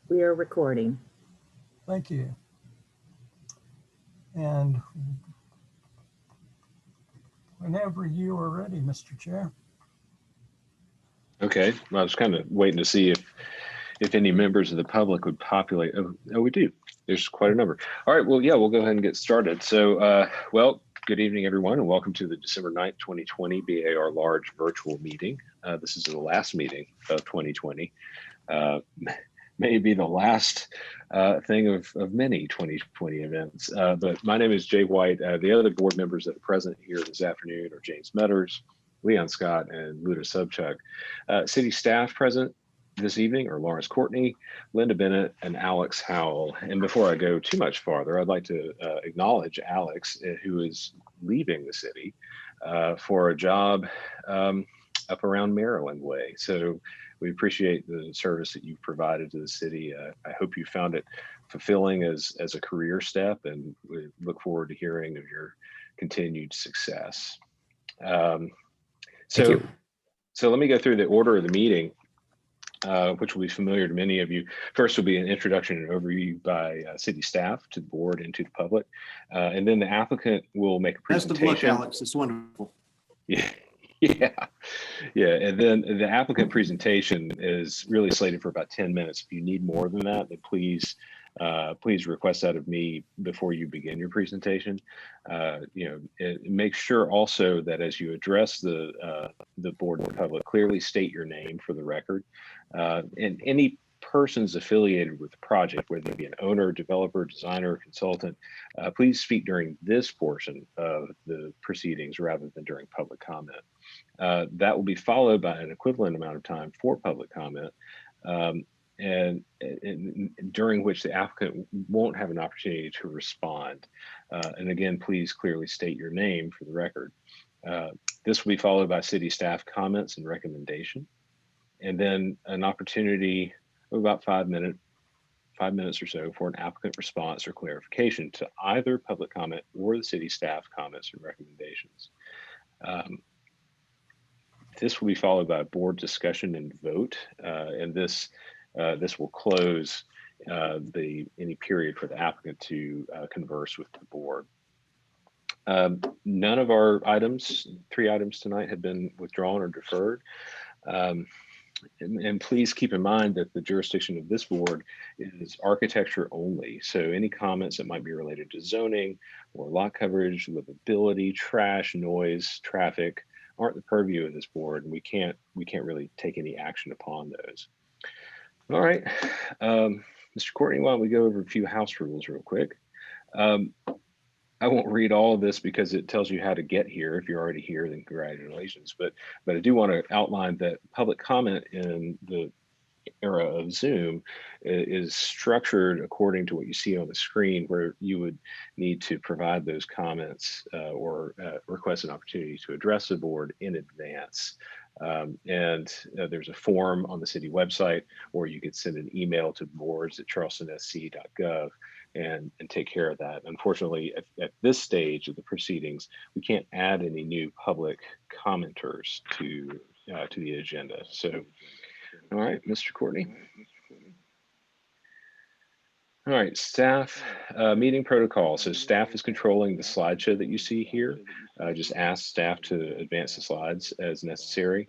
We are recording. Thank you. And whenever you are ready, Mr. Chair. Okay, I was kind of waiting to see if any members of the public would populate. Oh, we do. There's quite a number. All right, well, yeah, we'll go ahead and get started. So, well, good evening, everyone, and welcome to the December 9th, 2020 BAR Large Virtual Meeting. This is the last meeting of 2020. May be the last thing of many 2020 events. But my name is Jay White. The other board members that are present here this afternoon are James Metters, Leon Scott, and Luda Subchuck. City staff present this evening are Lawrence Courtney, Linda Bennett, and Alex Howell. And before I go too much farther, I'd like to acknowledge Alex, who is leaving the city for a job up around Maryland Way. So we appreciate the service that you've provided to the city. I hope you found it fulfilling as a career step, and we look forward to hearing of your continued success. So let me go through the order of the meeting, which will be familiar to many of you. First will be an introduction and overview by city staff to the board and to the public. And then the applicant will make a presentation. Best of luck, Alex. It's wonderful. Yeah. Yeah. And then the applicant presentation is really slated for about 10 minutes. If you need more than that, then please request that of me before you begin your presentation. Make sure also that as you address the board and the public, clearly state your name for the record. And any persons affiliated with the project, whether they be an owner, developer, designer, consultant, please speak during this portion of the proceedings rather than during public comment. That will be followed by an equivalent amount of time for public comment, and during which the applicant won't have an opportunity to respond. And again, please clearly state your name for the record. This will be followed by city staff comments and recommendation, and then an opportunity of about 5 minutes or so for an applicant response or clarification to either public comment or the city staff comments and recommendations. This will be followed by a board discussion and vote, and this will close any period for the applicant to converse with the board. None of our three items tonight have been withdrawn or deferred. And please keep in mind that the jurisdiction of this board is architecture only. So any comments that might be related to zoning or lot coverage, livability, trash, noise, traffic aren't the purview of this board, and we can't really take any action upon those. All right, Mr. Courtney, why don't we go over a few house rules real quick? I won't read all of this because it tells you how to get here. If you're already here, then congratulations. But I do want to outline that public comment in the era of Zoom is structured according to what you see on the screen, where you would need to provide those comments or request an opportunity to address the board in advance. And there's a form on the city website, or you could send an email to boards@charlestonsc.gov and take care of that. Unfortunately, at this stage of the proceedings, we can't add any new public commenters to the agenda. So, all right, Mr. Courtney. All right, staff meeting protocol. So staff is controlling the slideshow that you see here. Just ask staff to advance the slides as necessary.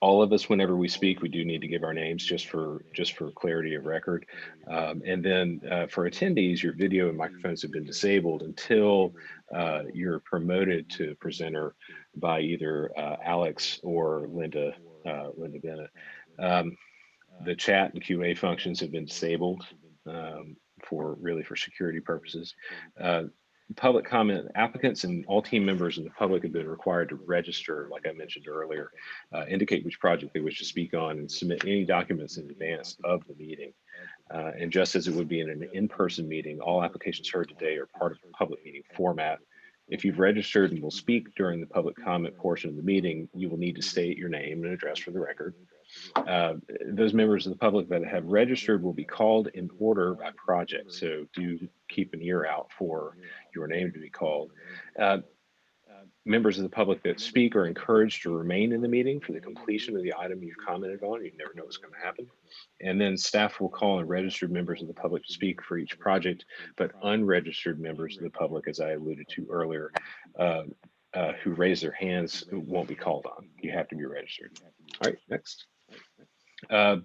All of us, whenever we speak, we do need to give our names just for clarity of record. And then for attendees, your video and microphones have been disabled until you're promoted to presenter by either Alex or Linda Bennett. The chat and QA functions have been disabled for security purposes. Public comment, applicants and all team members in the public have been required to register, like I mentioned earlier, indicate which project they wish to speak on, and submit any documents in advance of the meeting. And just as it would be in an in-person meeting, all applications heard today are part of the public meeting format. If you've registered and will speak during the public comment portion of the meeting, you will need to state your name and address for the record. Those members of the public that have registered will be called in order by project, so do keep an ear out for your name to be called. Members of the public that speak are encouraged to remain in the meeting for the completion of the item you've commented on. You never know what's going to happen. And then staff will call on registered members of the public to speak for each project, but unregistered members of the public, as I alluded to earlier, who raise their hands won't be called on. You have to be registered. All right, next.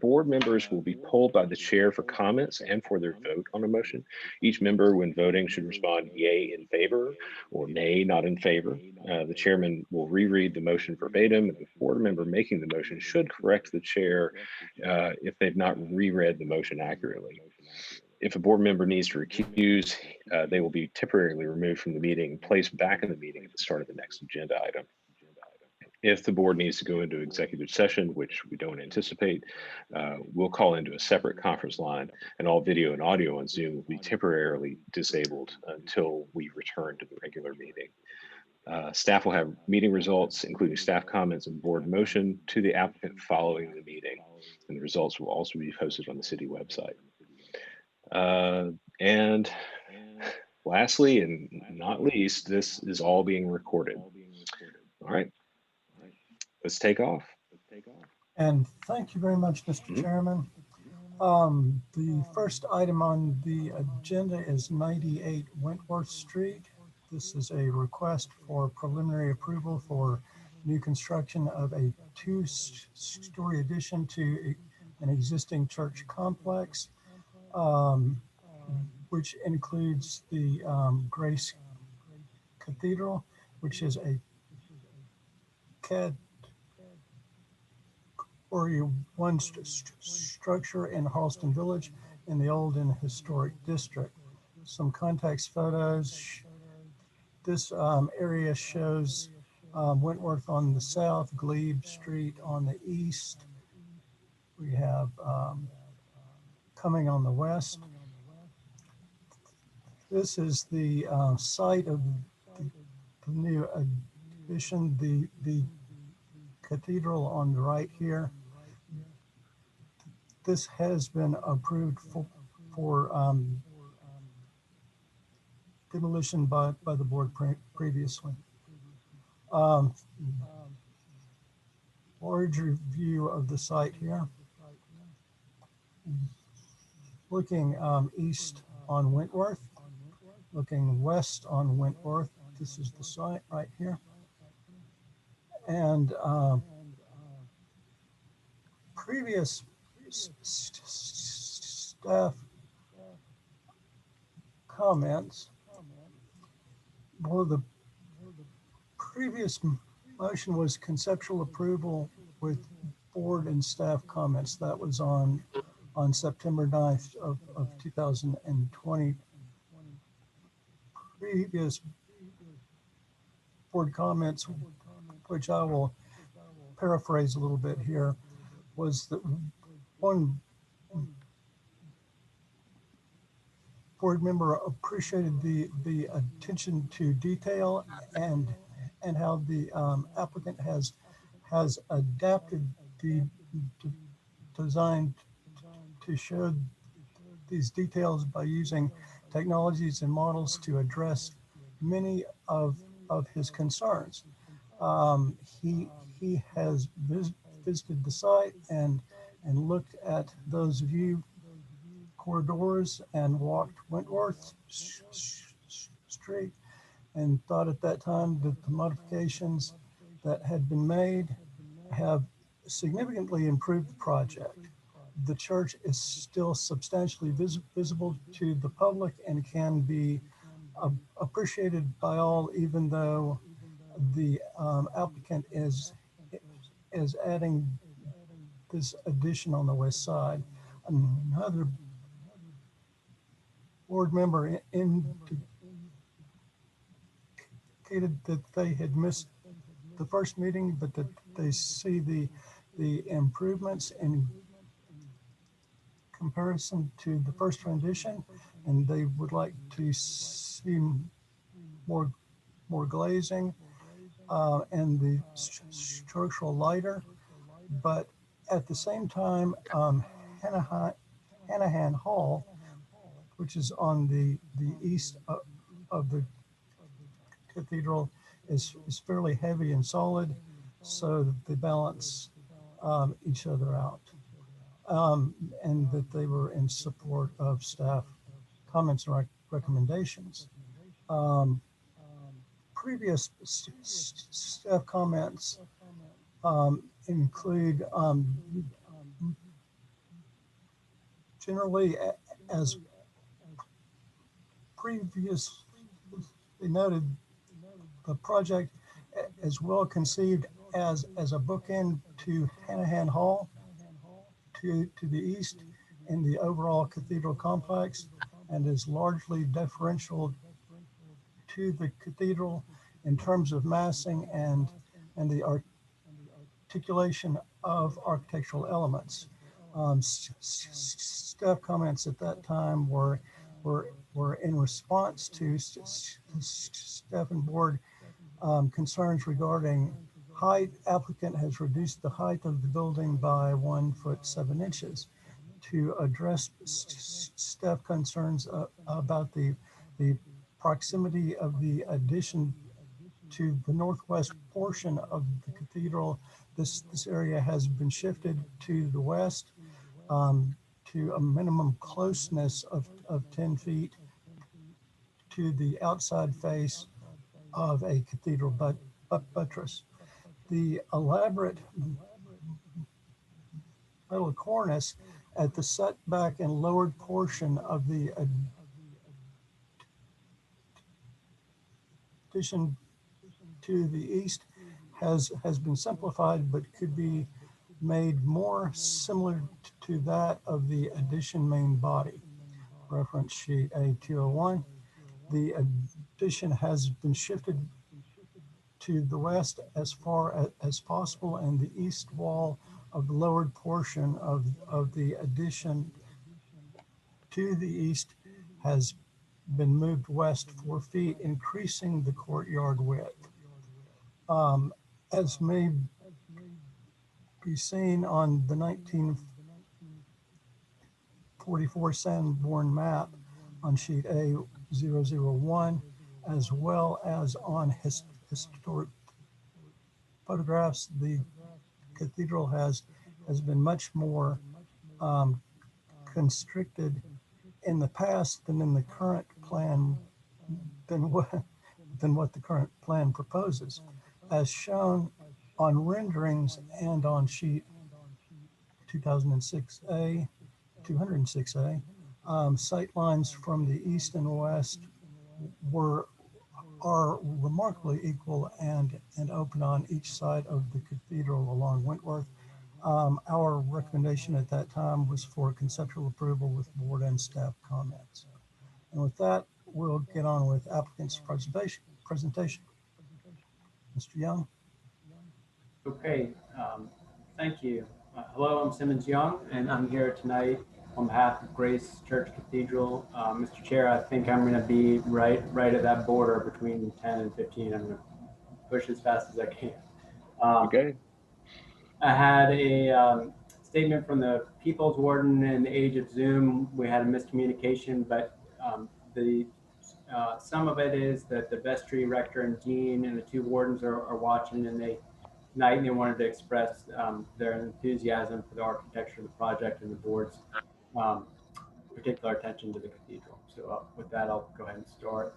Board members will be polled by the chair for comments and for their vote on a motion. Each member, when voting, should respond yay in favor or nay not in favor. The chairman will reread the motion verbatim, and the board member making the motion should correct the chair if they've not reread the motion accurately. If a board member needs to recuse, they will be temporarily removed from the meeting and placed back in the meeting at the start of the next agenda item. If the board needs to go into executive session, which we don't anticipate, we'll call into a separate conference line, and all video and audio on Zoom will be temporarily disabled until we return to the regular meeting. Staff will have meeting results, including staff comments and board motion, to the applicant following the meeting, and the results will also be posted on the city website. And lastly, and not least, this is all being recorded. All right. Let's take off. And thank you very much, Mr. Chairman. The first item on the agenda is 98 Wentworth Street. This is a request for preliminary approval for new construction of a two-story addition to an existing church complex, which includes the Grace Cathedral, which is a one structure in Charleston Village in the Old and Historic District. Some context photos. This area shows Wentworth on the south, Glebe Street on the east. We have coming on the west. This is the site of the new addition, the cathedral on the right here. This has been approved for demolition by the board previously. Larger view of the site here. Looking east on Wentworth, looking west on Wentworth. This is the site right here. And previous staff comments. Well, the previous motion was conceptual approval with board and staff comments. That was on September 9th of 2020. Previous board comments, which I will paraphrase a little bit here, was that one board member appreciated the attention to detail and how the applicant has adapted the design to show these details by using technologies and models to address many of his concerns. He has visited the site and looked at those view corridors and walked Wentworth Street and thought at that time that the modifications that had been made have significantly improved the project. The church is still substantially visible to the public and can be appreciated by all, even though the applicant is adding this addition on the west side. Another board member indicated that they had missed the first meeting, but that they see the improvements in comparison to the first rendition, and they would like to see more glazing and the structural lighter. But at the same time, Hanahan Hall, which is on the east of the cathedral, is fairly heavy and solid, so that they balance each other out, and that they were in support of staff comments and recommendations. Um, Previous staff comments include generally, as previously noted, the project is well conceived as a bookend to Hanahan Hall to the east in the overall cathedral complex, and is largely deferential to the cathedral in terms of massing and the articulation of architectural elements. Staff comments at that time were in response to staff and board concerns regarding height. Applicant has reduced the height of the building by 1 foot 7 inches to address staff concerns about the proximity of the addition to the northwest portion of the cathedral. This area has been shifted to the west to a minimum closeness of 10 feet to the outside face of a cathedral buttress. The elaborate metal cornice at the setback and lowered portion of the addition to the east has been simplified, but could be made more similar to that of the addition main body. Reference sheet A201. The addition has been shifted to the west as far as possible, and the east wall of the lowered portion of the addition to the east has been moved west 4 feet, increasing the courtyard width. As may be seen on the 1944 Sanborn map on sheet A001, as well as on historic photographs, the cathedral has been much more constricted in the past than in the current plan, than what the current plan proposes. As shown on renderings and on sheet 2006A, 206A, sight lines from the east and west are remarkably equal and open on each side of the cathedral along Wentworth. Our recommendation at that time was for conceptual approval with board and staff comments. And with that, we'll get on with applicant's presentation. Mr. Young. Okay, thank you. Hello, I'm Simmons Young, and I'm here tonight on behalf of Grace Church Cathedral. Mr. Chair, I think I'm going to be right at that border between 10 and 15. I'm going to push as fast as I can. Okay. I had a statement from the People's Warden in the age of Zoom. We had a miscommunication, but some of it is that the vestry rector and dean and the two wardens are watching, and they wanted to express their enthusiasm for the architecture of the project and the board's particular attention to the cathedral. So with that, I'll go ahead and start.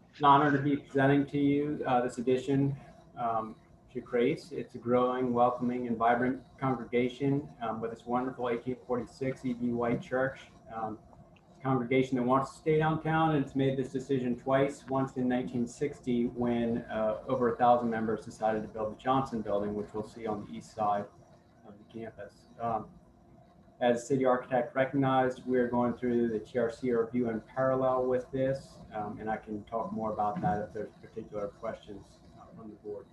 It's an honor to be presenting to you this addition to Grace. It's a growing, welcoming, and vibrant congregation with its wonderful 1846 E.B. White Church. Congregation that wants to stay downtown, and it's made this decision twice. Once in 1960, when over 1,000 members decided to build the Johnson Building, which we'll see on the east side of the campus. As city architect recognized, we're going through the TRC review in parallel with this, and I can talk more about that if there's particular questions from the board.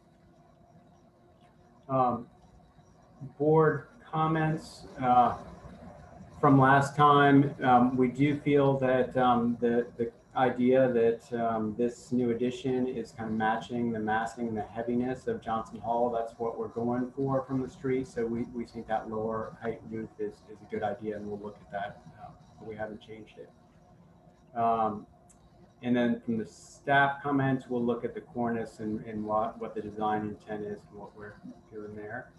Board comments. From last time, we do feel that the idea that this new addition is kind of matching the massing and the heaviness of Johnson Hall. That's what we're going for from the street. So we think that lower height roof is a good idea, and we'll look at that, but we haven't changed it. And then from the staff comments, we'll look at the cornice and what the design intent is and what we're doing there.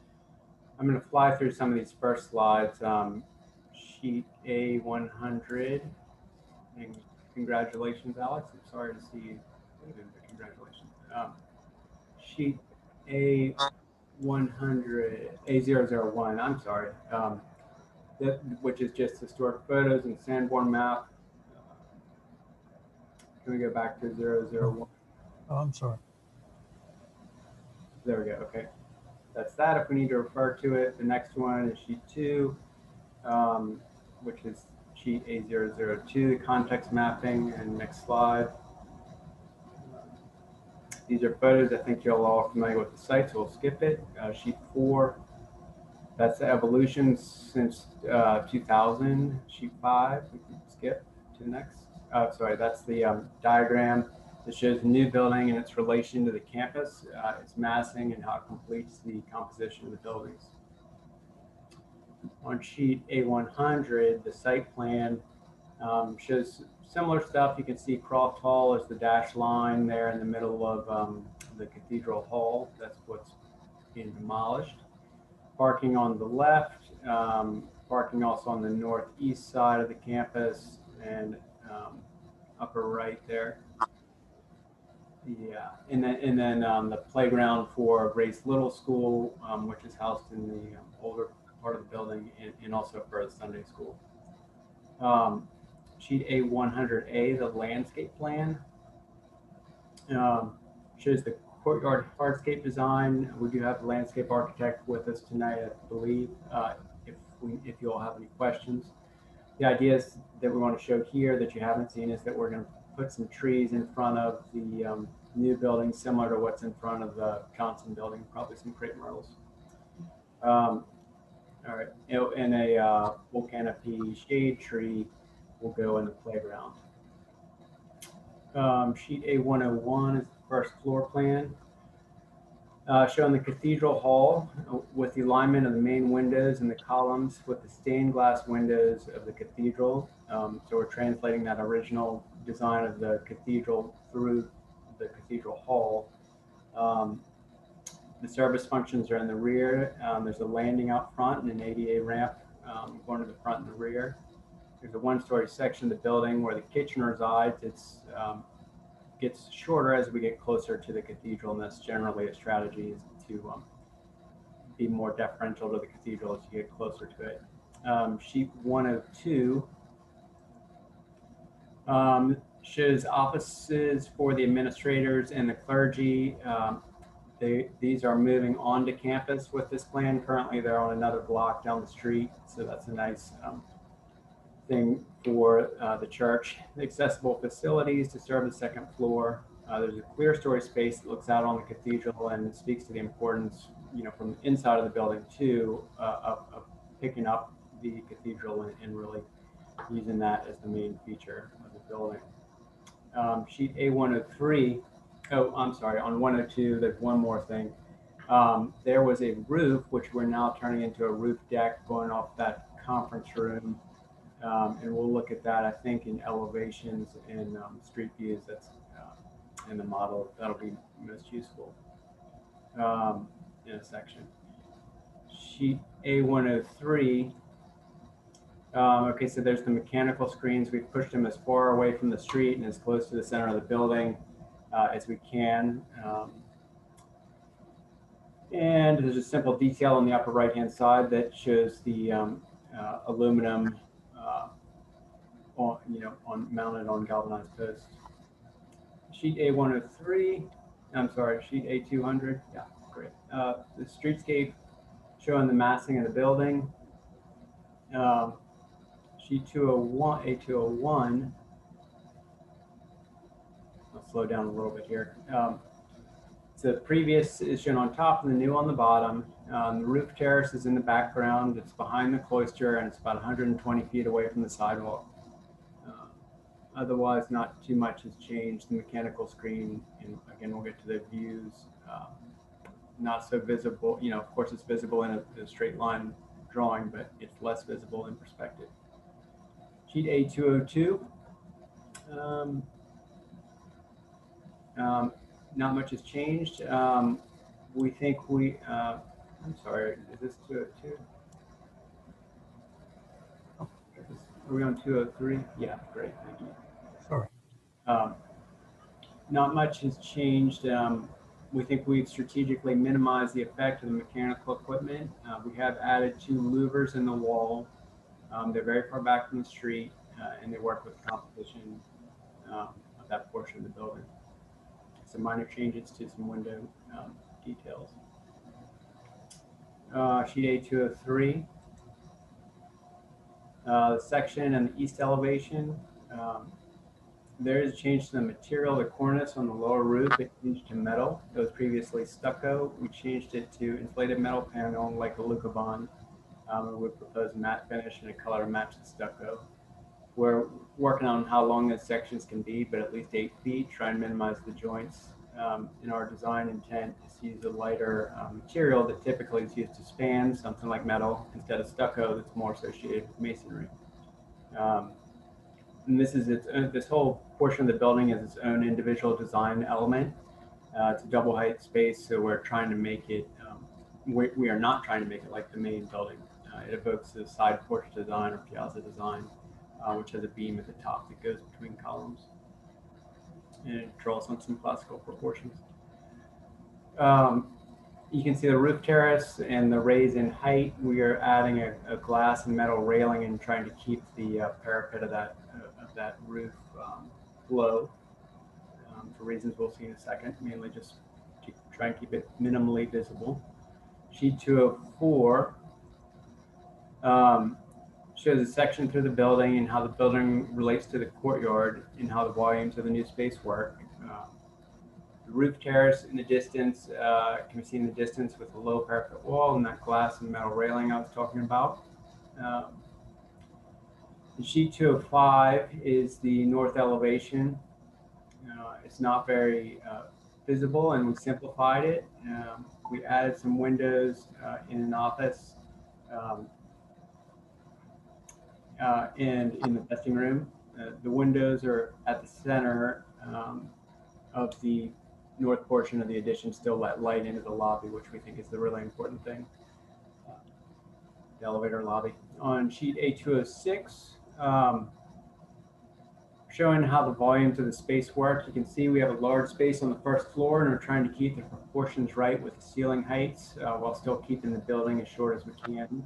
I'm going to fly through some of these first slides. Sheet A100, and congratulations, Alex. I'm sorry to see you. Congratulations. Sheet A100, A001, I'm sorry, which is just historic photos and Sanborn map. Can we go back to 001? Oh, I'm sorry. There we go. Okay. That's that. If we need to refer to it, the next one is sheet 2, which is sheet A002, the context mapping. And next slide. These are photos. I think you're all familiar with the site, so we'll skip it. Sheet 4, that's the evolution since 2000. Sheet 5, we can skip to the next. Sorry, that's the diagram that shows the new building and its relation to the campus, its massing, and how it completes the composition of the buildings. On sheet A100, the site plan shows similar stuff. You can see Croft Hall is the dashed line there in the middle of the Cathedral Hall. That's what's being demolished. Parking on the left, parking also on the northeast side of the campus and upper right there. Yeah, and then the playground for Grace Little School, which is housed in the older part of the building, and also for the Sunday school. Sheet A100A, the landscape plan, shows the courtyard hardscape design. We do have a landscape architect with us tonight, I believe, if you all have any questions. The ideas that we want to show here that you haven't seen is that we're going to put some trees in front of the new building, similar to what's in front of the Johnson building, probably some crepe myrtles. All right, and a full canopy shade tree will go in the playground. Sheet A101 is the first floor plan, showing the Cathedral Hall with the alignment of the main windows and the columns with the stained glass windows of the cathedral. So we're translating that original design of the cathedral through the Cathedral Hall. The service functions are in the rear. There's a landing out front and an ADA ramp going to the front and the rear. There's a one-story section of the building where the kitchen resides. It's gets shorter as we get closer to the cathedral, and that's generally a strategy is to be more deferential to the cathedral as you get closer to it. Sheet 102 shows offices for the administrators and the clergy. These are moving onto campus with this plan. Currently, they're on another block down the street, so that's a nice thing for the church. Accessible facilities to serve the second floor. There's a clear story space that looks out on the cathedral and speaks to the importance, from the inside of the building too, of picking up the cathedral and really using that as the main feature of the building. Sheet A103. Oh, I'm sorry. On 102, there's one more thing. There was a roof, which we're now turning into a roof deck going off that conference room. And we'll look at that, I think, in elevations and street views. That's in the model. That'll be most useful in a section. Sheet A103. Okay, so there's the mechanical screens. We've pushed them as far away from the street and as close to the center of the building as we can. And there's a simple detail on the upper right-hand side that shows the aluminum mounted on galvanized posts. Sheet A103, I'm sorry, sheet A200, yeah, great. The streetscape showing the massing of the building. Sheet 201, A201, I'll slow down a little bit here. So the previous is shown on top and the new on the bottom. The roof terrace is in the background. It's behind the cloister and it's about 120 feet away from the sidewalk. Otherwise, not too much has changed. The mechanical screen, and again, we'll get to the views. Not so visible. Of course, it's visible in a straight line drawing, but it's less visible in perspective. Sheet A202. Not much has changed. We think I'm sorry, is this 202? Are we on 203? Yeah, great, thank you. Sorry. Not much has changed. We think we've strategically minimized the effect of the mechanical equipment. We have added 2 louvers in the wall. They're very far back from the street, and they work with the composition of that portion of the building. Some minor changes to some window details. Sheet A203. The section and the east elevation. There is a change to the material, the cornice on the lower roof. It changed to metal. It was previously stucco. We changed it to insulated metal panel like a Lucabond. We propose a matte finish and a color to match the stucco. We're working on how long those sections can be, but at least 8 feet. Try and minimize the joints. In our design intent is to use a lighter material that typically is used to span, something like metal, instead of stucco that's more associated with masonry. And this is this whole portion of the building is its own individual design element. It's a double height space, so we're trying to make it, we are not trying to make it like the main building. It evokes the side porch design or piazza design, which has a beam at the top that goes between columns. And it draws on some classical proportions. You can see the roof terrace and the raise in height. We are adding a glass and metal railing and trying to keep the parapet of that roof low for reasons we'll see in a second, mainly just to try and keep it minimally visible. Sheet 204 shows a section through the building and how the building relates to the courtyard and how the volumes of the new space work. The roof terrace in the distance can be seen in the distance with the low parapet wall and that glass and metal railing I was talking about. Sheet 205 is the north elevation. It's not very visible, and we simplified it. We added some windows in an office and in the testing room. The windows are at the center of the north portion of the addition, still let light into the lobby, which we think is the really important thing. The elevator lobby. On sheet A206, showing how the volumes of the space work. You can see we have a large space on the first floor, and we're trying to keep the proportions right with the ceiling heights while still keeping the building as short as we can.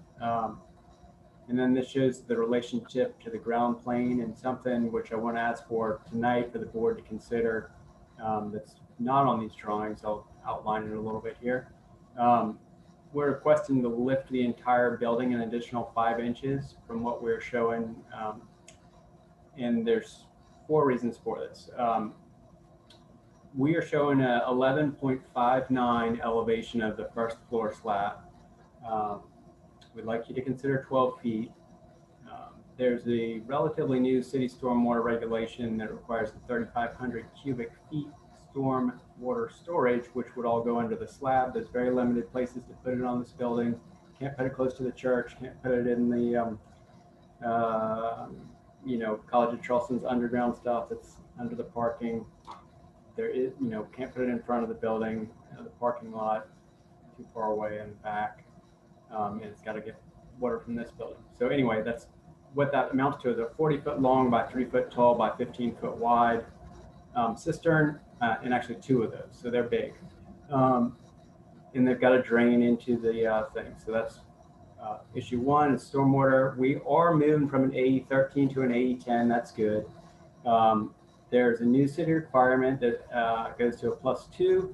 And then this shows the relationship to the ground plane, and something which I want to ask for tonight for the board to consider that's not on these drawings. I'll outline it a little bit here. We're requesting to lift the entire building an additional 5 inches from what we're showing. And there's 4 reasons for this. We are showing a 11.59 elevation of the first floor slab. We'd like you to consider 12 feet. There's a relatively new city stormwater regulation that requires the 3,500 cubic feet storm water storage, which would all go under the slab. There's very limited places to put it on this building. Can't put it close to the church. Can't put it in the College of Charleston's underground stuff that's under the parking. There is, can't put it in front of the building, the parking lot, too far away in the back. And it's got to get water from this building. So anyway, that's what that amounts to is a 40-foot long by 3-foot tall by 15-foot wide cistern, and actually 2 of those. So they're big. And they've got a drain into the thing. So that's issue 1 is stormwater. We are moving from an AE13 to an AE10. That's good. There's a new city requirement that goes to a +2.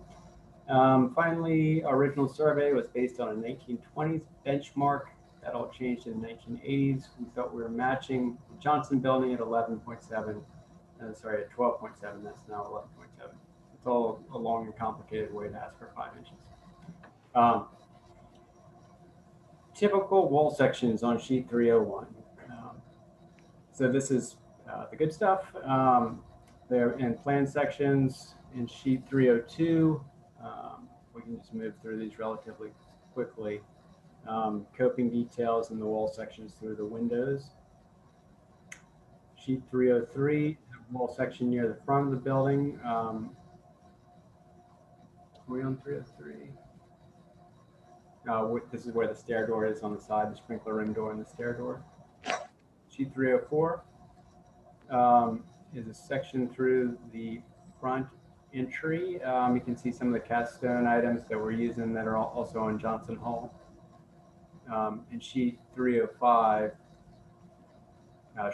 Finally, our original survey was based on a 1920s benchmark. That all changed in the 1980s. We thought we were matching the Johnson building at 11.7. Sorry, at 12.7. That's now 11.7. It's all a long and complicated way to ask for 5 inches. Typical wall sections on sheet 301. So this is the good stuff. They're in plan sections in sheet 302. We can just move through these relatively quickly. Coping details in the wall sections through the windows. Sheet 303, the wall section near the front of the building. we on 303? This is where the stair door is on the side, the sprinkler room door and the stair door. Sheet 304 is a section through the front entry. You can see some of the cast stone items that we're using that are also on Johnson Hall. And sheet 305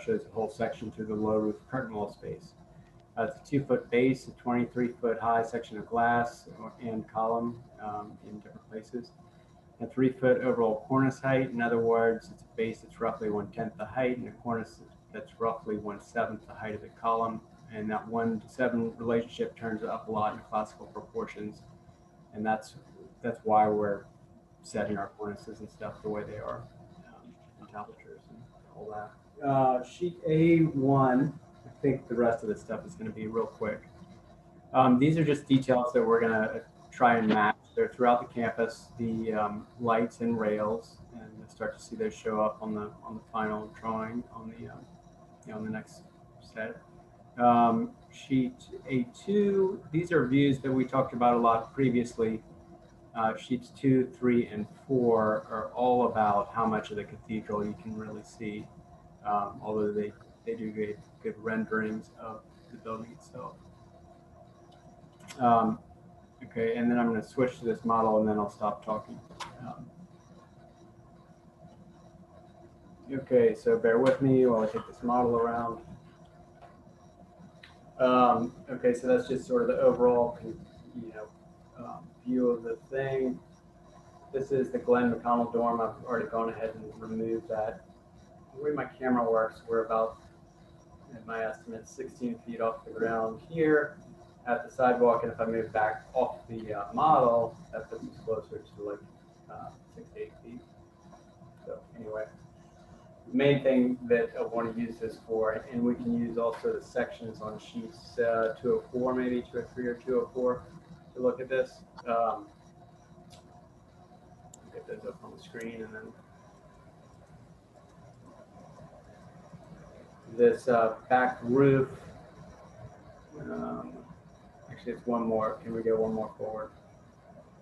shows the whole section through the low roof curtain wall space. It's a 2-foot base, a 23-foot high section of glass and column in different places. A 3-foot overall cornice height. In other words, it's a base that's roughly 1/10 the height and a cornice that's roughly 1/7 the height of the column. And that 1:7 relationship turns up a lot in classical proportions. And that's why we're setting our cornices and stuff the way they are, and tablatures and all that. Sheet A1, I think the rest of this stuff is going to be real quick. These are just details that we're going to try and match. They're throughout the campus, the lights and rails, and you'll start to see those show up on the final drawing on the next set. Sheet A2, these are views that we talked about a lot previously. Sheets 2, 3, and 4 are all about how much of the cathedral you can really see, although they do good renderings of the building itself. Okay, and then I'm going to switch to this model and then I'll stop talking. Okay, so bear with me while I take this model around. Okay, so that's just sort of the overall, view of the thing. This is the Glenn McConnell dorm. I've already gone ahead and removed that. The way my camera works, we're about, in my estimate, 16 feet off the ground here at the sidewalk, and if I move back off the model, that puts us closer to like 6 to 8 feet. So anyway, the main thing that I want to use this for, and we can use also the sections on sheets 204, maybe 203 or 204 to look at this. Get those up on the screen, and then this back roof. Actually, it's one more. Can we go one more forward?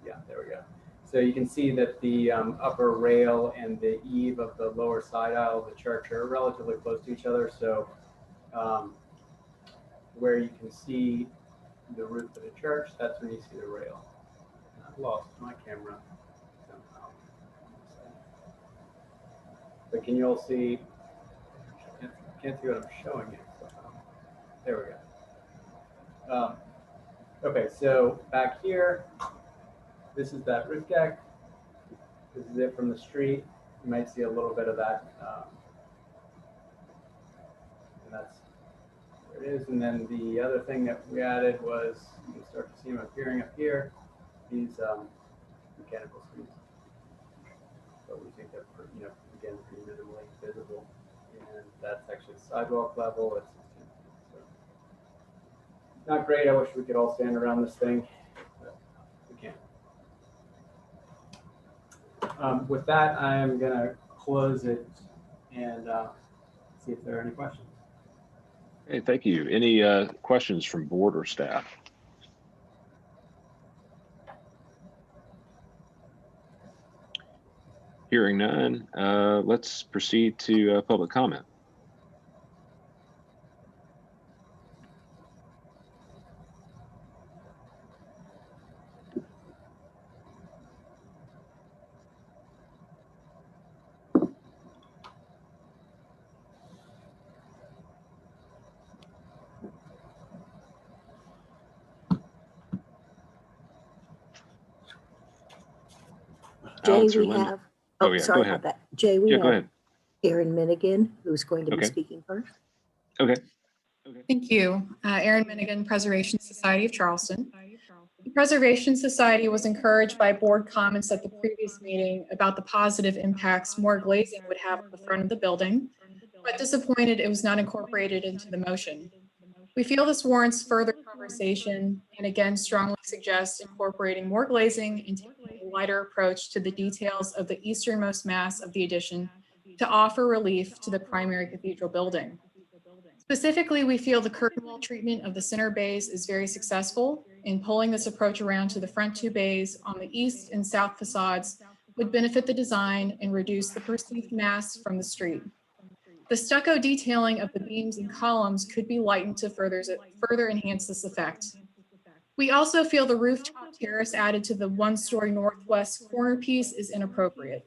Yeah, there we go. So you can see that the upper rail and the eave of the lower side aisle of the church are relatively close to each other. So where you can see the roof of the church, that's when you see the rail. I've lost my camera somehow. But can you all see? Can't see what I'm showing you. There we go. Okay, so back here, this is that roof deck. This is it from the street. You might see a little bit of that. And that's where it is. And then the other thing that we added was, you can start to see them appearing up here, these mechanical screens. But we think they're, again, pretty minimally visible. And that's actually sidewalk level. It's not great. I wish we could all stand around this thing, but we can't. With that, I am going to close it and see if there are any questions. Hey, thank you. Any questions from board or staff? Hearing none, let's proceed to public comment. Jay, Alex or we Linda? have, Oh, yeah, sorry go ahead. about that. Jay, we Yeah, go have ahead. Erin Minigan, who's going to be Okay. speaking first. Okay. Thank you. Erin Minigan, Preservation Society of Charleston. The Preservation Society was encouraged by board comments at the previous meeting about the positive impacts more glazing would have on the front of the building, but disappointed it was not incorporated into the motion. We feel this warrants further conversation and again strongly suggest incorporating more glazing and taking a wider approach to the details of the easternmost mass of the addition to offer relief to the primary cathedral building. Specifically, we feel the curtain wall treatment of the center bays is very successful, and pulling this approach around to the front two bays on the east and south facades would benefit the design and reduce the perceived mass from the street. The stucco detailing of the beams and columns could be lightened to further enhance this effect. We also feel the rooftop terrace added to the one-story northwest corner piece is inappropriate.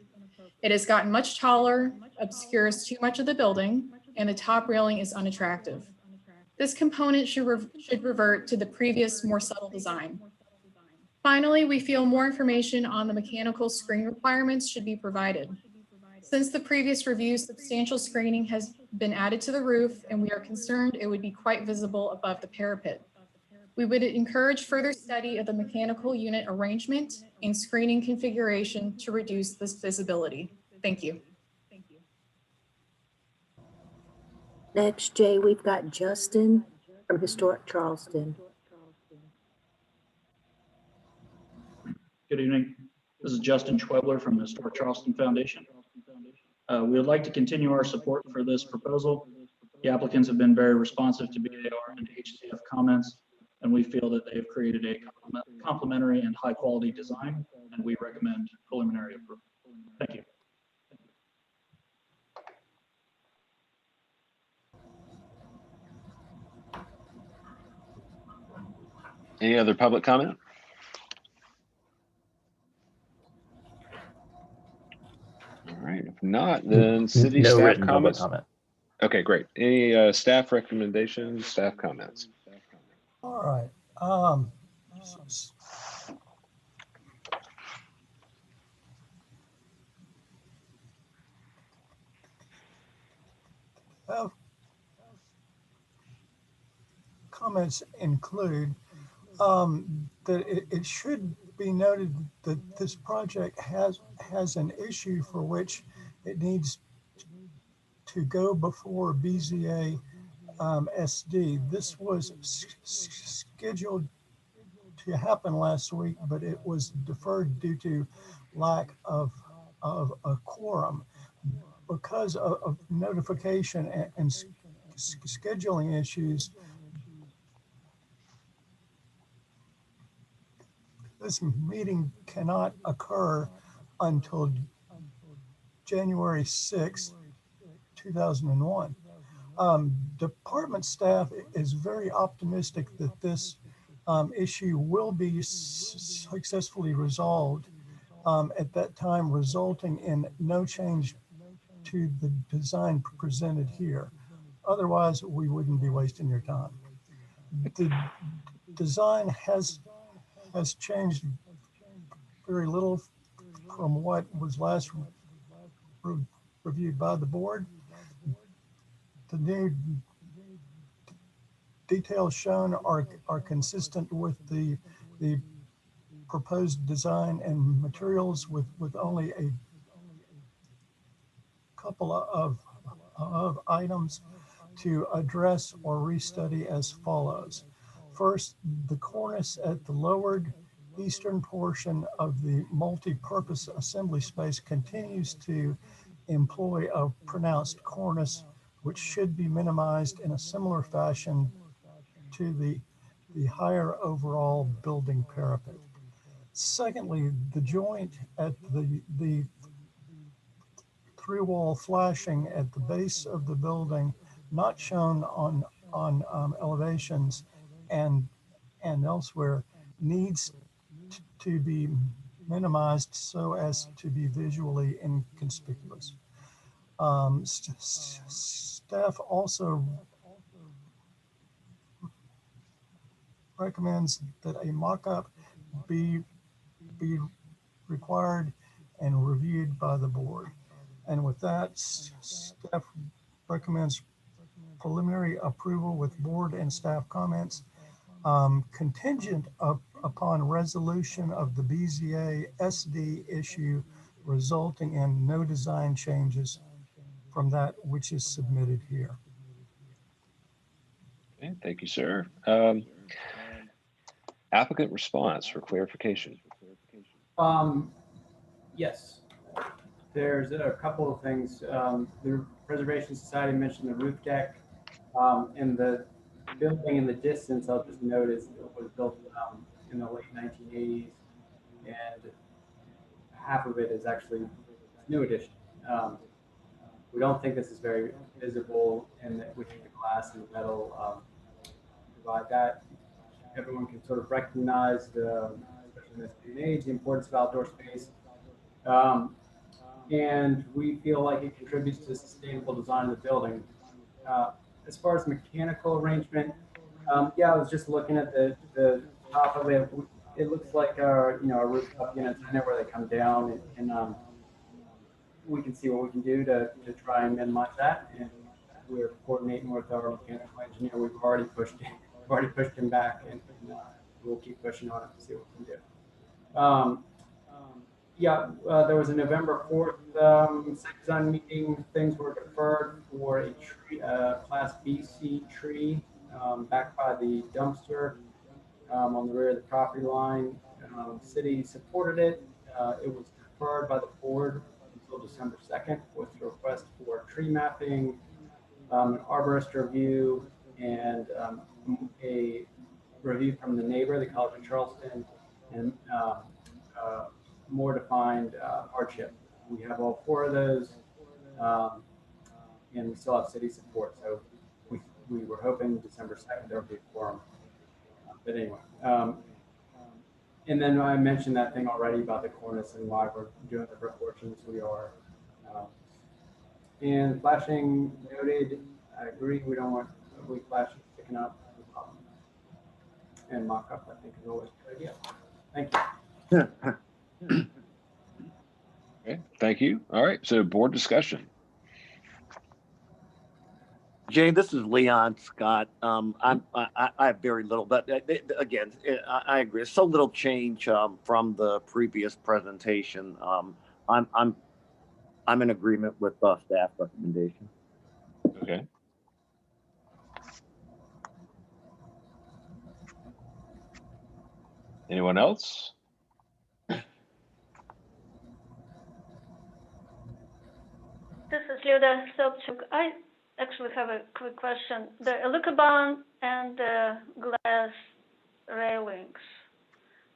It has gotten much taller, obscures too much of the building, and the top railing is unattractive. This component should revert to the previous, more subtle design. Finally, we feel more information on the mechanical screen requirements should be provided. Since the previous review, substantial screening has been added to the roof, and we are concerned it would be quite visible above the parapet. We would encourage further study of the mechanical unit arrangement and screening configuration to reduce this visibility. Thank you. Next, Jay, we've got Justin from Historic Charleston. Good evening. This is Justin Schwebler from the Historic Charleston Foundation. We would like to continue our support for this proposal. The applicants have been very responsive to BAR and HCF comments, and we feel that they have created a complementary and high quality design, and we recommend preliminary approval. Thank you. Any other public comment? All right, if not, then city No staff written public comments. comment. Okay, great. Any staff recommendations, staff comments? All right. Comments include that it should be noted that this project has an issue for which it needs to go before BZA SD. This was scheduled to happen last week, but it was deferred due to lack of a quorum. Because of notification and scheduling issues, this meeting cannot occur until January 6, 2001. Department staff is very optimistic that this issue will be successfully resolved at that time, resulting in no change to the design presented here. Otherwise, we wouldn't be wasting your time. The design has changed very little from what was last reviewed by the board. The new details shown are consistent with the proposed design and materials, with only a couple of items to address or restudy as follows. First, the cornice at the lowered eastern portion of the multi-purpose assembly space continues to employ a pronounced cornice, which should be minimized in a similar fashion to the higher overall building parapet. Secondly, the joint at the through-wall flashing at the base of the building, not shown on elevations and elsewhere, needs to be minimized so as to be visually inconspicuous. Staff also recommends that a mock-up be required and reviewed by the board. And with that, staff recommends preliminary approval with board and staff comments, contingent upon resolution of the BZA SD issue, resulting in no design changes from that which is submitted here. Okay, thank you, sir. Applicant response for clarification. Yes, there's a couple of things. The Preservation Society mentioned the roof deck. And the building in the distance, I'll just note, is it was built in the late 1980s, and half of it is actually new addition. We don't think this is very visible, and that we think the glass and the metal provide that. Everyone can sort of recognize especially in this day and age, the importance of outdoor space. And we feel like it contributes to sustainable design of the building. As far as mechanical arrangement, yeah, I was just looking at the top of it. It looks like our rooftop units. I know where they come down, and we can see what we can do to try and minimize that. And we're coordinating with our mechanical engineer. We've already pushed him back, and we'll keep pushing on it to see what we can do. Yeah, there was a November 4th site design meeting. Things were deferred for a tree, Class BC tree back by the dumpster on the rear of the property line. City supported it. It was deferred by the board until December 2nd with a request for tree mapping, an arborist review, and a review from the neighbor, the College of Charleston, and more defined hardship. We have all 4 of those, and we still have city support. So we were hoping December 2nd there would be a quorum. But anyway, and then I mentioned that thing already about the cornice and why we're doing the proportions we are. And flashing noted, I agree, we don't want ugly flashing sticking up. And mock-up, I think, is always a good idea. Thank you. Okay, thank you. All right, so board discussion. Jay, this is Leon Scott. I have very little, but again, I agree. It's so little change from the previous presentation. I'm in agreement with staff recommendation. Okay. Anyone else? This is Luda Sobchuk. I actually have a quick question. The Elucabon and the glass railings,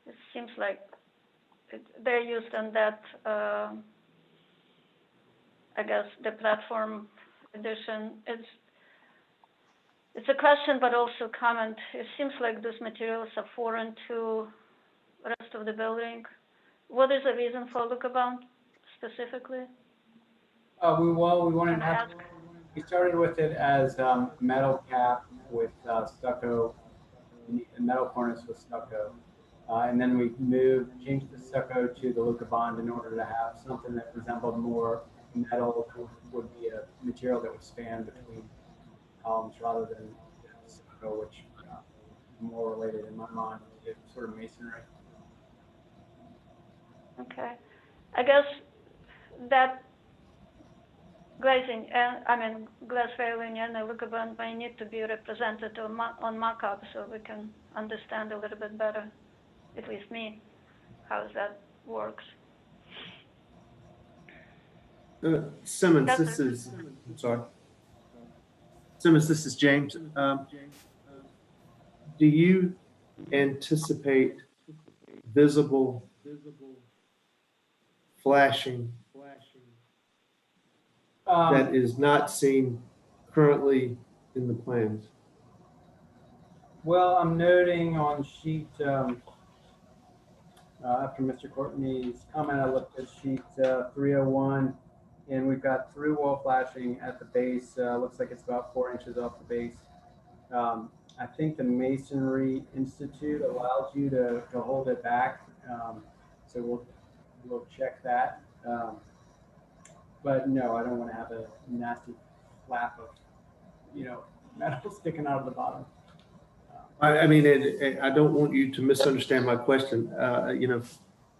it seems like they're used in that, I guess, the platform edition. It's a question, but also comment. It seems like those materials are foreign to the rest of the building. What is the reason for Elucabon specifically? We wanted to have. We started with it as metal cap with stucco, metal cornice with stucco. And then we changed the stucco to the Elucabon in order to have something that resembled more metal, would be a material that would span between columns rather than stucco, which is more related in my mind to sort of masonry. Okay. I guess that glazing, glass railing and Elucabon may need to be represented on mock-up so we can understand a little bit better, at least me, how that works. Simmons, Simmons, this is James. Do you anticipate visible flashing that is not seen currently in the plans? Well, I'm noting on sheet, after Mr. Courtney's comment, I looked at sheet 301, and we've got through wall flashing at the base. Looks like it's about 4 inches off the base. I think the Masonry Institute allows you to hold it back. So we'll check that. But no, I don't want to have a nasty flap of, metal sticking out of the bottom. I mean, I don't want you to misunderstand my question.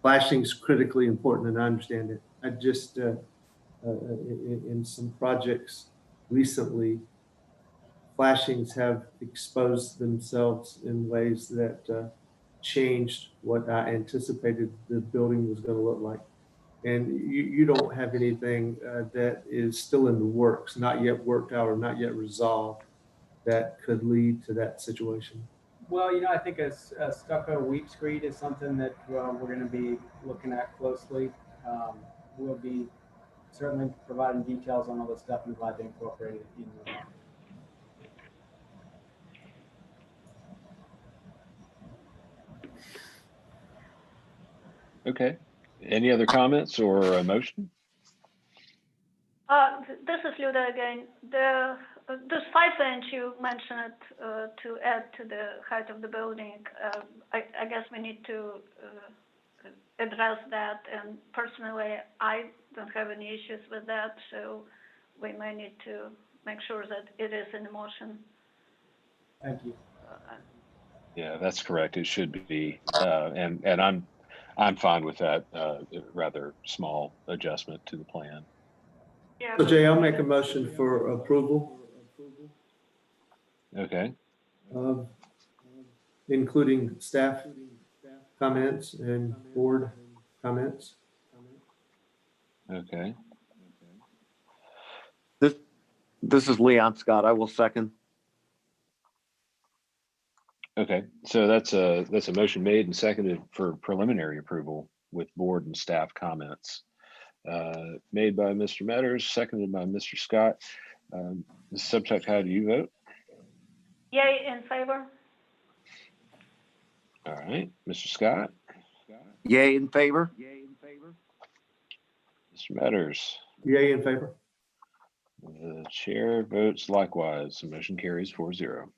Flashing is critically important, and I understand it. I just, in some projects recently, flashings have exposed themselves in ways that changed what I anticipated the building was going to look like. And you don't have anything that is still in the works, not yet worked out or not yet resolved, that could lead to that situation? Well, I think a stucco weep screed is something that we're going to be looking at closely. We'll be certainly providing details on all this stuff and glad to incorporate it in the remarks. Okay. Any other comments or a motion? This is Luda again. This 5-inch you mentioned to add to the height of the building. I guess we need to address that. And personally, I don't have any issues with that. So we may need to make sure that it is in motion. Thank you. Yeah, that's correct. It should be, and I'm fine with that rather small adjustment to the plan. Yeah. So Jay, I'll make a motion for approval, Okay. including staff comments and board comments. Okay. This is Leon Scott. I will second. Okay. So that's a motion made and seconded for preliminary approval with board and staff comments. Made by Mr. Metters, seconded by Mr. Scott. Ms. Subtuck, how do you vote? Yay, in favor. All right, Mr. Scott, Yay in favor. Mr. Metters. Yay in favor. The chair votes likewise. The motion carries 4-0.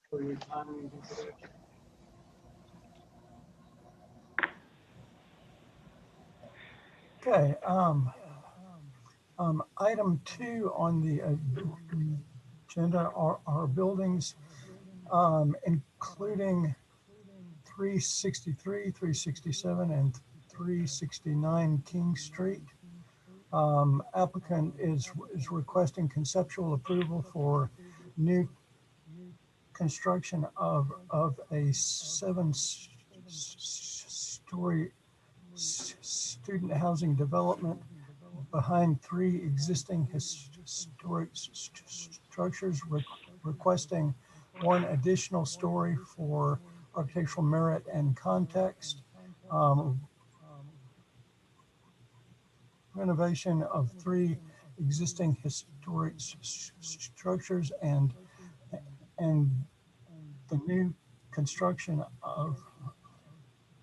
For your time and consideration. Okay, item 2 on the agenda are buildings, including 363, 367, and 369 King Street. Applicant is requesting conceptual approval for new construction of a 7-story student housing development behind 3 existing historic structures, requesting 1 additional story for architectural merit and context. Renovation of 3 existing historic structures and the new construction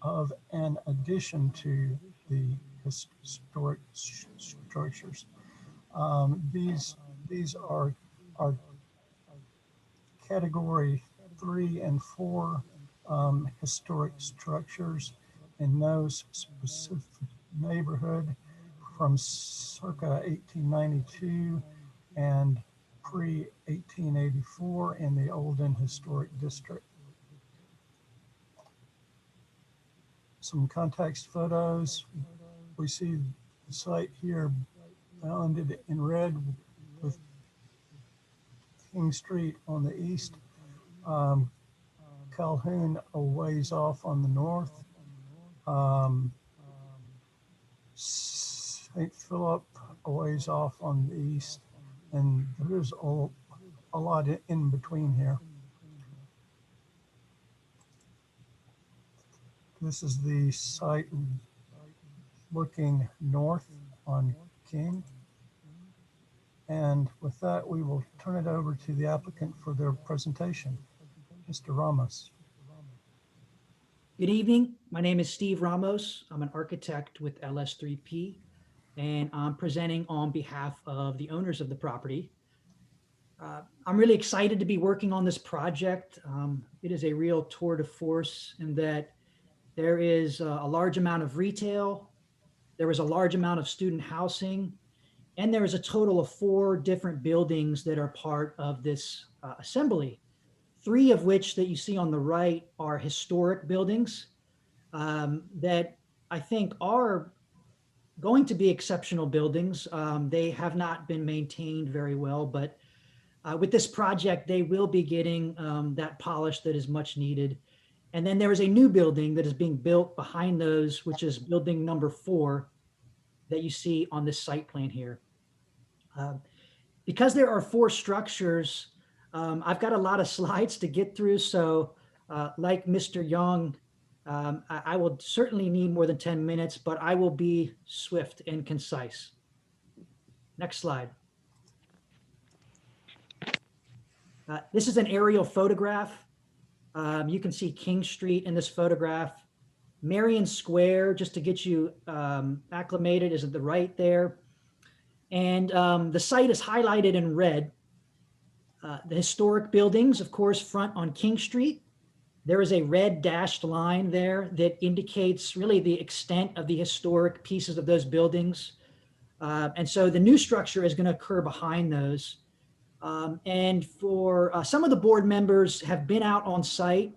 of an addition to the historic structures. These are category 3 and 4 historic structures in no specific neighborhood from circa 1892 and pre-1884 in the Olden Historic District. Some context photos. We see the site here bounded in red with King Street on the east, Calhoun a ways off on the north, St. Philip a ways off on the east, and there's a lot in between here. This is the site looking north on King. And with that, we will turn it over to the applicant for their presentation. Mr. Ramos. Good evening. My name is Steve Ramos. I'm an architect with LS3P, and I'm presenting on behalf of the owners of the property. I'm really excited to be working on this project. It is a real tour de force in that there is a large amount of retail, there is a large amount of student housing, and there is a total of 4 different buildings that are part of this assembly. 3 of which that you see on the right are historic buildings that I think are going to be exceptional buildings. They have not been maintained very well, but with this project, they will be getting that polish that is much needed. And then there is a new building that is being built behind those, which is building number 4 that you see on this site plan here. Because there are 4 structures, I've got a lot of slides to get through, so like Mr. Young, I will certainly need more than 10 minutes, but I will be swift and concise. Next slide. This is an aerial photograph. You can see King Street in this photograph. Marion Square, just to get you acclimated, is at the right there. And the site is highlighted in red. The historic buildings, of course, front on King Street. There is a red dashed line there that indicates really the extent of the historic pieces of those buildings. And so the new structure is going to occur behind those. And for some of the board members have been out on site.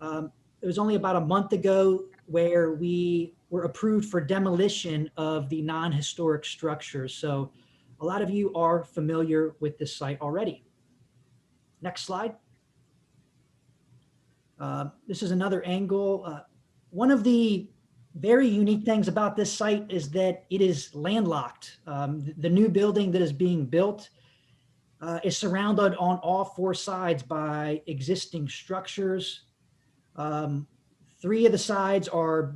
It was only about a month ago where we were approved for demolition of the non-historic structures. So a lot of you are familiar with this site already. Next slide. This is another angle. One of the very unique things about this site is that it is landlocked. The new building that is being built is surrounded on all four sides by existing structures. 3 of the sides are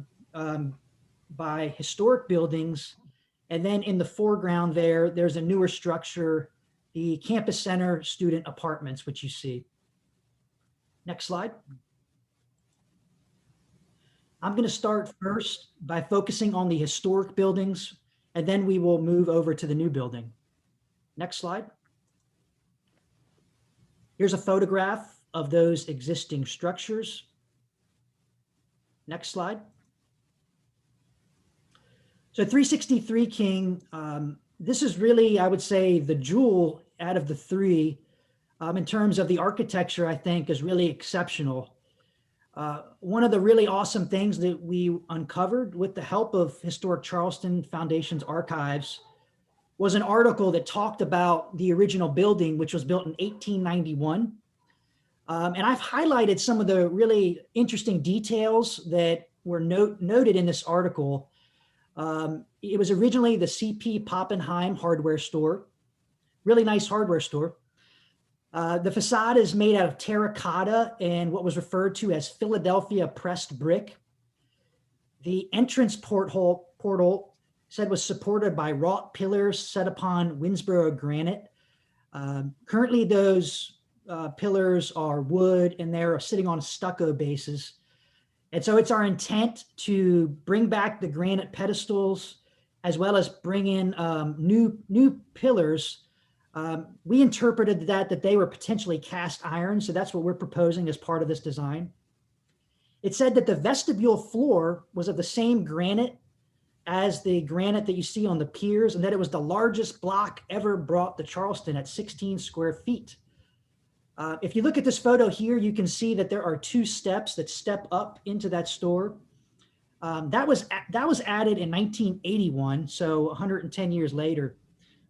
by historic buildings. And then in the foreground there's a newer structure, the Campus Center student apartments, which you see. Next slide. I'm going to start first by focusing on the historic buildings, and then we will move over to the new building. Next slide. Here's a photograph of those existing structures. Next slide. So 363 King, this is really, I would say, the jewel out of the 3 in terms of the architecture, I think is really exceptional. One of the really awesome things that we uncovered with the help of Historic Charleston Foundation's archives was an article that talked about the original building, which was built in 1891. And I've highlighted some of the really interesting details that were noted in this article. It was originally the C.P. Poppenheim hardware store, really nice hardware store. The facade is made out of terracotta and what was referred to as Philadelphia pressed brick. The entrance portal said was supported by wrought pillars set upon Winsboro granite. Currently, those pillars are wood and they're sitting on stucco bases. And so it's our intent to bring back the granite pedestals as well as bring in new pillars. We interpreted that they were potentially cast iron. So that's what we're proposing as part of this design. It said that the vestibule floor was of the same granite as the granite that you see on the piers, and that it was the largest block ever brought to Charleston at 16 square feet. If you look at this photo here, you can see that there are 2 steps that step up into that store. That was added in 1981, so 110 years later,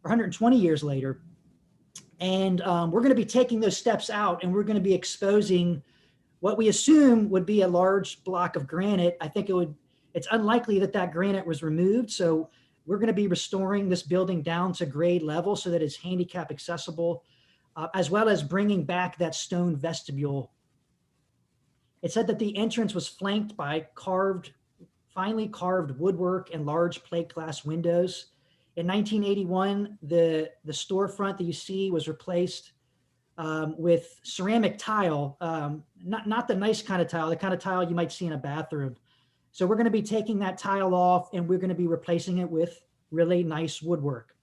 or 120 years later. And we're going to be taking those steps out, and we're going to be exposing what we assume would be a large block of granite. I think it's unlikely that that granite was removed. So we're going to be restoring this building down to grade level so that it's handicap accessible, as well as bringing back that stone vestibule. It said that the entrance was flanked by finely carved woodwork and large plate glass windows. In 1981, the storefront that you see was replaced with ceramic tile, not the nice kind of tile, the kind of tile you might see in a bathroom. So we're going to be taking that tile off and we're going to be replacing it with really nice woodwork.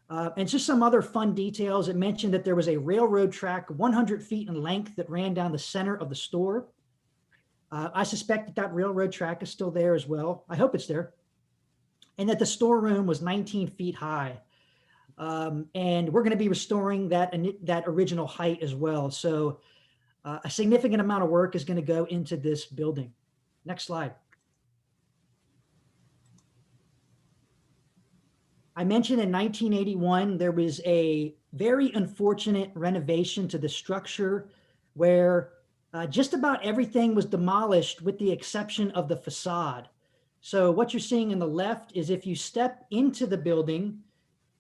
And just some other fun details. It mentioned that there was a railroad track 100 feet in length that ran down the center of the store. I suspect that railroad track is still there as well. I hope it's there. And that the storeroom was 19 feet high. And we're going to be restoring that original height as well. So a significant amount of work is going to go into this building. Next slide. I mentioned in 1981, there was a very unfortunate renovation to the structure where just about everything was demolished with the exception of the facade. So what you're seeing on the left is if you step into the building,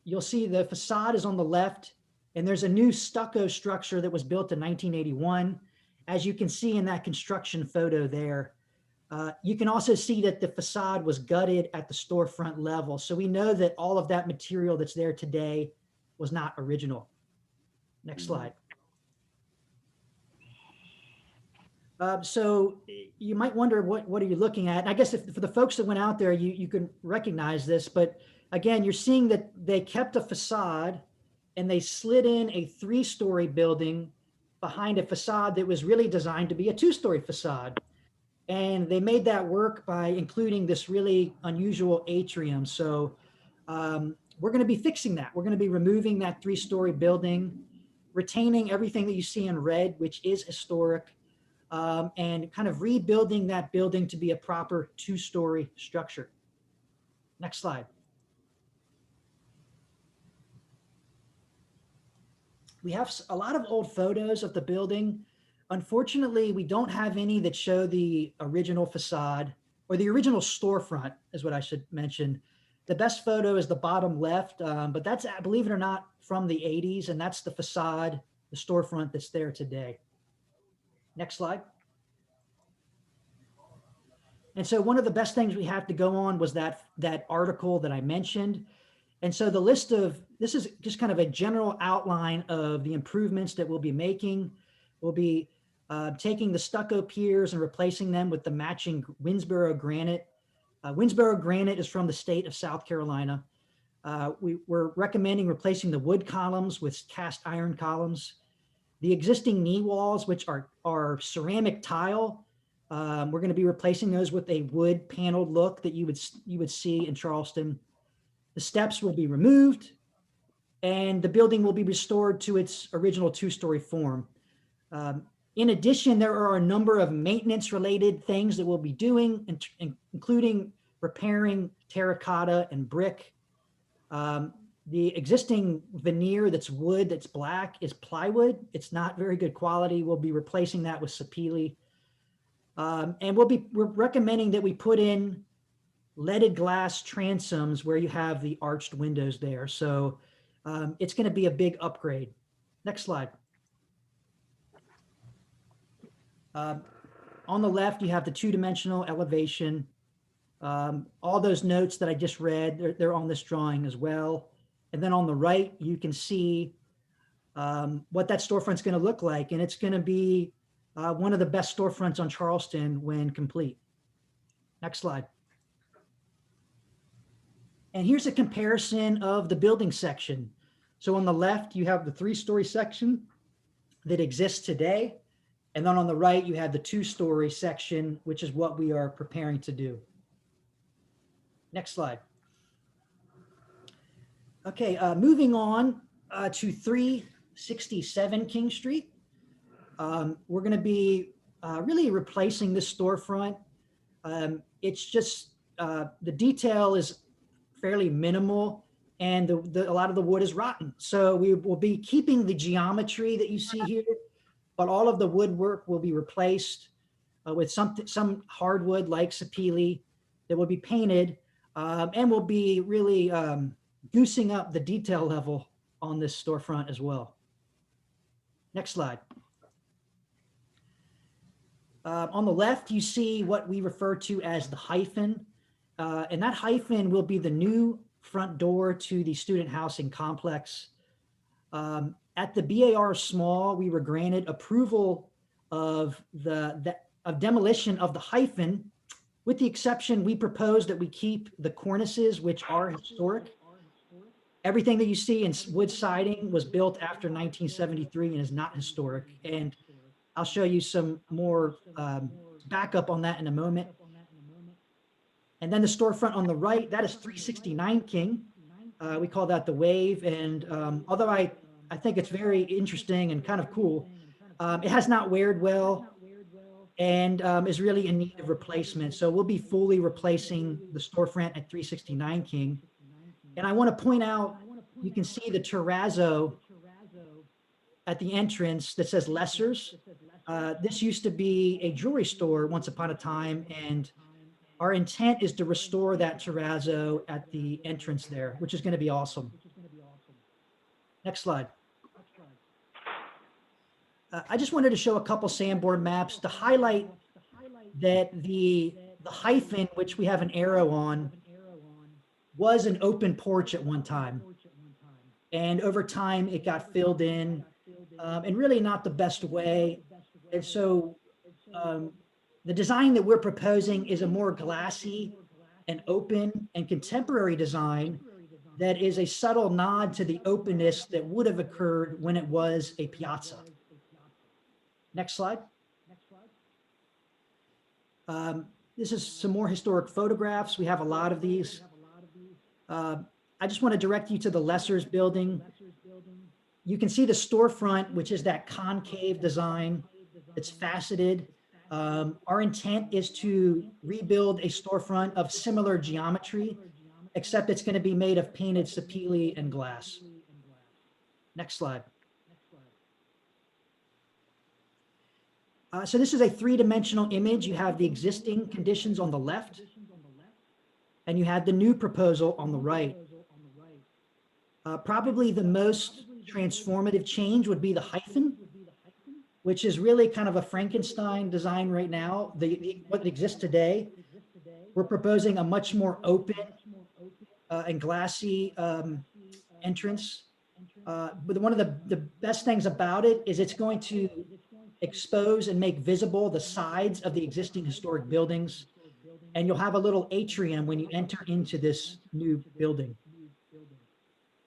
you'll see the facade is on the left And there's a new stucco structure that was built in 1981. As you can see in that construction photo there, you can also see that the facade was gutted at the storefront level. So we know that all of that material that's there today was not original. Next slide. So you might wonder, what are you looking at? And I guess for the folks that went out there, you can recognize this, but again, you're seeing that they kept a facade and they slid in a 3-story building behind a facade that was really designed to be a 2-story facade. And they made that work by including this really unusual atrium. So we're going to be fixing that. We're going to be removing that 3-story building, retaining everything that you see in red, which is historic, and kind of rebuilding that building to be a proper 2-story structure. Next slide. We have a lot of old photos of the building. Unfortunately, we don't have any that show the original facade or the original storefront is what I should mention. The best photo is the bottom left, but that's, believe it or not, from the 80s, and that's the facade, the storefront that's there today. Next slide. And so one of the best things we have to go on was that article that I mentioned. And so the list of, this is just kind of a general outline of the improvements that we'll be making. We'll be taking the stucco piers and replacing them with the matching Winsboro granite. Winsboro granite is from the state of South Carolina. We're recommending replacing the wood columns with cast iron columns. The existing knee walls, which are ceramic tile, we're going to be replacing those with a wood paneled look that you would see in Charleston. The steps will be removed and the building will be restored to its original 2-story form. In addition, there are a number of maintenance related things that we'll be doing, including repairing terracotta and brick. The existing veneer that's wood, that's black, is plywood. It's not very good quality. We'll be replacing that with sapele. And we're recommending that we put in leaded glass transoms where you have the arched windows there. So it's going to be a big upgrade. Next slide. On the left, you have the 2-dimensional elevation. All those notes that I just read, they're on this drawing as well. And then on the right, you can see what that storefront's going to look like. And it's going to be one of the best storefronts on Charleston when complete. Next slide. And here's a comparison of the building section. So on the left, you have the 3-story section that exists today. And then on the right, you have the 2-story section, which is what we are preparing to do. Next slide. Okay, moving on to 367 King Street. We're going to be really replacing this storefront. It's just, the detail is fairly minimal and a lot of the wood is rotten. So we will be keeping the geometry that you see here, but all of the woodwork will be replaced with some hardwood like sapele that will be painted, and will be really goosing up the detail level on this storefront as well. Next slide. On the left, you see what we refer to as the hyphen. And that hyphen will be the new front door to the student housing complex. At the BAR Small, we were granted approval of demolition of the hyphen, with the exception we propose that we keep the cornices, which are historic. Everything that you see in wood siding was built after 1973 and is not historic. And I'll show you some more backup on that in a moment. And then the storefront on the right, that is 369 King. We call that the Wave. And although I think it's very interesting and kind of cool, it has not weared well and is really in need of replacement. So we'll be fully replacing the storefront at 369 King. And I want to point out, you can see the terrazzo at the entrance that says Lessers. This used to be a jewelry store once upon a time, and our intent is to restore that terrazzo at the entrance there, which is going to be awesome. Next slide. I just wanted to show a couple Sanborn maps to highlight that the hyphen, which we have an arrow on, was an open porch at one time. And over time, it got filled in, and really not the best way. And so the design that we're proposing is a more glassy and open and contemporary design that is a subtle nod to the openness that would have occurred when it was a piazza. Next slide. This is some more historic photographs. We have a lot of these. I just want to direct you to the Lesser's building. You can see the storefront, which is that concave design. It's faceted. Our intent is to rebuild a storefront of similar geometry, except it's going to be made of painted sapele and glass. Next slide. So this is a three-dimensional image. You have the existing conditions on the left, and you have the new proposal on the right. Probably the most transformative change would be the hyphen, which is really kind of a Frankenstein design right now. What exists today, we're proposing a much more open and glassy entrance. But one of the best things about it is it's going to expose and make visible the sides of the existing historic buildings. And you'll have a little atrium when you enter into this new building.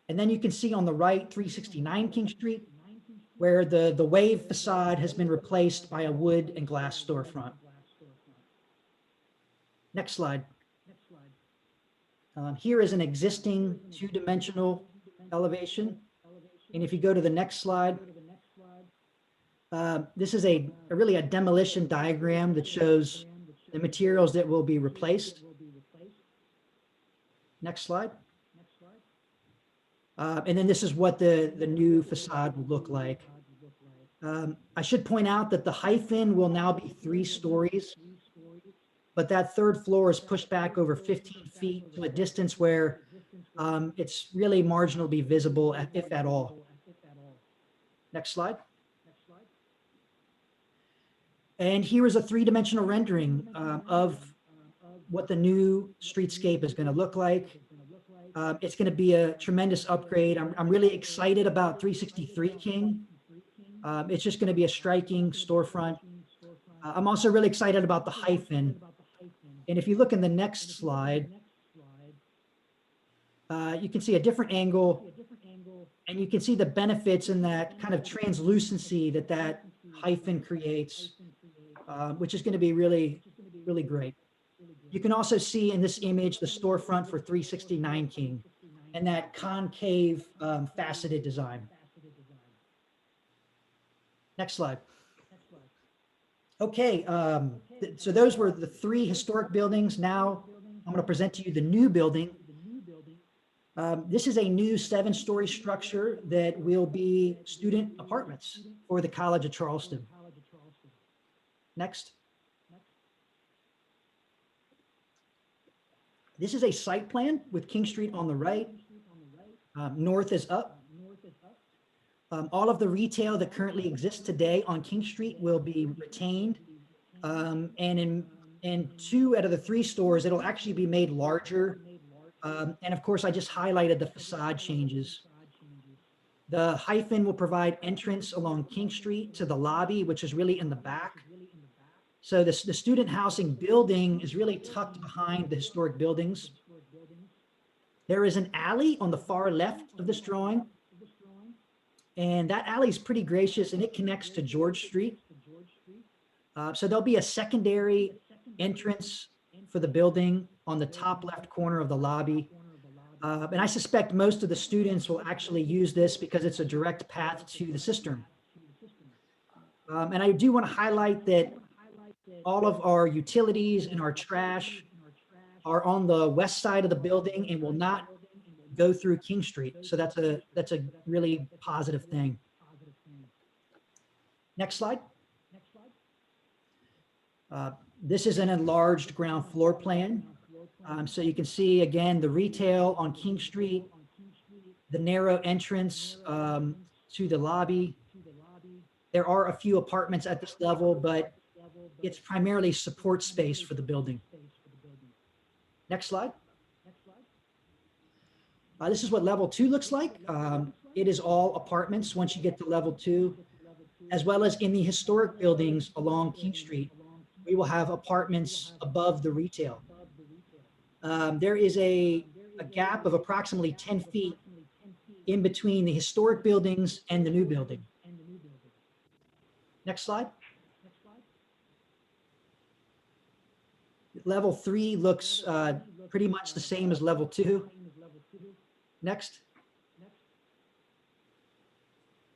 And then you can see on the right, 369 King Street, where the wave facade has been replaced by a wood and glass storefront. Next slide. Here is an existing two-dimensional elevation. And if you go to the next slide, this is really a demolition diagram that shows the materials that will be replaced. Next slide. And then this is what the new facade will look like. I should point out that the hyphen will now be 3 stories, but that third floor is pushed back over 15 feet to a distance where it's really marginally visible, if at all. Next slide. And here is a 3-dimensional rendering of what the new streetscape is going to look like. It's going to be a tremendous upgrade. I'm really excited about 363 King. It's just going to be a striking storefront. I'm also really excited about the hyphen. And if you look in the next slide, you can see a different angle, and you can see the benefits in that kind of translucency that hyphen creates, which is going to be really, really great. You can also see in this image the storefront for 369 King and that concave faceted design. Next slide. Okay, so those were the 3 historic buildings. Now I'm going to present to you the new building. This is a new 7-story structure that will be student apartments for the College of Charleston. Next. This is a site plan with King Street on the right. North is up. All of the retail that currently exists today on King Street will be retained. And in 2 out of the 3 stores, it'll actually be made larger. And of course, I just highlighted the facade changes. The hyphen will provide entrance along King Street to the lobby, which is really in the back. So the student housing building is really tucked behind the historic buildings. There is an alley on the far left of this drawing. And that alley is pretty gracious, and it connects to George Street. So there'll be a secondary entrance for the building on the top left corner of the lobby. And I suspect most of the students will actually use this because it's a direct path to the cistern. And I do want to highlight that all of our utilities and our trash are on the west side of the building and will not go through King Street. So that's a really positive thing. Next slide. This is an enlarged ground floor plan. So you can see again the retail on King Street, the narrow entrance to the lobby. There are a few apartments at this level, but it's primarily support space for the building. Next slide. This is what level 2 looks like. It is all apartments once you get to level 2, as well as in the historic buildings along King Street. We will have apartments above the retail. There is a gap of approximately 10 feet in between the historic buildings and the new building. Next slide. Level 3 looks pretty much the same as level 2. Next.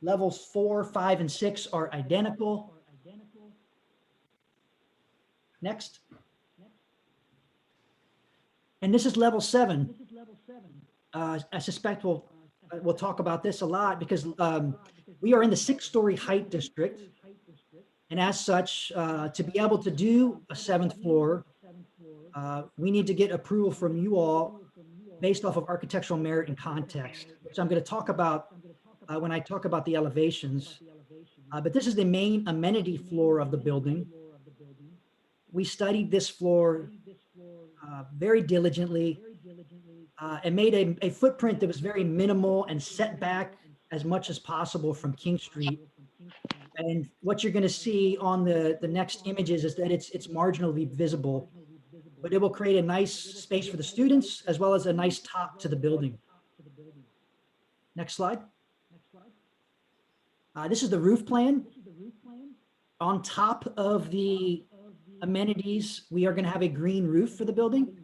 Levels 4, 5, and 6 are identical. Next. And this is level 7. I suspect we'll talk about this a lot because we are in the 6-story height district. And as such, to be able to do a 7th floor, we need to get approval from you all based off of architectural merit and context, which I'm going to talk about when I talk about the elevations. But this is the main amenity floor of the building. We studied this floor very diligently and made a footprint that was very minimal and set back as much as possible from King Street. And what you're going to see on the next images is that it's marginally visible, but it will create a nice space for the students as well as a nice top to the building. Next slide. This is the roof plan. On top of the amenities, we are going to have a green roof for the building,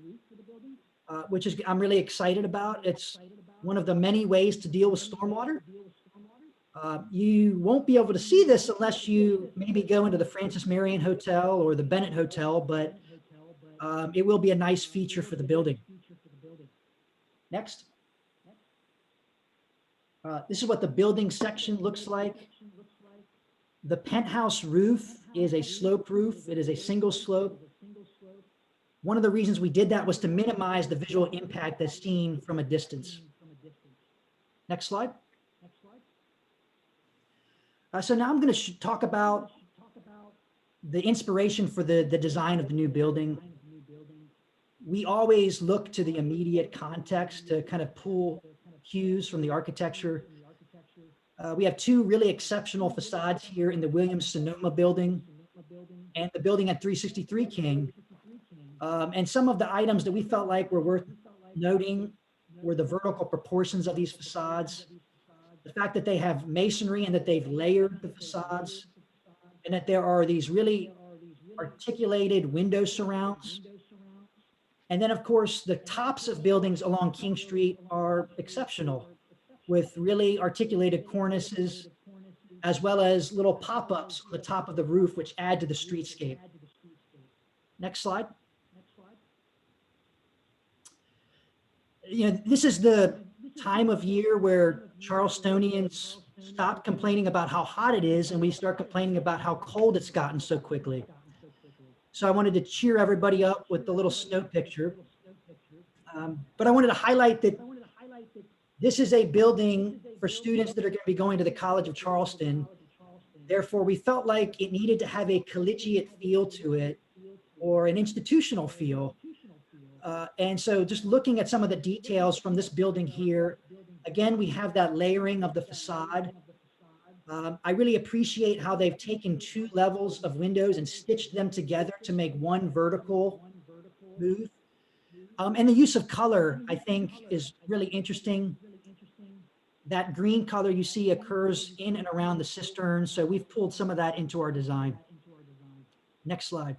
which is I'm really excited about. It's one of the many ways to deal with stormwater. You won't be able to see this unless you maybe go into the Francis Marion Hotel or the Bennett Hotel, but it will be a nice feature for the building. Next. This is what the building section looks like. The penthouse roof is a sloped roof. It is a single slope. One of the reasons we did that was to minimize the visual impact that's seen from a distance. Next slide. So now I'm going to talk about the inspiration for the design of the new building. We always look to the immediate context to kind of pull cues from the architecture. We have two really exceptional facades here in the Williams-Sonoma building and the building at 363 King. And some of the items that we felt like were worth noting were the vertical proportions of these facades, the fact that they have masonry and that they've layered the facades, and that there are these really articulated window surrounds. And then, of course, the tops of buildings along King Street are exceptional, with really articulated cornices, as well as little pop-ups on the top of the roof, which add to the streetscape. Next slide. You know, this is the time of year where Charlestonians stop complaining about how hot it is, and we start complaining about how cold it's gotten so quickly. So I wanted to cheer everybody up with the little snow picture. But I wanted to highlight that this is a building for students that are going to be going to the College of Charleston. Therefore, we felt like it needed to have a collegiate feel to it, or an institutional feel. And so just looking at some of the details from this building here, again, we have that layering of the facade. I really appreciate how they've taken two levels of windows and stitched them together to make one vertical booth. And the use of color, I think, is really interesting. That green color you see occurs in and around the cistern. So we've pulled some of that into our design. Next slide.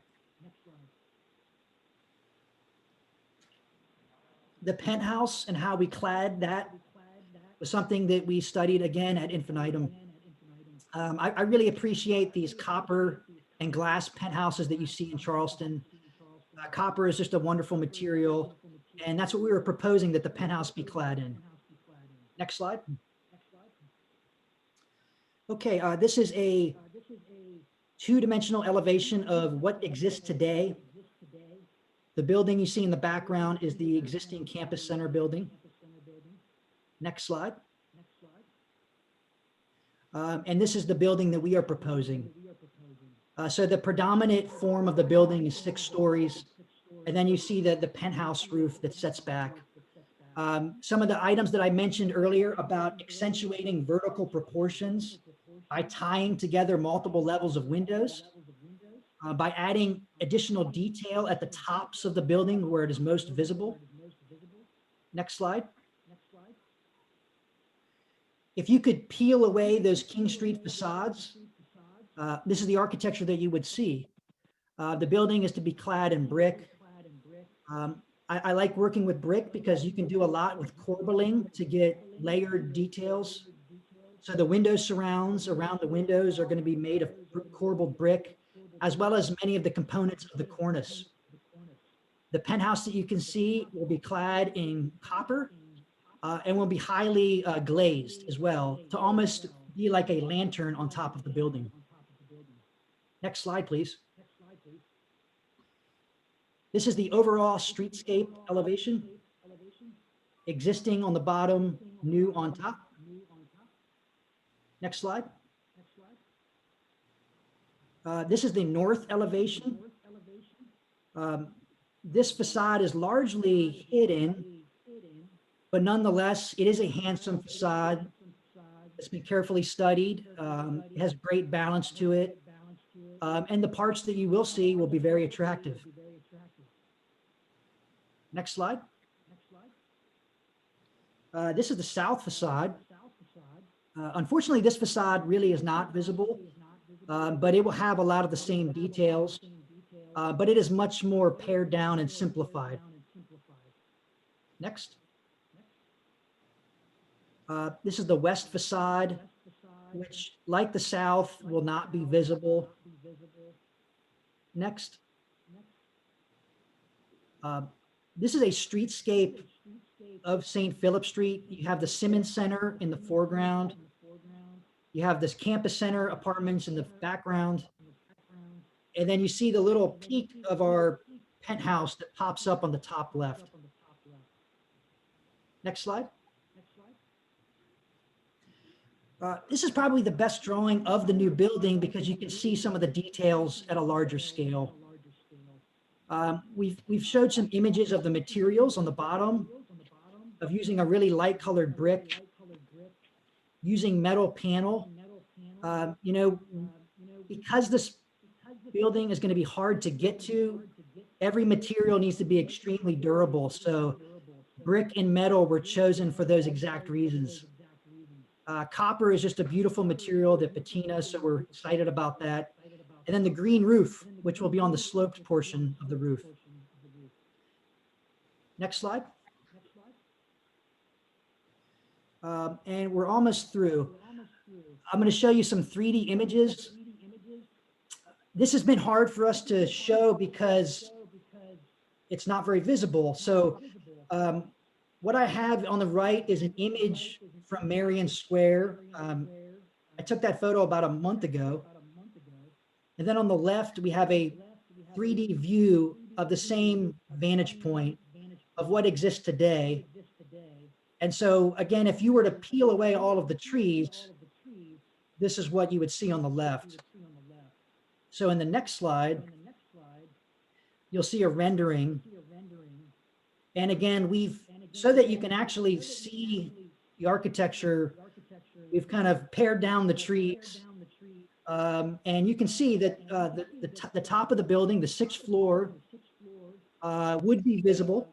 The penthouse and how we clad that was something that we studied again at infinitum. I really appreciate these copper and glass penthouses that you see in Charleston. Copper is just a wonderful material, and that's what we were proposing that the penthouse be clad in. Next slide. Okay, this is a two-dimensional elevation of what exists today. The building you see in the background is the existing campus center building. Next slide. And this is the building that we are proposing. So the predominant form of the building is 6 stories. And then you see the penthouse roof that sets back. Some of the items that I mentioned earlier about accentuating vertical proportions by tying together multiple levels of windows, by adding additional detail at the tops of the building where it is most visible. Next slide. If you could peel away those King Street facades, this is the architecture that you would see. The building is to be clad in brick. I like working with brick because you can do a lot with corbelling to get layered details. So the window surrounds around the windows are going to be made of corbelled brick, as well as many of the components of the cornice. The penthouse that you can see will be clad in copper and will be highly glazed as well to almost be like a lantern on top of the building. Next slide, please. This is the overall streetscape elevation, existing on the bottom, new on top. Next slide. This is the north elevation. This facade is largely hidden, but nonetheless, it is a handsome facade. It's been carefully studied. It has great balance to it. And the parts that you will see will be very attractive. Next slide. This is the south facade. Unfortunately, this facade really is not visible, but it will have a lot of the same details, but it is much more pared down and simplified. Next. This is the west facade, which, like the south, will not be visible. Next. This is a streetscape of St. Philip Street. You have the Simmons Center in the foreground. You have this campus center apartments in the background. And then you see the little peak of our penthouse that pops up on the top left. Next slide. This is probably the best drawing of the new building because you can see some of the details at a larger scale. We've showed some images of the materials on the bottom of using a really light colored brick, using metal panel. Because this building is going to be hard to get to, every material needs to be extremely durable. So brick and metal were chosen for those exact reasons. Copper is just a beautiful material that patina, so we're excited about that. And then the green roof, which will be on the sloped portion of the roof. Next slide. And we're almost through. I'm going to show you some 3D images. This has been hard for us to show because it's not very visible. So what I have on the right is an image from Marion Square. I took that photo about a month ago. And then on the left, we have a 3D view of the same vantage point of what exists today. And so again, if you were to peel away all of the trees, this is what you would see on the left. So in the next slide, you'll see a rendering. And again, so that you can actually see the architecture, we've kind of pared down the trees. And you can see that the top of the building, the 6th floor, would be visible.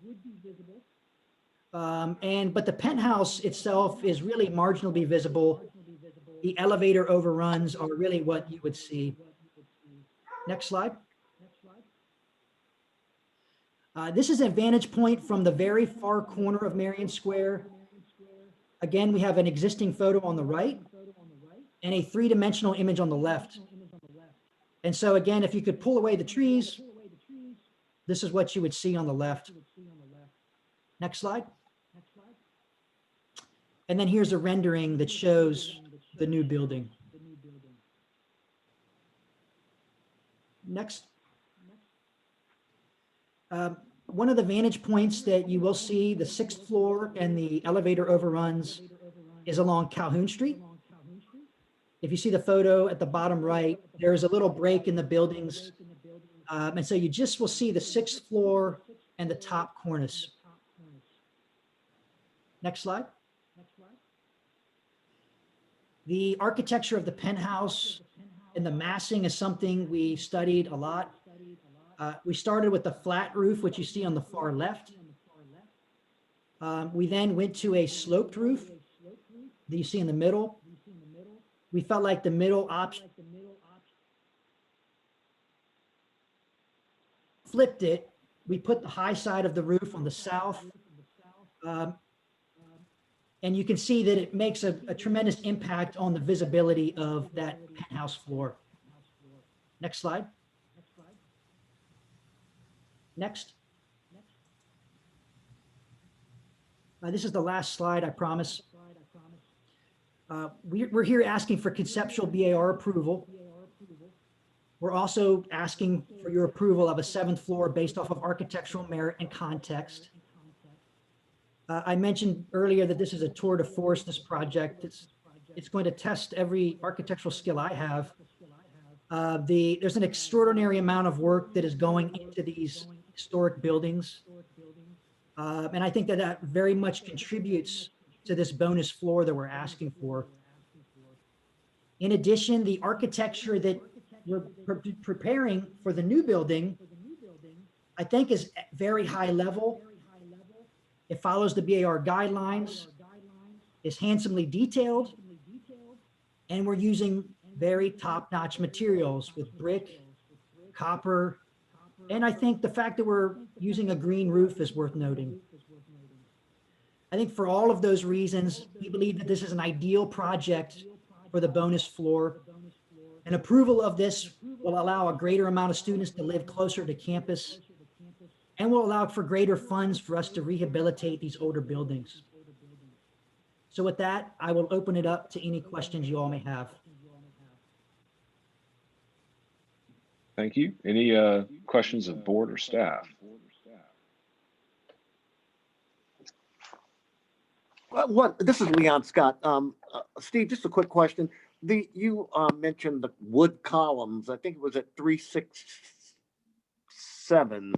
But the penthouse itself is really marginally visible. The elevator overruns are really what you would see. Next slide. This is a vantage point from the very far corner of Marion Square. Again, we have an existing photo on the right and a 3-dimensional image on the left. And so again, if you could pull away the trees, this is what you would see on the left. Next slide. And then here's a rendering that shows the new building. Next. One of the vantage points that you will see, the 6th floor and the elevator overruns, is along Calhoun Street. if you see the photo at the bottom right, there's a little break in the buildings. And so you just will see the 6th floor and the top cornice. Next slide. The architecture of the penthouse and the massing is something we studied a lot. We started with the flat roof, which you see on the far left. We then went to a sloped roof that you see in the middle. We felt like the middle option, flipped it. We put the high side of the roof on the south. And you can see that it makes a tremendous impact on the visibility of that penthouse floor. Next slide. Next. This is the last slide, I promise. We're here asking for conceptual BAR approval. We're also asking for your approval of a 7th floor based off of architectural merit and context. I mentioned earlier that this is a tour de force, this project. It's going to test every architectural skill I have. There's an extraordinary amount of work that is going into these historic buildings. And I think that that very much contributes to this bonus floor that we're asking for. In addition, the architecture that we're preparing for the new building, I think is very high level. It follows the BAR guidelines, is handsomely detailed, and we're using very top-notch materials with brick, copper, and I think the fact that we're using a green roof is worth noting. I think for all of those reasons, we believe that this is an ideal project for the bonus floor. An approval of this will allow a greater amount of students to live closer to campus and will allow for greater funds for us to rehabilitate these older buildings. So with that, I will open it up to any questions you all may have. Thank you. Any questions of board or staff? This is Leon Scott. Steve, just a quick question. You mentioned the wood columns. I think it was at 367.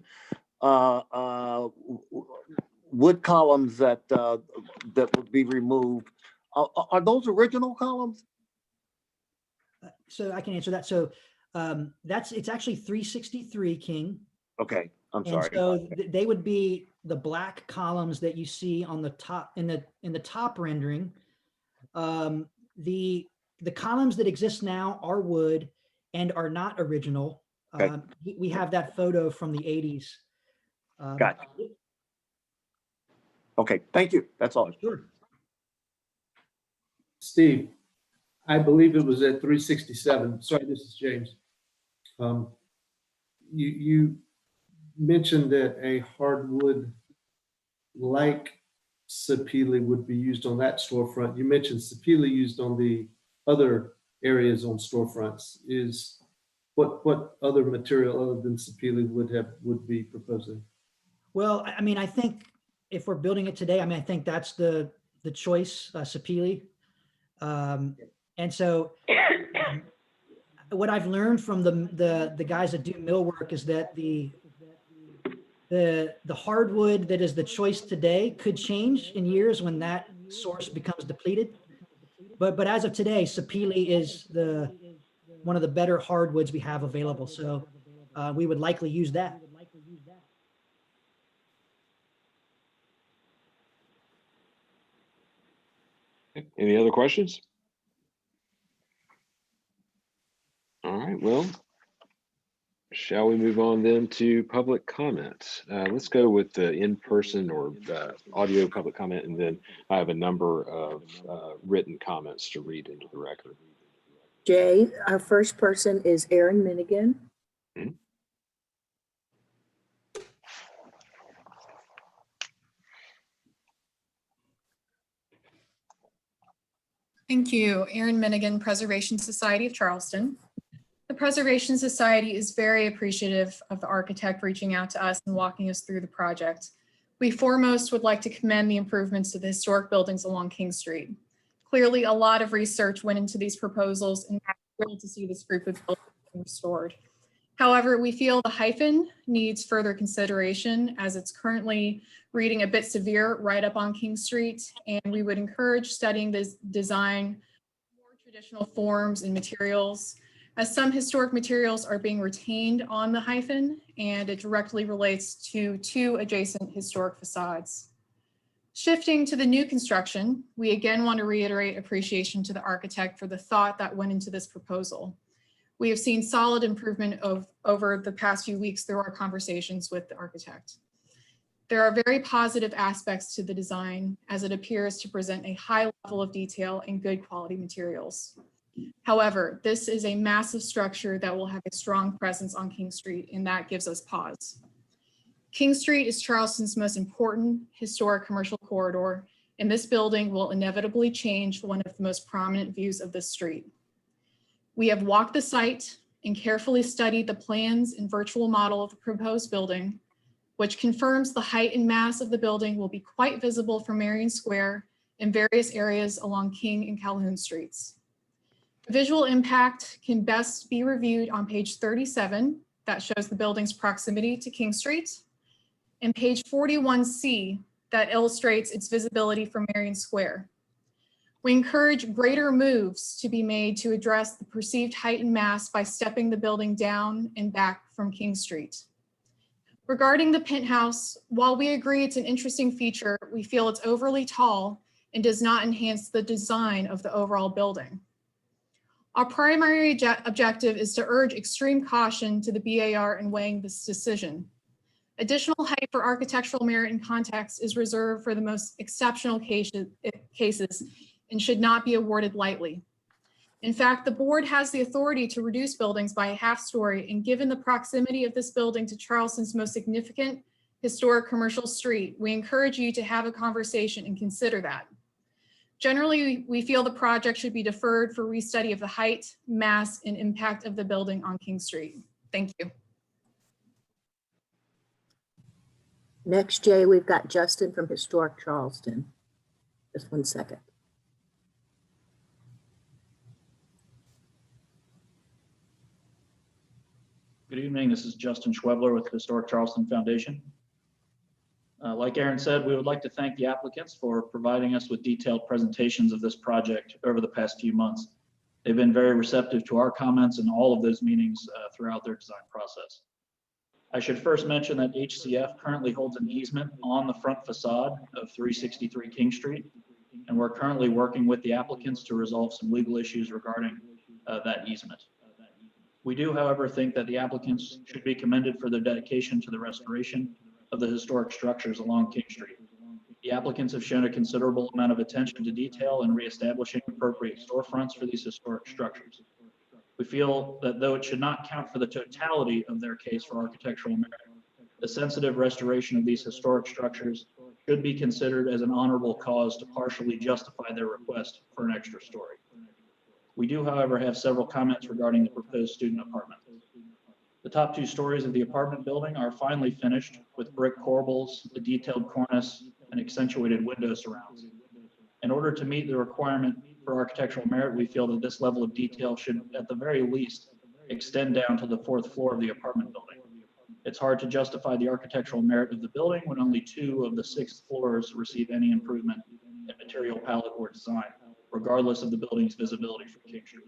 Wood columns that would be removed. Are those original columns? So I can answer that. So it's actually 363, King. Okay, I'm sorry. And so they would be the black columns that you see on the top in the top rendering. The columns that exist now are wood and are not original. Okay. We have that photo from the 80s. Gotcha. Okay, thank you. That's all. Sure. Steve, I believe it was at 367. Sorry, this is James. You mentioned that a hardwood like sapele would be used on that storefront. You mentioned sapele used on the other areas on storefronts. What other material other than sapele would be proposing? Well, I mean, I think if we're building it today, I mean, I think that's the choice, sapele. And so what I've learned from the guys that do millwork is that the hardwood that is the choice today could change in years when that source becomes depleted. But as of today, sapele is one of the better hardwoods we have available. So we would likely use that. Any other questions? All right, well, shall we move on then to public comments? Let's go with the in-person or audio public comment, and then I have a number of written comments to read into the record. Jay, our first person is Aaron Minigan. Hmm? Thank you. Erin Minigan, Preservation Society of Charleston. The Preservation Society is very appreciative of the architect reaching out to us and walking us through the project. We foremost would like to commend the improvements to the historic buildings along King Street. Clearly, a lot of research went into these proposals, and I'm thrilled to see this group of buildings being restored. However, we feel the hyphen needs further consideration as it's currently reading a bit severe right up on King Street, and we would encourage studying this design more traditional forms and materials, as some historic materials are being retained on the hyphen, and it directly relates to two adjacent historic facades. Shifting to the new construction, we again want to reiterate appreciation to the architect for the thought that went into this proposal. We have seen solid improvement over the past few weeks through our conversations with the architect. There are very positive aspects to the design as it appears to present a high level of detail and good quality materials. However, this is a massive structure that will have a strong presence on King Street, and that gives us pause. King Street is Charleston's most important historic commercial corridor, and this building will inevitably change one of the most prominent views of this street. We have walked the site and carefully studied the plans and virtual model of the proposed building, which confirms the height and mass of the building will be quite visible from Marion Square and various areas along King and Calhoun Streets. The visual impact can best be reviewed on page 37, that shows the building's proximity to King Street, and page 41C, that illustrates its visibility from Marion Square. We encourage greater moves to be made to address the perceived height and mass by stepping the building down and back from King Street. Regarding the penthouse, while we agree it's an interesting feature, we feel it's overly tall and does not enhance the design of the overall building. Our primary objective is to urge extreme caution to the BAR in weighing this decision. Additional height for architectural merit and context is reserved for the most exceptional cases and should not be awarded lightly. In fact, the board has the authority to reduce buildings by a half story, and given the proximity of this building to Charleston's most significant historic commercial street, we encourage you to have a conversation and consider that. Generally, we feel the project should be deferred for restudy of the height, mass, and impact of the building on King Street. Thank you. Next, Jay, we've got Justin from Historic Charleston. Just 1 second. Good evening. This is Justin Schwebler with the Historic Charleston Foundation. Like Aaron said, we would like to thank the applicants for providing us with detailed presentations of this project over the past few months. They've been very receptive to our comments in all of those meetings throughout their design process. I should first mention that HCF currently holds an easement on the front facade of 363 King Street, and we're currently working with the applicants to resolve some legal issues regarding that easement. We do, however, think that the applicants should be commended for their dedication to the restoration of the historic structures along King Street. The applicants have shown a considerable amount of attention to detail in reestablishing appropriate storefronts for these historic structures. We feel that though it should not count for the totality of their case for architectural merit, the sensitive restoration of these historic structures should be considered as an honorable cause to partially justify their request for an extra story. We do, however, have several comments regarding the proposed student apartment. The top 2 stories of the apartment building are finely finished with brick corbels, a detailed cornice, and accentuated window surrounds. In order to meet the requirement for architectural merit, we feel that this level of detail should, at the very least, extend down to the 4th floor of the apartment building. It's hard to justify the architectural merit of the building when only 2 of the 6 floors receive any improvement in material palette or design, regardless of the building's visibility from King Street.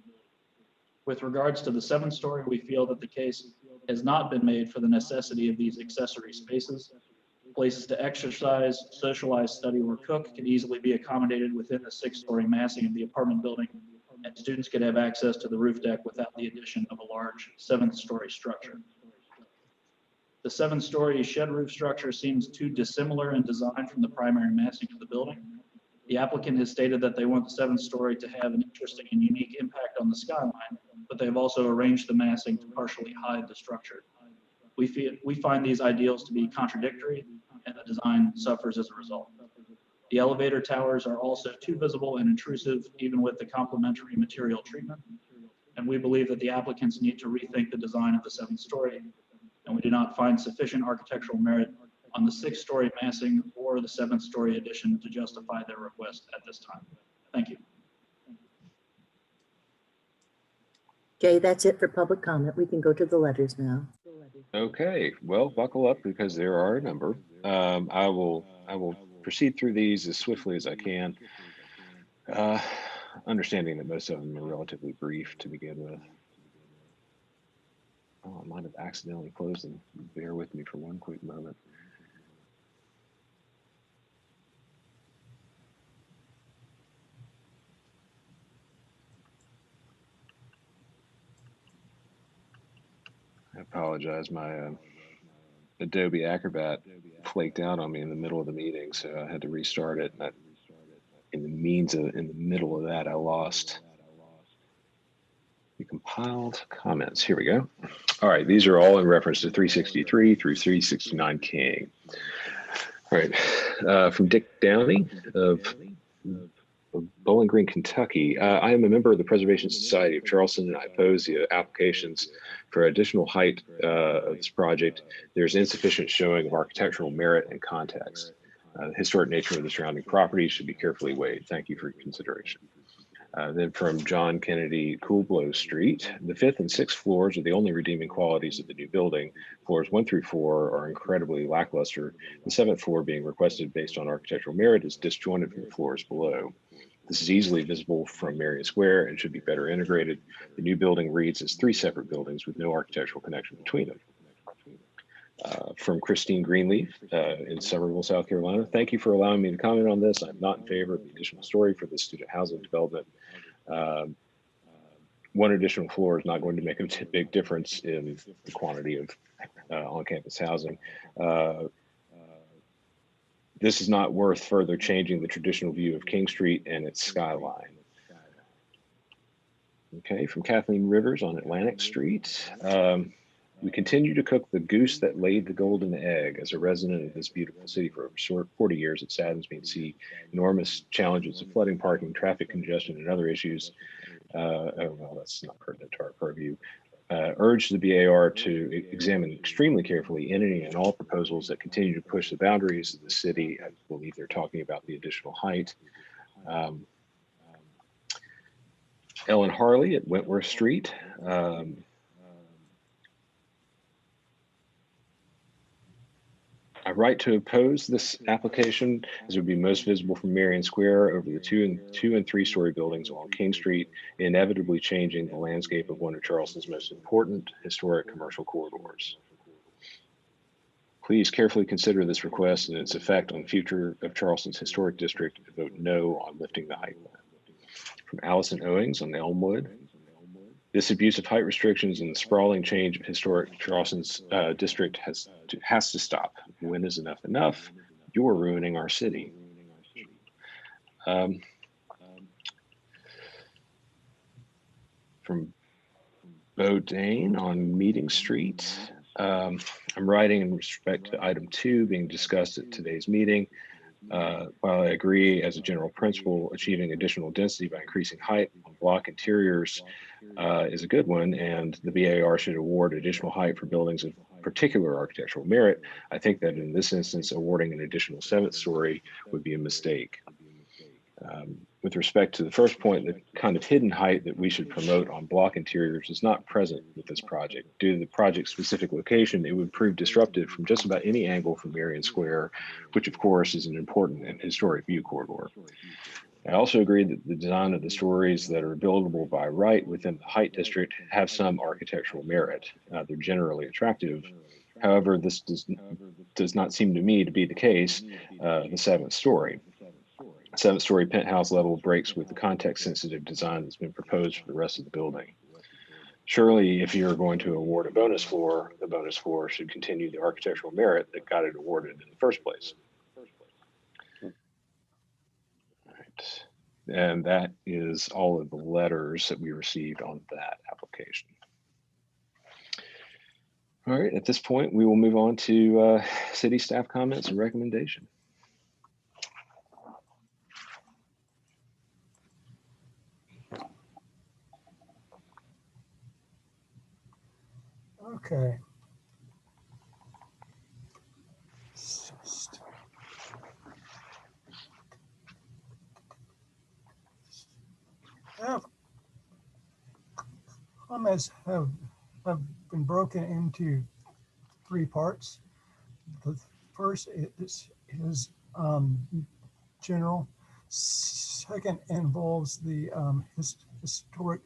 With regards to the 7th story, we feel that the case has not been made for the necessity of these accessory spaces. Places to exercise, socialize, study, or cook can easily be accommodated within the 6-story massing of the apartment building, and students could have access to the roof deck without the addition of a large 7th-story structure. The 7th-story shed roof structure seems too dissimilar in design from the primary massing of the building. The applicant has stated that they want the 7th story to have an interesting and unique impact on the skyline, but they've also arranged the massing to partially hide the structure. We find these ideals to be contradictory, and the design suffers as a result. The elevator towers are also too visible and intrusive, even with the complementary material treatment. And we believe that the applicants need to rethink the design of the 7th story, and we do not find sufficient architectural merit on the 6th-story massing or the 7th-story addition to justify their request at this time. Thank you. Jay, that's it for public comment. We can go to the letters now. Okay, well, buckle up because there are a number. I will proceed through these as swiftly as I can, understanding that most of them are relatively brief to begin with. Oh, I might have accidentally closed them. Bear with me for one quick moment. I apologize. My Adobe Acrobat flaked out on me in the middle of the meeting, so I had to restart it. And in the middle of that, I lost the compiled comments. Here we go. All right, these are all in reference to 363 through 369 King. All right, from Dick Downey of Bowling Green, Kentucky. I am a member of the Preservation Society of Charleston, and I oppose the applications for additional height of this project. There's insufficient showing of architectural merit and context. The historic nature of the surrounding property should be carefully weighed. Thank you for your consideration. Then from John Kennedy, Coolblow Street, the 5th and 6th floors are the only redeeming qualities of the new building. Floors 1 through 4 are incredibly lackluster. The 7th floor being requested based on architectural merit is disjointed from the floors below. This is easily visible from Marion Square and should be better integrated. The new building reads as 3 separate buildings with no architectural connection between them. From Christine Greenleaf in Somerville, South Carolina. Thank you for allowing me to comment on this. I'm not in favor of the additional story for the student housing development. One additional floor is not going to make a big difference in the quantity of on-campus housing. This is not worth further changing the traditional view of King Street and its skyline. Okay, from Kathleen Rivers on Atlantic Street. We continue to cook the goose that laid the golden egg. As a resident of this beautiful city for over 40 years, it saddens me to see enormous challenges of flooding, parking, traffic congestion, and other issues. Oh, well, that's not pertinent to our purview. Urge the BAR to examine extremely carefully any and all proposals that continue to push the boundaries of the city. I believe they're talking about the additional height. Ellen Harley at Wentworth Street. I write to oppose this application as it would be most visible from Marion Square over the 2 and 3 story buildings along King Street, inevitably changing the landscape of one of Charleston's most important historic commercial corridors. Please carefully consider this request and its effect on the future of Charleston's historic district and vote no on lifting the height limit. From Allison Owings on Elmwood. This abuse of height restrictions and the sprawling change of historic Charleston's district has to stop. When is enough enough? You're ruining our city. From Bo Dane on Meeting Street. I'm writing in respect to item 2 being discussed at today's meeting. While I agree as a general principle, achieving additional density by increasing height on block interiors is a good one, and the BAR should award additional height for buildings of particular architectural merit. I think that in this instance, awarding an additional 7th story would be a mistake. With respect to the first point, the kind of hidden height that we should promote on block interiors is not present with this project. Due to the project's specific location, it would prove disruptive from just about any angle from Marion Square, which of course is an important and historic view corridor. I also agree that the design of the stories that are buildable by right within the height district have some architectural merit. They're generally attractive. However, this does not seem to me to be the case, the 7th story. 7th story penthouse level breaks with the context sensitive design that's been proposed for the rest of the building. Surely, if you're going to award a bonus floor, the bonus floor should continue the architectural merit that got it awarded in the first place. All right. And that is all of the letters that we received on that application. All right, at this point, we will move on to city staff comments and recommendation. Okay. comments have been broken into three parts. The first is general. Second involves the historic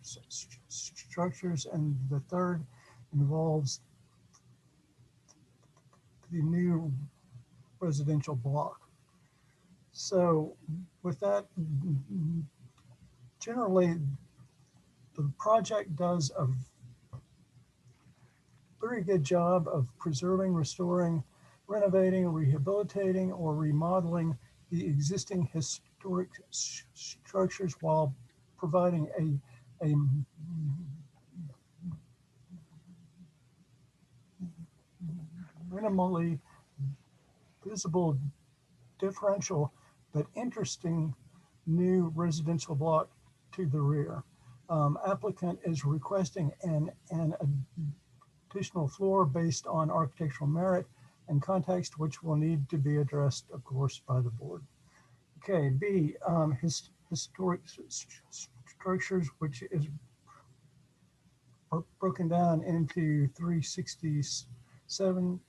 structures, and the third involves the new residential block. So with that, generally, the project does a very good job of preserving, restoring, renovating, rehabilitating, or remodeling the existing historic structures while providing a minimally visible, differential, but interesting new residential block to the rear. Applicant is requesting an additional floor based on architectural merit and context, which will need to be addressed, of course, by the board. Okay, B, historic structures, which is broken down into 367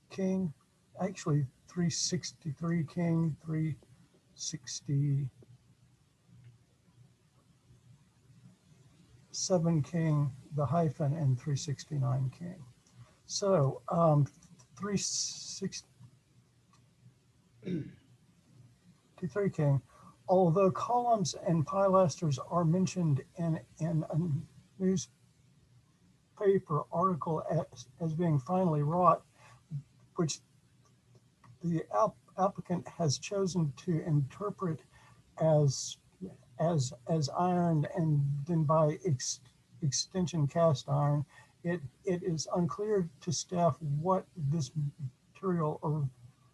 King, actually 363 King, 367 King, the hyphen, and 369 King. So 363 King, although columns and pilasters are mentioned in a newspaper article as being finely wrought, which the applicant has chosen to interpret as iron and then by extension cast iron, it is unclear to staff what this material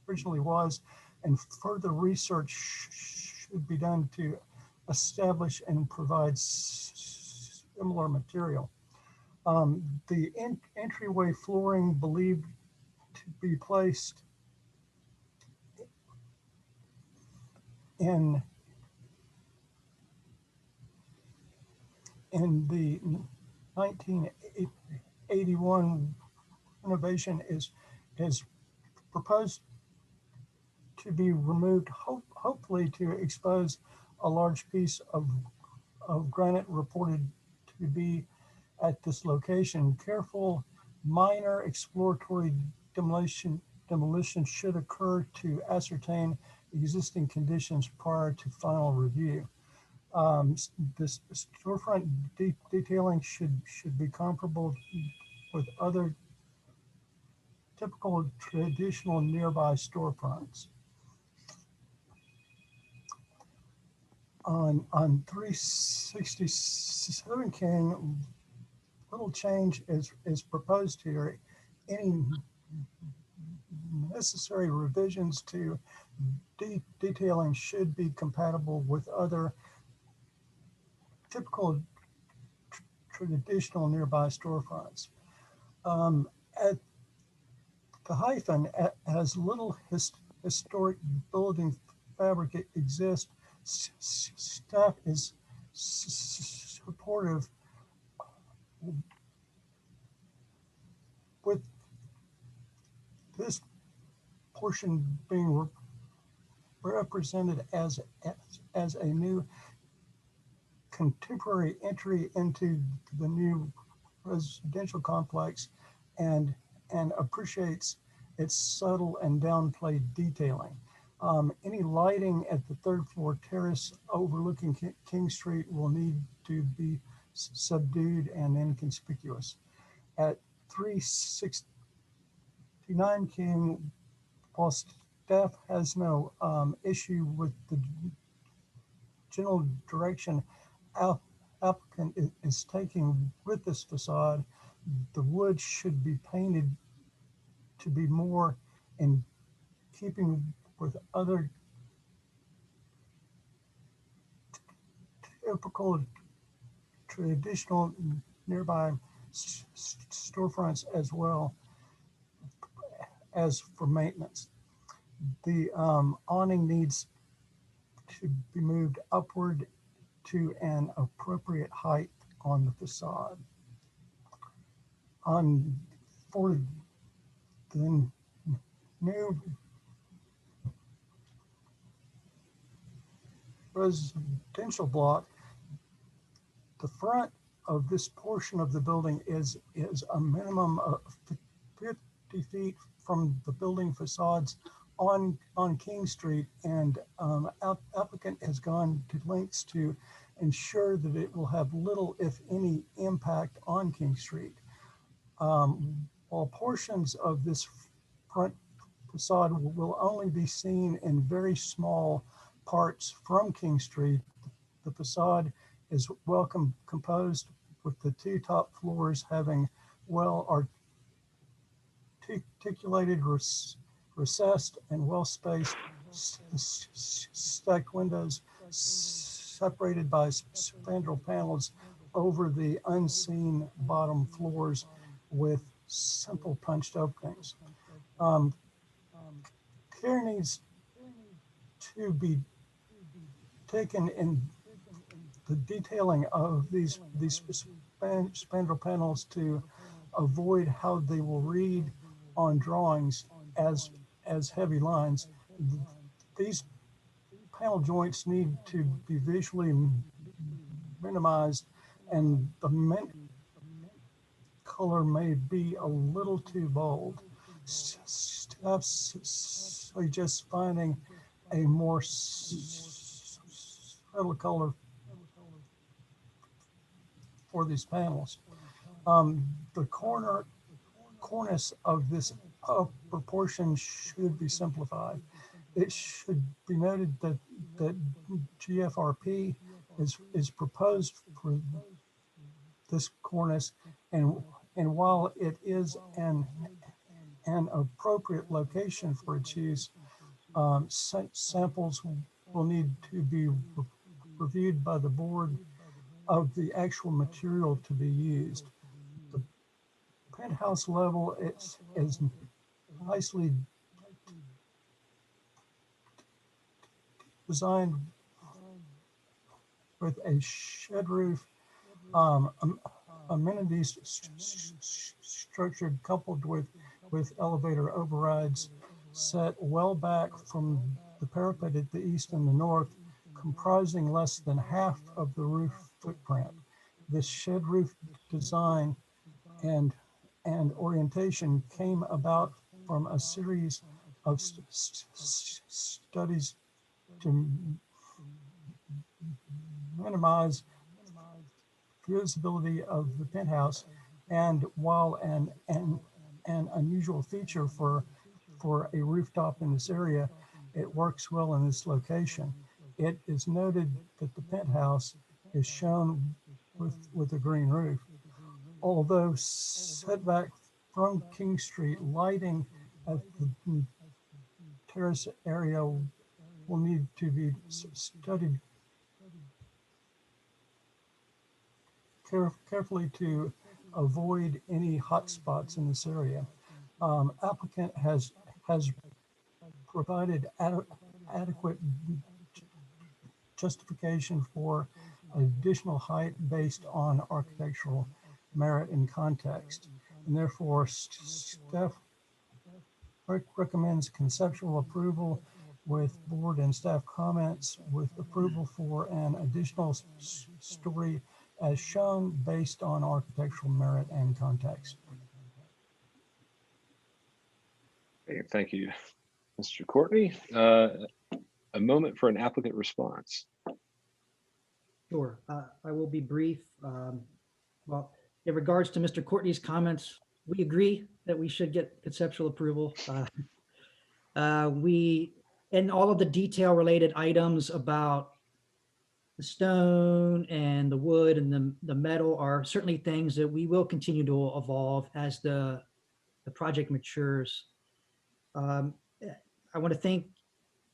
originally was, and further research should be done to establish and provide similar material. The entryway flooring believed to be placed in the 1981 renovation is proposed to be removed, hopefully to expose a large piece of granite reported to be at this location. Careful minor exploratory demolition should occur to ascertain existing conditions prior to final review. This storefront detailing should be comparable with other typical traditional nearby storefronts. On 367 King, little change is proposed here. Any necessary revisions to detailing should be compatible with other typical traditional nearby storefronts. At the hyphen, as little historic building fabric exists, staff is supportive with this portion being represented as a new contemporary entry into the new residential complex, and appreciates its subtle and downplayed detailing. Any lighting at the third floor terrace overlooking King Street will need to be subdued and inconspicuous. At 369 King, while staff has no issue with the general direction applicant is taking with this facade, the wood should be painted to be more in keeping with other typical traditional nearby storefronts, as well as for maintenance. The awning needs to be moved upward to an appropriate height on the facade. on for the new residential block, the front of this portion of the building is a minimum of 50 feet from the building facades on King Street, and applicant has gone to lengths to ensure that it will have little, if any, impact on King Street. While portions of this front facade will only be seen in very small parts from King Street, the facade is well composed, with the two top floors having well articulated, recessed, and well-spaced stacked windows separated by spandrel panels over the unseen bottom floors with simple punched openings. Care needs to be taken in the detailing of these spandrel panels to avoid how they will read on drawings as heavy lines. These panel joints need to be visually minimized, and the mint color may be a little too bold. Staff suggests finding a more subtle color for these panels. The cornice of this upper portion should be simplified. It should be noted that GFRP is proposed for this cornice, and while it is an appropriate location for its use, samples will need to be reviewed by the board of the actual material to be used. The penthouse level is nicely designed with a shed roof, amenities structured coupled with elevator overrides set well back from the parapet at the east and the north, comprising less than half of the roof footprint. This shed roof design and orientation came about from a series of studies to minimize visibility of the penthouse, and while an unusual feature for a rooftop in this area, it works well in this location. It is noted that the penthouse is shown with a green roof. Although setback from King Street, lighting at the terrace area will need to be studied carefully to avoid any hot spots in this area. Applicant has provided adequate justification for additional height based on architectural merit and context, and therefore staff recommends conceptual approval with board and staff comments, with approval for an additional story as shown based on architectural merit and context. Okay, thank you, Mr. Courtney. A moment for an applicant response. Sure, I will be brief. Well, in regards to Mr. Courtney's comments, we agree that we should get conceptual approval. And all of the detail related items about the stone and the wood and the metal are certainly things that we will continue to evolve as the project matures. I want to thank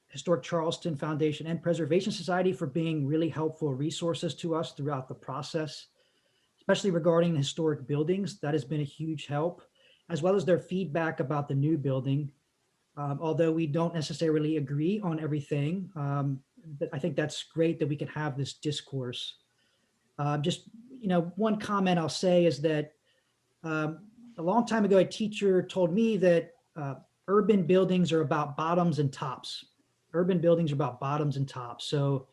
Historic Charleston Foundation and Preservation Society for being really helpful resources to us throughout the process, especially regarding historic buildings. That has been a huge help, as well as their feedback about the new building. Although we don't necessarily agree on everything, but I think that's great that we can have this discourse. Just, one comment I'll say is that a long time ago, a teacher told me that urban buildings are about bottoms and tops. Urban buildings are about bottoms and tops. So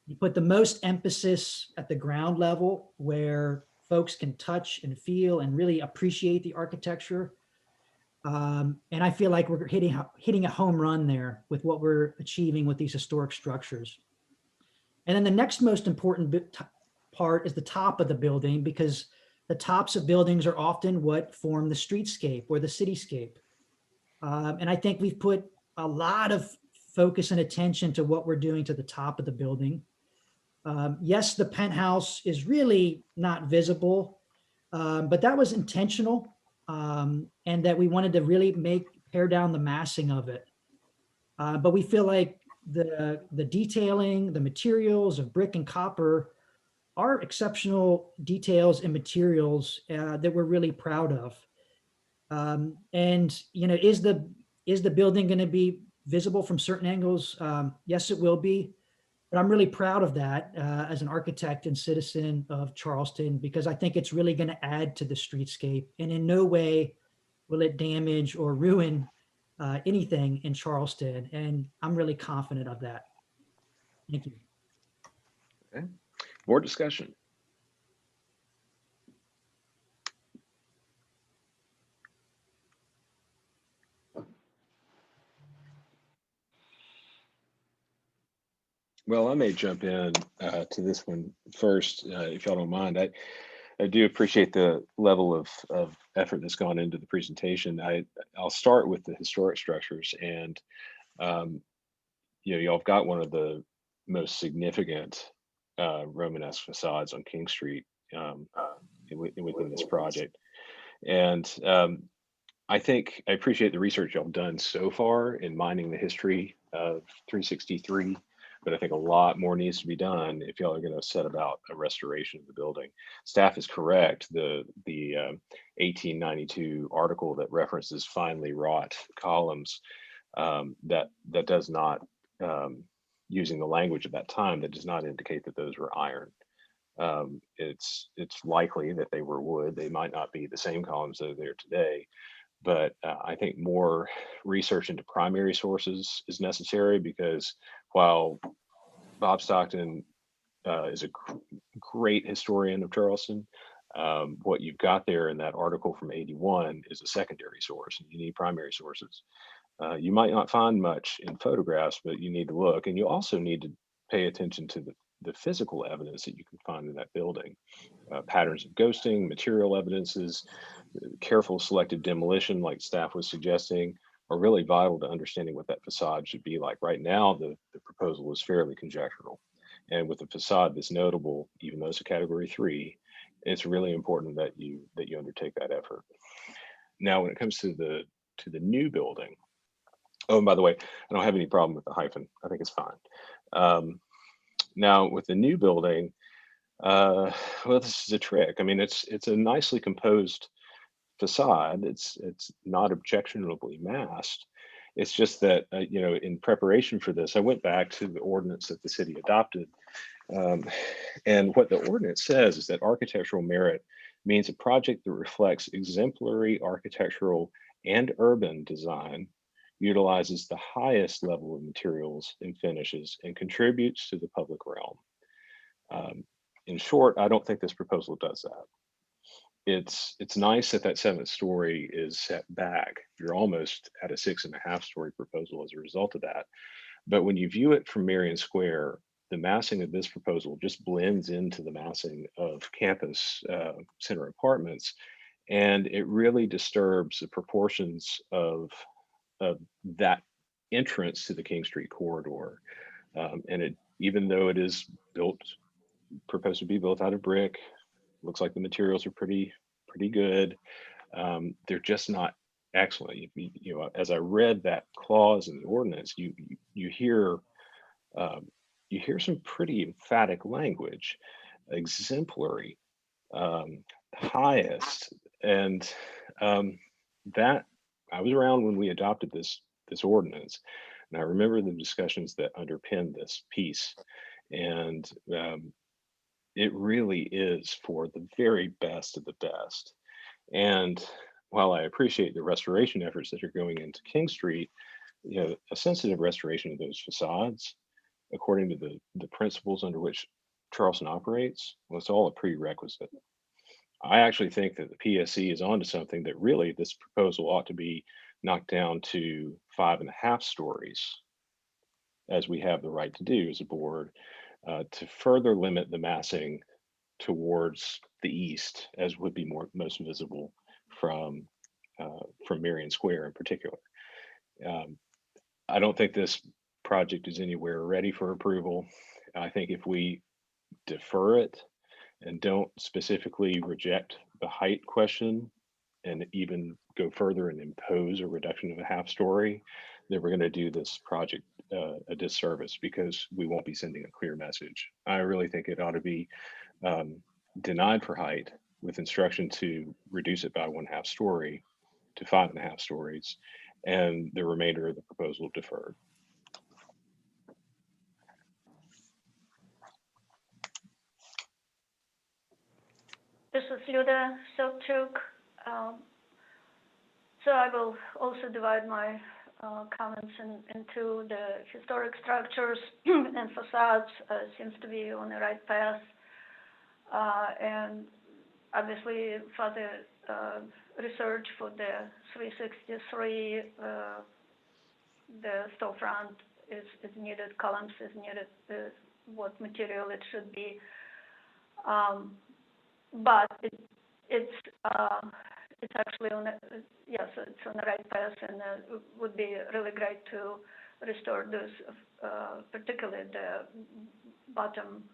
you put the most emphasis at the ground level where folks can touch and feel and really appreciate the architecture. And I feel like we're hitting a home run there with what we're achieving with these historic structures. And then the next most important part is the top of the building, because the tops of buildings are often what form the streetscape or the cityscape. And I think we've put a lot of focus and attention to what we're doing to the top of the building. Yes, the penthouse is really not visible, but that was intentional, and that we wanted to really pare down the massing of it. But we feel like the detailing, the materials of brick and copper are exceptional details and materials that we're really proud of. And is the building going to be visible from certain angles? Yes, it will be. But I'm really proud of that as an architect and citizen of Charleston, because I think it's really going to add to the streetscape, and in no way will it damage or ruin anything in Charleston. And I'm really confident of that. Thank you. Okay. More discussion. Well, I may jump in to this one first, if y'all don't mind. I do appreciate the level of effort that's gone into the presentation. I'll start with the historic structures, and y'all have got one of the most significant Romanesque facades on King Street within this project. And I appreciate the research y'all have done so far in mining the history of 363, but I think a lot more needs to be done if y'all are going to set about a restoration of the building. Staff is correct. The 1892 article that references finely wrought columns, that does not, using the language of that time, that does not indicate that those were iron. It's likely that they were wood. They might not be the same columns that are there today, but I think more research into primary sources is necessary, because while Bob Stockton is a great historian of Charleston, what you've got there in that article from 81 is a secondary source, and you need primary sources. You might not find much in photographs, but you need to look, and you also need to pay attention to the physical evidence that you can find in that building. Patterns of ghosting, material evidences, careful selective demolition like staff was suggesting are really vital to understanding what that facade should be like. Right now, the proposal is fairly conjectural. And with a facade that's notable, even though it's a category 3, it's really important that you undertake that effort. Now, when it comes to the new building, oh, and by the way, I don't have any problem with the hyphen. I think it's fine. Now, with the new building, well, this is a trick. I mean, it's a nicely composed facade. It's not objectionably masked. It's just that in preparation for this, I went back to the ordinance that the city adopted, and what the ordinance says is that architectural merit means a project that reflects exemplary architectural and urban design, utilizes the highest level of materials and finishes, and contributes to the public realm. In short, I don't think this proposal does that. It's nice that 7th story is set back. You're almost at a 6.5 story proposal as a result of that. But when you view it from Marion Square, the massing of this proposal just blends into the massing of campus center apartments, and it really disturbs the proportions of that entrance to the King Street corridor. And even though it is proposed to be built out of brick, looks like the materials are pretty good. They're just not excellent. As I read that clause in the ordinance, you hear some pretty emphatic language, exemplary, highest, and that I was around when we adopted this ordinance, and I remember the discussions that underpinned this piece, and it really is for the very best of the best. And while I appreciate the restoration efforts that are going into King Street, a sensitive restoration of those facades, according to the principles under which Charleston operates, well, it's all a prerequisite. I actually think that the PSC is onto something, that really this proposal ought to be knocked down to 5.5 stories, as we have the right to do as a board, to further limit the massing towards the east, as would be most visible from Marion Square in particular. I don't think this project is anywhere ready for approval. I think if we defer it and don't specifically reject the height question and even go further and impose a reduction of a 1/2 story, then we're going to do this project a disservice, because we won't be sending a clear message. I really think it ought to be denied for height, with instruction to reduce it by 1/2 story to 5.5 stories, and the remainder of the proposal deferred. This is Luda Sobchuk. So I will also divide my comments into the historic structures and facades. Seems to be on the right path. And obviously further research for the 363, the storefront is needed, columns is needed, what material it should be. But it's actually on yes, it's on the right path, and it would be really great to restore those, particularly the bottom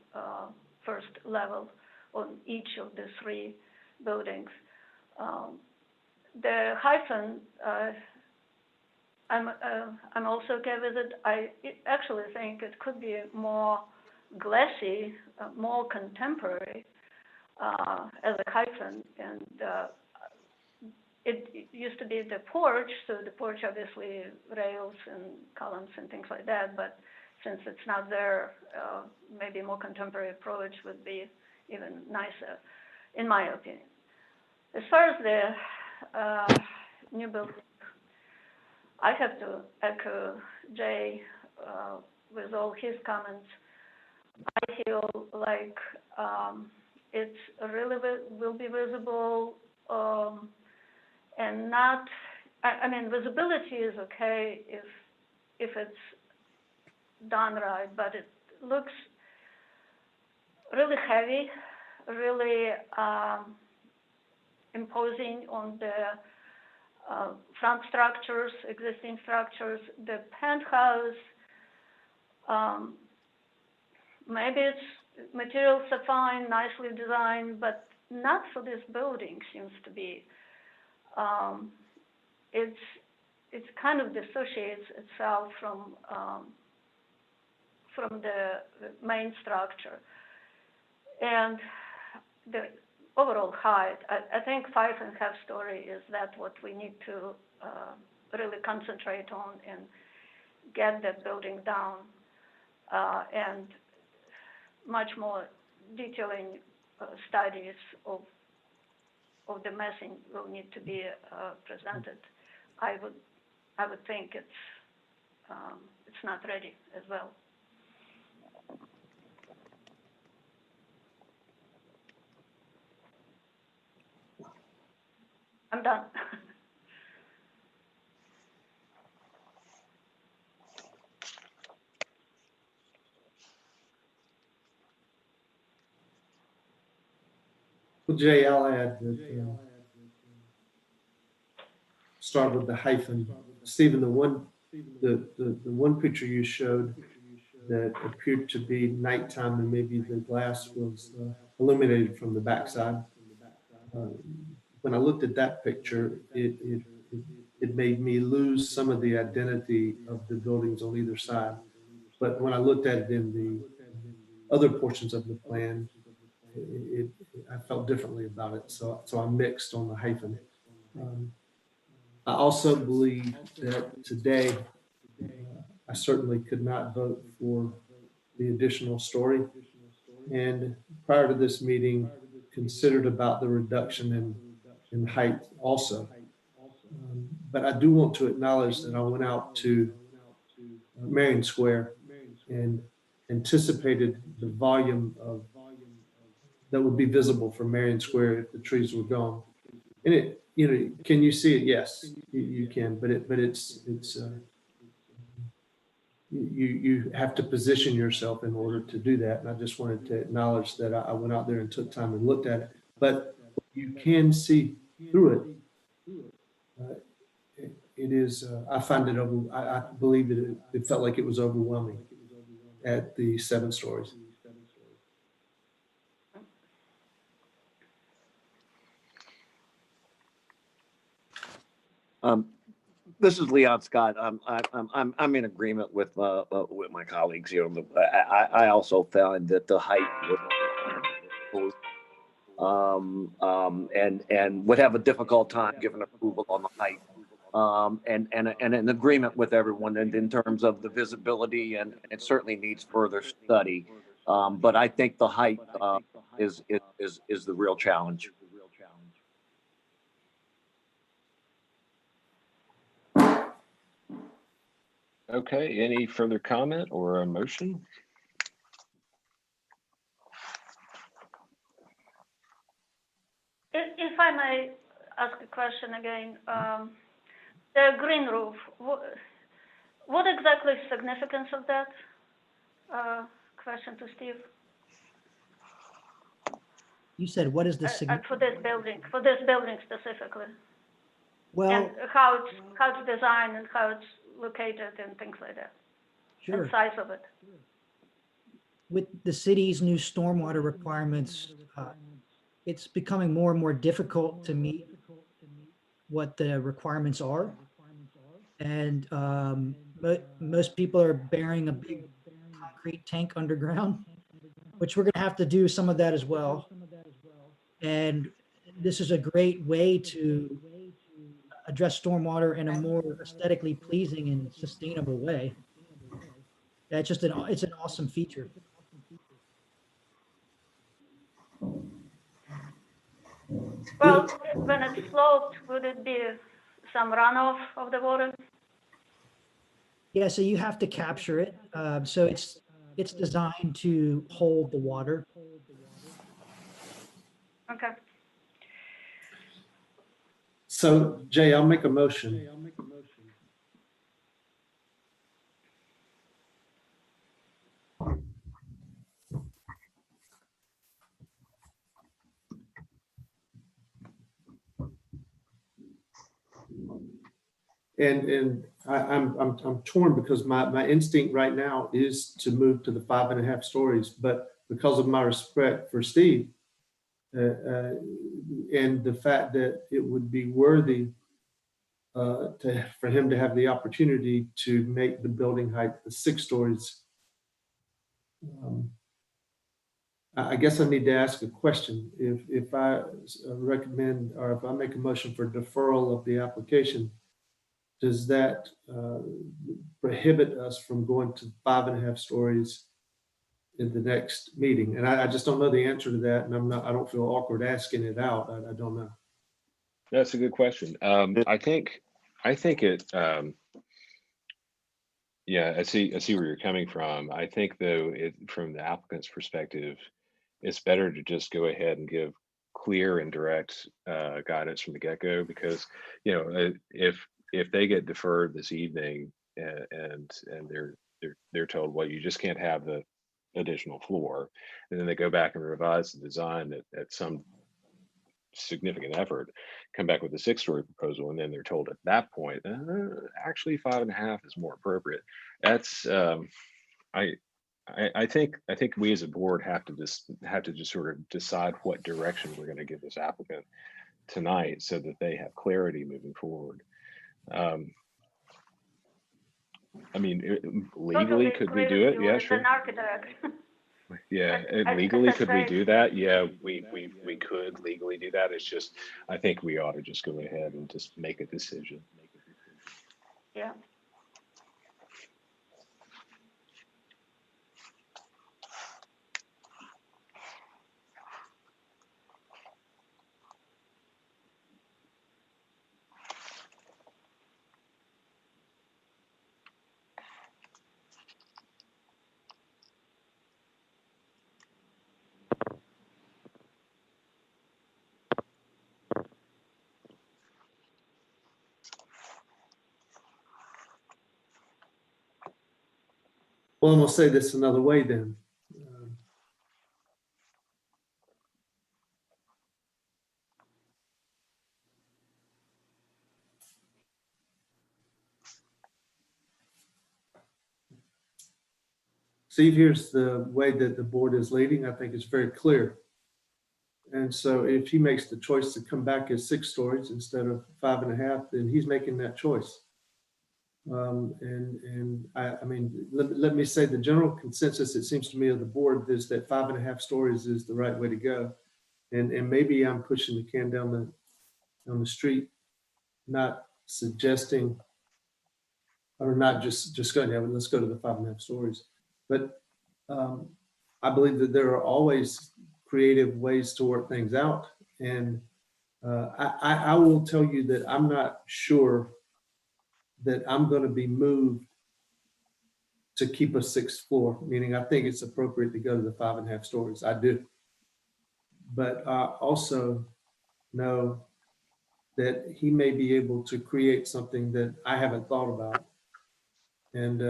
first level on each of the 3 buildings. The hyphen, I'm also okay with it. I actually think it could be more glassy, more contemporary as a hyphen, and it used to be the porch, so the porch obviously rails and columns and things like that, but since it's not there, maybe a more contemporary approach would be even nicer, in my opinion. As far as the new building, I have to echo Jay with all his comments. I feel like it's really will be visible, and not, I mean, visibility is okay if it's done right, but it looks really heavy, really imposing on the front structures, existing structures. The penthouse, maybe it's materials are fine, nicely designed, but not for this building, seems to be. It's kind of dissociates itself from the main structure, and the overall height. I think 5.5 story is that what we need to really concentrate on and get that building down, and much more detailing studies of the massing will need to be presented. I would think it's not ready as well. I'm done. Well, Jay, I'll add that, start with the hyphen. Stephen, the one picture you showed that appeared to be nighttime, and maybe the glass was illuminated from the backside. When I looked at that picture, it made me lose some of the identity of the buildings on either side. But when I looked at it in the other portions of the plan, I felt differently about it. So I'm mixed on the hyphen. I also believe that today, I certainly could not vote for the additional story. And prior to this meeting, considered about the reduction in height also. But I do want to acknowledge that I went out to Marion Square and anticipated the volume of that would be visible from Marion Square if the trees were gone. And it, you know, can you see it? Yes, you can, but you have to position yourself in order to do that. And I just wanted to acknowledge that I went out there and took time and looked at it, but you can see through it. It is, I find it over, I believe that it felt like it was overwhelming at the 7 stories. This is Leon Scott. I'm in agreement with my colleagues here. I also found that the height was, and would have a difficult time giving approval on the height. And in agreement with everyone in terms of the visibility, and it certainly needs further study. But I think the height is the real challenge. Okay, any further comment or a motion? If I may ask a question again, the green roof, what exactly is the significance of that? Question to Steve. You said, what is the significance? For this building specifically. Well, and how it's designed and how it's located and things like that. sure. And size of it. With the city's new stormwater requirements, it's becoming more and more difficult to meet what the requirements are. And most people are burying a big concrete tank underground, which we're going to have to do some of that as well. And this is a great way to address stormwater in a more aesthetically pleasing and sustainable way. That's just it's an awesome feature. Well, when it's sloped, would it be some runoff of the water? Yeah, so you have to capture it. So it's designed to hold the water. Okay. So Jay, I'll make a motion. And I'm torn because my instinct right now is to move to the 5.5 stories, but because of my respect for Steve and the fact that it would be worthy for him to have the opportunity to make the building height the 6 stories. I guess I need to ask a question. If I recommend, or if I make a motion for deferral of the application, does that prohibit us from going to 5.5 stories in the next meeting? And I just don't know the answer to that, and I don't feel awkward asking it out. I don't know. That's a good question. I think it. Yeah, I see where you're coming from. I think though, from the applicant's perspective, it's better to just go ahead and give clear and direct guidance from the get-go, because if they get deferred this evening and they're told, well, you just can't have the additional floor, and then they go back and revise the design at some significant effort, come back with a 6-story proposal, and then they're told at that point, actually 5.5 is more appropriate. That's I think we as a board have to just sort of decide what direction we're going to give this applicant tonight, so that they have clarity moving forward. I mean, legally, could we do it? Yeah, sure. An architect. Yeah, legally, could we do that? Yeah, we could legally do that. It's just, I think we ought to just go ahead and just make a decision. Yeah. Well, I'm gonna say this another way then. See, here's the way that the board is leading. I think it's very clear. And so if he makes the choice to come back as 6 stories instead of 5.5, then he's making that choice. I mean, let me say the general consensus, it seems to me, of the board is that 5.5 stories is the right way to go. And maybe I'm pushing the can down the street, not suggesting, or not just going, yeah, let's go to the 5.5 stories. But I believe that there are always creative ways to work things out. And I will tell you that I'm not sure that I'm going to be moved to keep a 6th floor, meaning I think it's appropriate to go to the 5.5 stories. I do. But I also know that he may be able to create something that I haven't thought about. And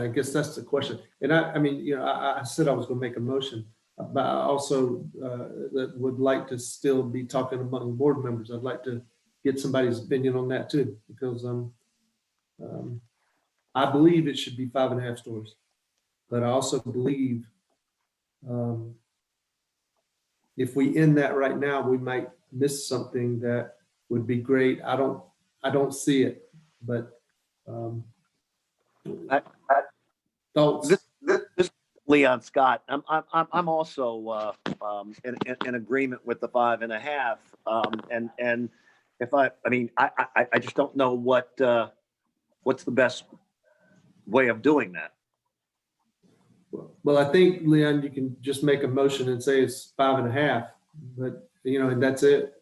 I guess that's the question. And I mean, you know, I said I was going to make a motion, but I also would like to still be talking among board members. I'd like to get somebody's opinion on that too, because I believe it should be 5.5 stories, but I also believe if we end that right now, we might miss something that would be great. I don't see it, but thoughts. This Leon Scott. I'm also in agreement with the 5.5. And if I mean, I just don't know what's the best way of doing that. Well, I think, Leon, you can just make a motion and say it's 5.5, but you know, and that's it.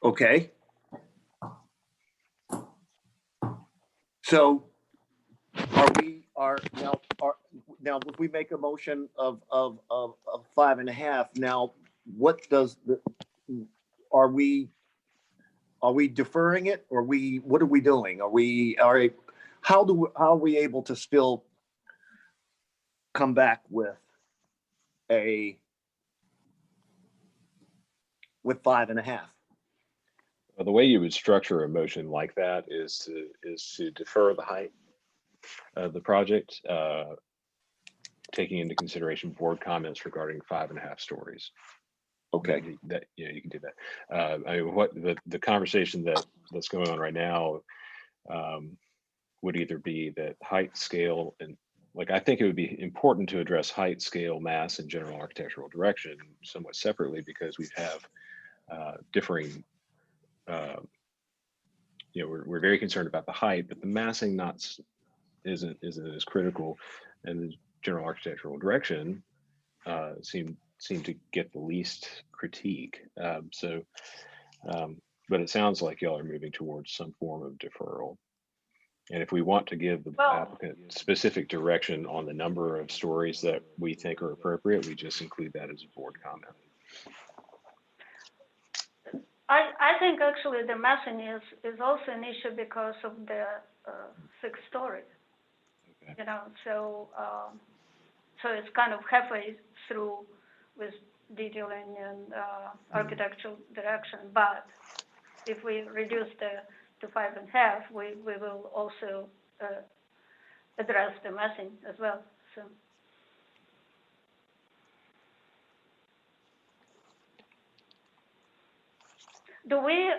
Okay. So now if we make a motion of 5.5, now what does are we deferring it, or what are we doing? How are we able to still come back with 5.5? Well, the way you would structure a motion like that is to defer the height of the project, taking into consideration board comments regarding 5.5 stories. Okay. That you can do that. I mean, what the conversation that's going on right now would either be that height, scale, and like I think it would be important to address height, scale, mass, and general architectural direction somewhat separately, because we have differing. You know, we're very concerned about the height, but the massing isn't as critical, and the general architectural direction seem to get the least critique. But it sounds like y'all are moving towards some form of deferral. And if we want to give the applicant specific direction on the number of stories that we think are appropriate, we just include that as a board comment. I think actually the massing is also an issue because of the 6th story. Okay. You know, so it's kind of halfway through with detailing and architectural direction. But if we reduce to 5.5, we will also address the massing as well. So. Do we,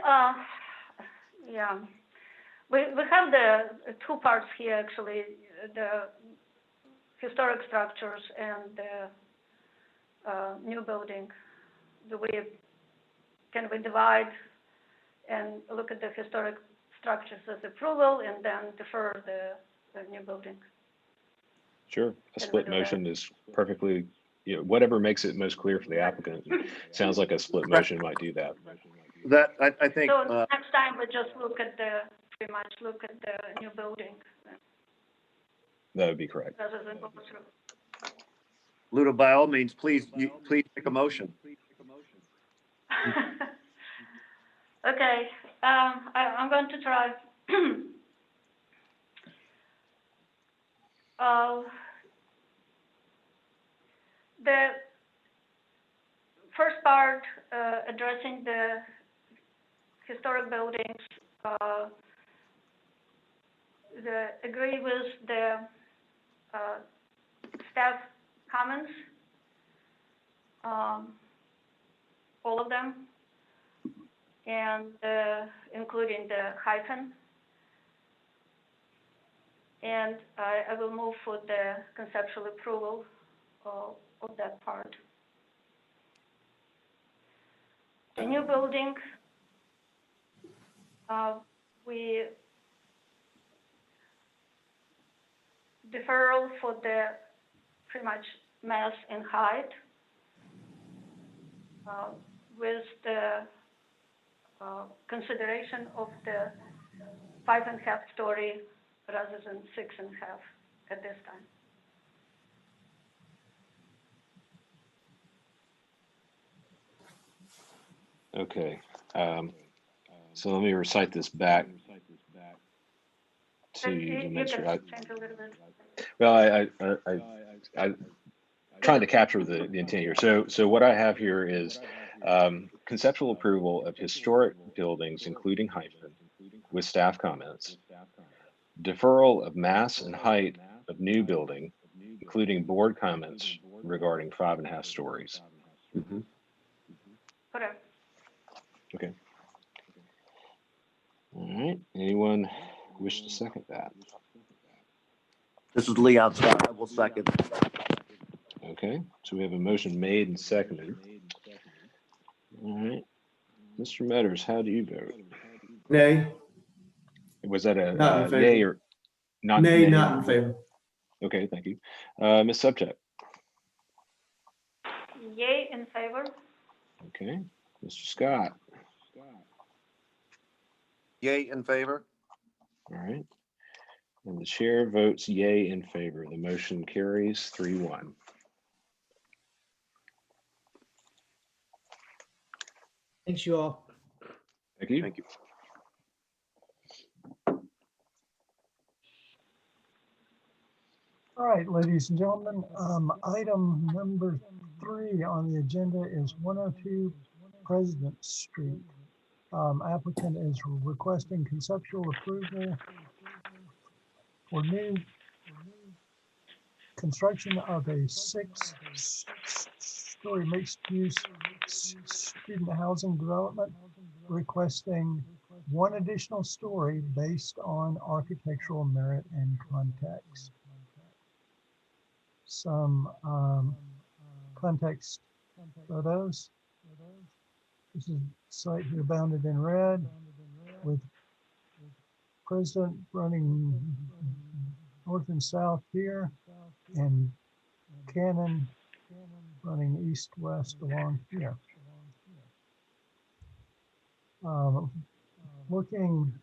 yeah, we have the 2 parts here actually, the historic structures and the new building. Can we divide and look at the historic structures as approval and then defer the new building? Sure, a split motion is perfectly, you know, whatever makes it most clear for the applicant. Sounds like a split motion might do that. That I think. So next time we just pretty much look at the new building. That would be correct. Rather than go through. Ludo, by all means, please make a motion. Okay, I'm going to try. The first part, addressing the historic buildings, agree with the staff comments, all of them, and including the hyphen. And I will move for the conceptual approval of that part. The new building, we deferral for the pretty much mass and height with the consideration of the 5.5 story rather than 6.5 at this time. Okay. So let me recite this back to you to make sure. Well, I'm trying to capture the intent here. So what I have here is conceptual approval of historic buildings, including hyphen, with staff comments. Deferral of mass and height of new building, including board comments regarding 5.5 stories. Mm-hmm. Correct. Okay. All right. Anyone wish to second that? This is Leon Scott. I will second. Okay. So we have a motion made and seconded. All right. Mr. Metters, how do you vote? Nay. Was that Not in a favor. yay or not? Nay, nay not or- in favor. Okay, thank you. Ms. Subject. Yay in favor. Okay. Mr. Scott. Yay in favor. All right. And the chair votes yay in favor. The motion carries 3-1. Thanks, you all. Thank you. Thank you. All right, ladies and gentlemen, item number 3 on the agenda is 102 President Street. Applicant is requesting conceptual approval for new construction of a 6-story mixed-use student housing development, requesting 1 additional story based on architectural merit and context. Some context photos. This is site here bounded in red with President running north and south here and Cannon running east-west along here. Looking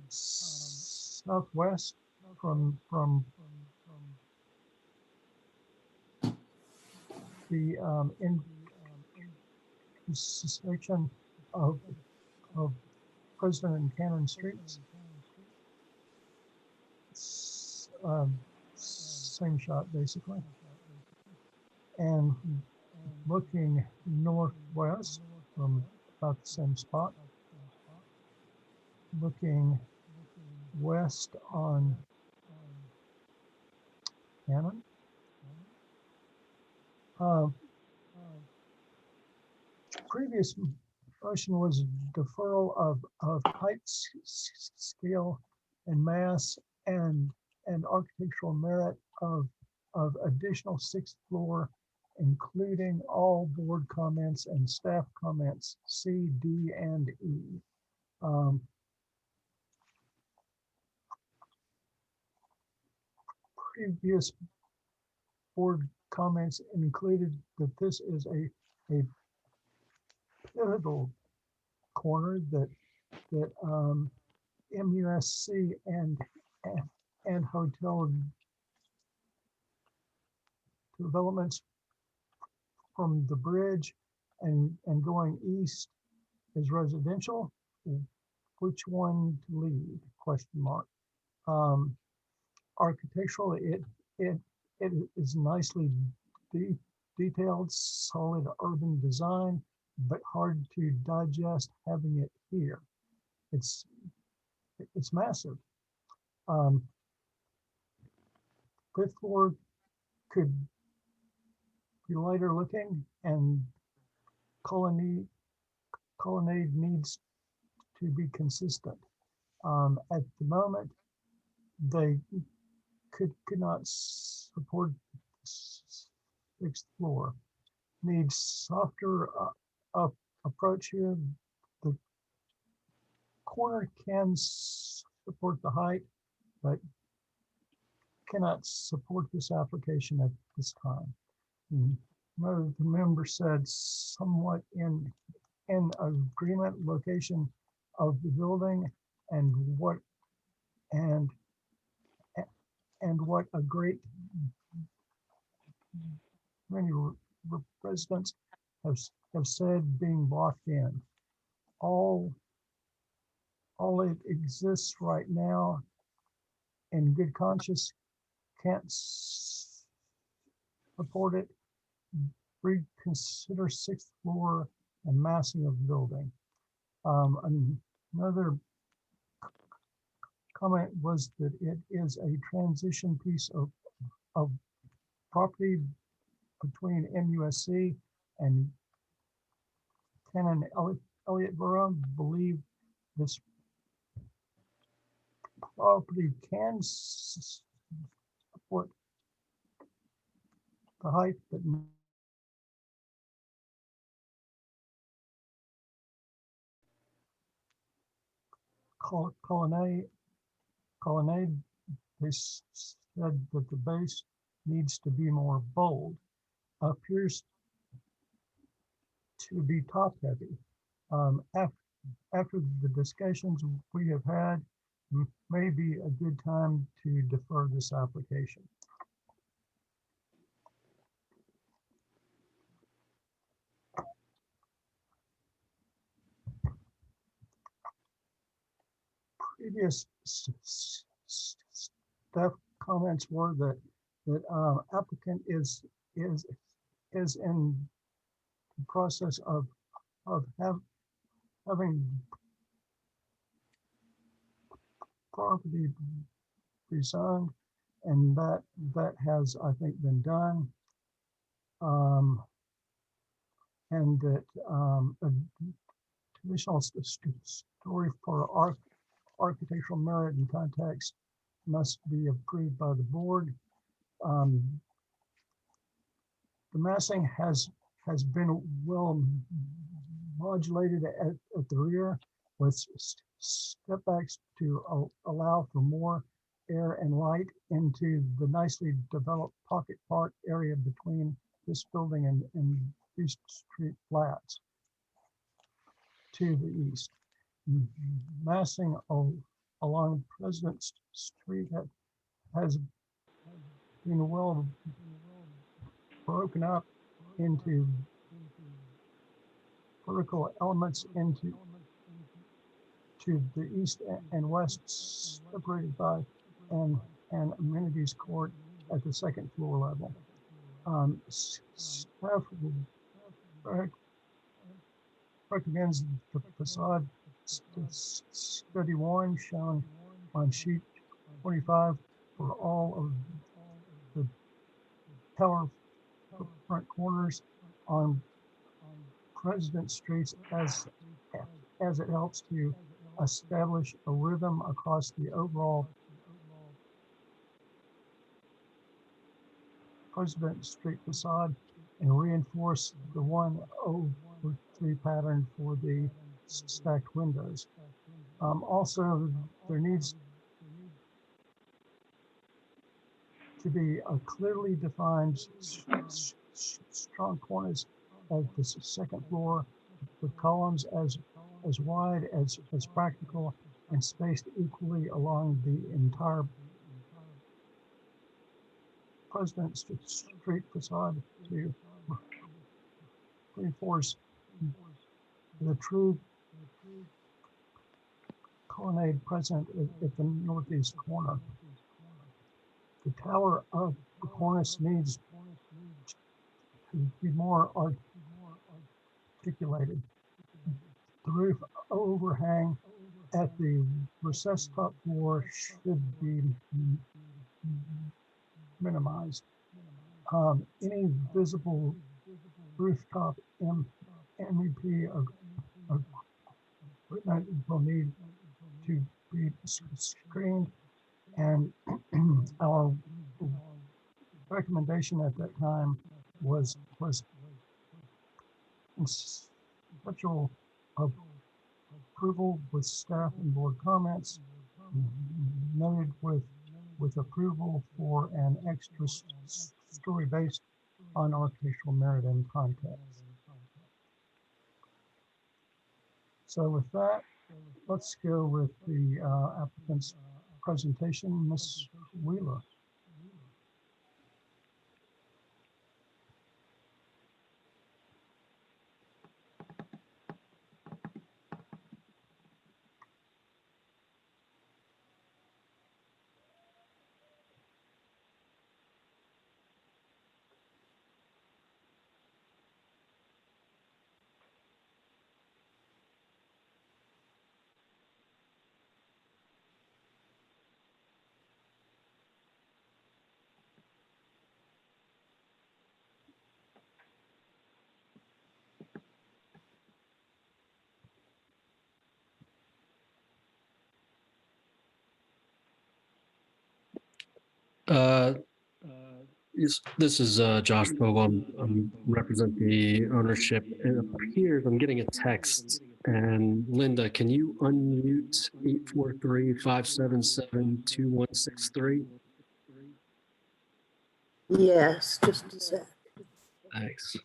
southwest from the intersection of President and Cannon Streets. Same shot basically. And looking northwest from about the same spot. Looking west on Cannon. Previous motion was deferral of height, scale, and mass and architectural merit of additional 6th floor, including all board comments and staff comments C, D, and E. Previous board comments included that this is a pivotal corner that MUSC and hotel developments from the bridge and going east is residential, which one to lead? Question mark. Architectural, it is nicely detailed, solid urban design, but hard to digest having it here. It's massive. Fifth floor could be lighter looking, and colonnade needs to be consistent. At the moment, they could not support sixth floor. Needs softer approach here. The corner can support the height, but cannot support this application at this time. Another of the members said somewhat in agreement, location of the building and what a great many residents have said being blocked in. All it exists right now in good conscience can't support it. Reconsider sixth floor and massing of building. Another comment was that it is a transition piece of property between MUSC and Ken and Elliott Borough. Believe this property can support the height, but colonnade, they said that the base needs to be more bold. Appears to be top heavy. After the discussions we have had, may be a good time to defer this application. Previous staff comments were that applicant is in the process of having property rezoned, and that has, I think, been done. And that additional story for architectural merit and context must be approved by the board. The massing has been well modulated at the rear with step backs to allow for more air and light into the nicely developed pocket park area between this building and East Street Flats to the east. Massing along President Street has been well broken up into vertical elements into the east and west, separated by an amenities court at the second floor level. Staff recommends the facade study one shown on sheet 25 for all of the tower front corners on President Streets as it helps to establish a rhythm across the overall President Street facade and reinforce the 103 pattern for the stacked windows. Also, there needs to be a clearly defined strong corners of the second floor with columns as wide as practical and spaced equally along the entire President Street facade to reinforce the true colonnade present at the northeast corner. The tower of the cornice needs to be more articulated. The roof overhang at the recessed top floor should be minimized. Any visible rooftop MEP equipment will need to be screened, and our recommendation at that time was conceptual approval with staff and board comments, noted with approval for an extra story based on architectural merit and context. So with that, let's go with the applicant's presentation, Ms. Wheeler. This is Josh Vogel. I'm represent the ownership. It appears I'm getting a text. And Linda, can you unmute 843-577-2163? Yes, just a sec. Thanks.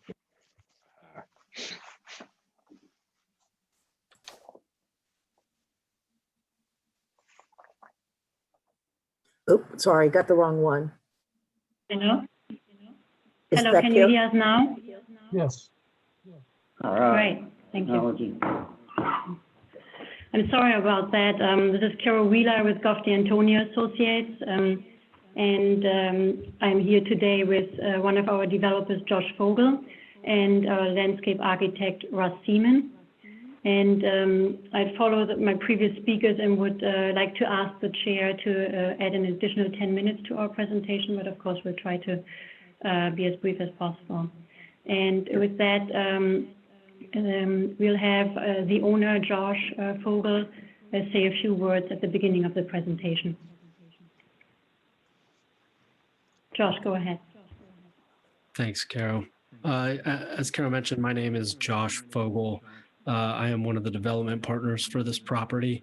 Oh, sorry, got the wrong one. Hello? Is Hello, that can you Karen? hear us now? Yes. All right. Great, thank you. I'm sorry about that. This is Carol Wheeler with Goff D'Antonio Associates. I'm here today with one of our developers, Josh Vogel, and our landscape architect, Russ Seaman. And I'd follow my previous speakers and would like to ask the chair to add an additional 10 minutes to our presentation, but of course we'll try to be as brief as possible. And with that, we'll have the owner, Josh Vogel, say a few words at the beginning of the presentation. Josh, go ahead. Thanks, Carol. As Carol mentioned, my name is Josh Vogel. I am one of the development partners for this property.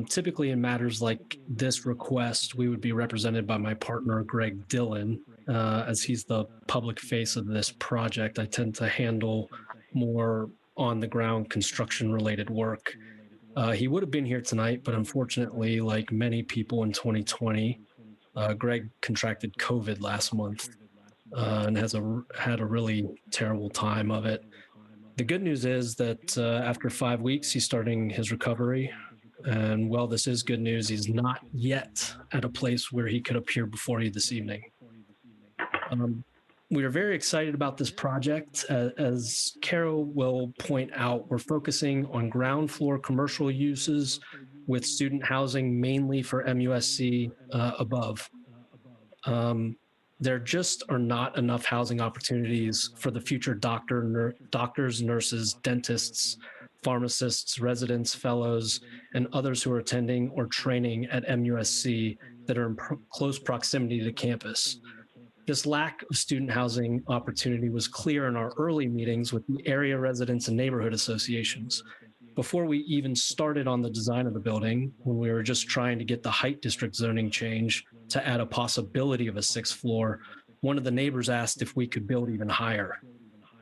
Typically in matters like this request, we would be represented by my partner, Greg Dillon. As he's the public face of this project, I tend to handle more on-the-ground construction-related work. He would have been here tonight, but unfortunately, like many people in 2020, Greg contracted COVID last month and had a really terrible time of it. The good news is that after 5 weeks, he's starting his recovery. And while this is good news, he's not yet at a place where he could appear before you this evening. We are very excited about this project. As Carol will point out, we're focusing on ground floor commercial uses with student housing mainly for MUSC above. There just are not enough housing opportunities for the future doctors, nurses, dentists, pharmacists, residents, fellows, and others who are attending or training at MUSC that are in close proximity to campus. This lack of student housing opportunity was clear in our early meetings with the area residents and neighborhood associations. Before we even started on the design of the building, when we were just trying to get the height district zoning change to add a possibility of a 6th floor, one of the neighbors asked if we could build even higher,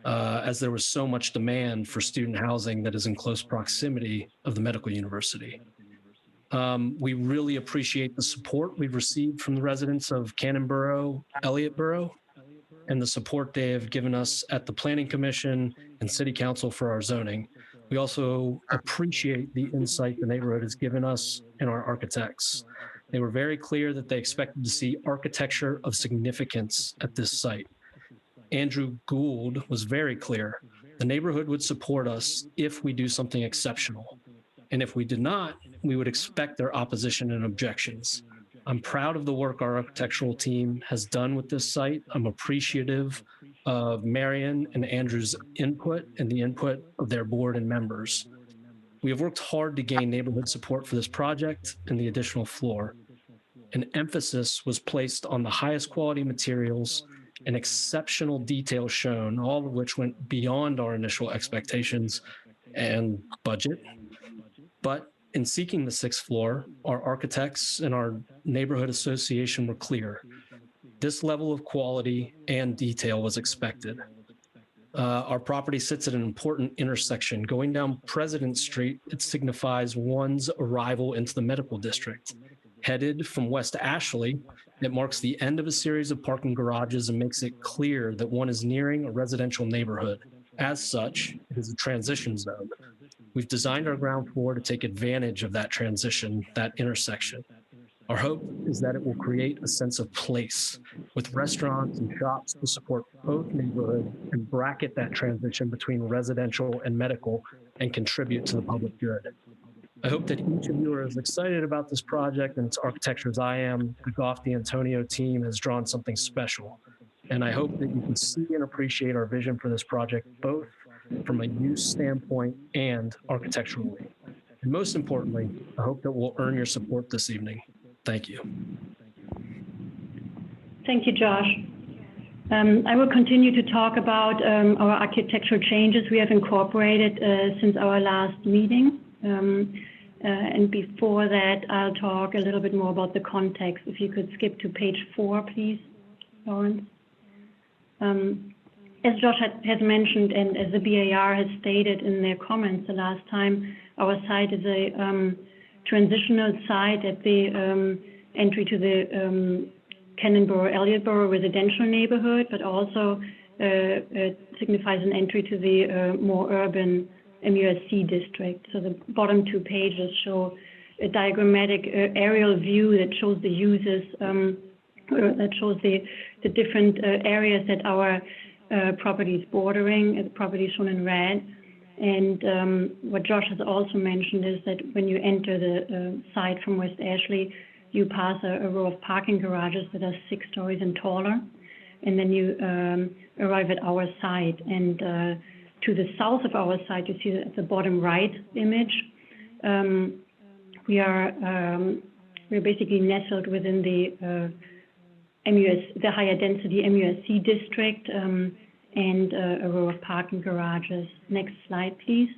as there was so much demand for student housing that is in close proximity of the medical university. We really appreciate the support we've received from the residents of Cannon Borough, Elliott Borough, and the support they have given us at the Planning Commission and City Council for our zoning. We also appreciate the insight the neighborhood has given us and our architects. They were very clear that they expected to see architecture of significance at this site. Andrew Gould was very clear. The neighborhood would support us if we do something exceptional. And if we did not, we would expect their opposition and objections. I'm proud of the work our architectural team has done with this site. I'm appreciative of Marion and Andrew's input and the input of their board and members. We have worked hard to gain neighborhood support for this project and the additional floor. An emphasis was placed on the highest quality materials and exceptional detail shown, all of which went beyond our initial expectations and budget. But in seeking the sixth floor, our architects and our neighborhood association were clear. This level of quality and detail was expected. Our property sits at an important intersection. Going down President Street, it signifies one's arrival into the medical district. Headed from West Ashley, it marks the end of a series of parking garages and makes it clear that one is nearing a residential neighborhood. As such, it is a transition zone. We've designed our ground floor to take advantage of that transition, that intersection. Our hope is that it will create a sense of place with restaurants and shops to support both neighborhoods and bracket that transition between residential and medical and contribute to the public good. I hope that each of you are as excited about this project and its architecture as I am. The Goff D'Antonio team has drawn something special. And I hope that you can see and appreciate our vision for this project, both from a use standpoint and architecturally. And most importantly, I hope that we'll earn your support this evening. Thank you. Thank you, Josh. I will continue to talk about our architectural changes we have incorporated since our last meeting. And before that, I'll talk a little bit more about the context. If you could skip to page 4, please, Lawrence. As Josh has mentioned, and as the BAR has stated in their comments the last time, our site is a transitional site at the entry to the Cannonboro-Elliottboro residential neighborhood, but also it signifies an entry to the more urban MUSC district. So the bottom 2 pages show a diagrammatic aerial view that shows the uses, that shows the different areas that our property is bordering, the property shown in red. And what Josh has also mentioned is that when you enter the site from West Ashley, you pass a row of parking garages that are 6 stories and taller. And then you arrive at our site. And to the south of our site, you see at the bottom right image, we're basically nestled within the the higher density MUSC district and a row of parking garages. Next slide, please.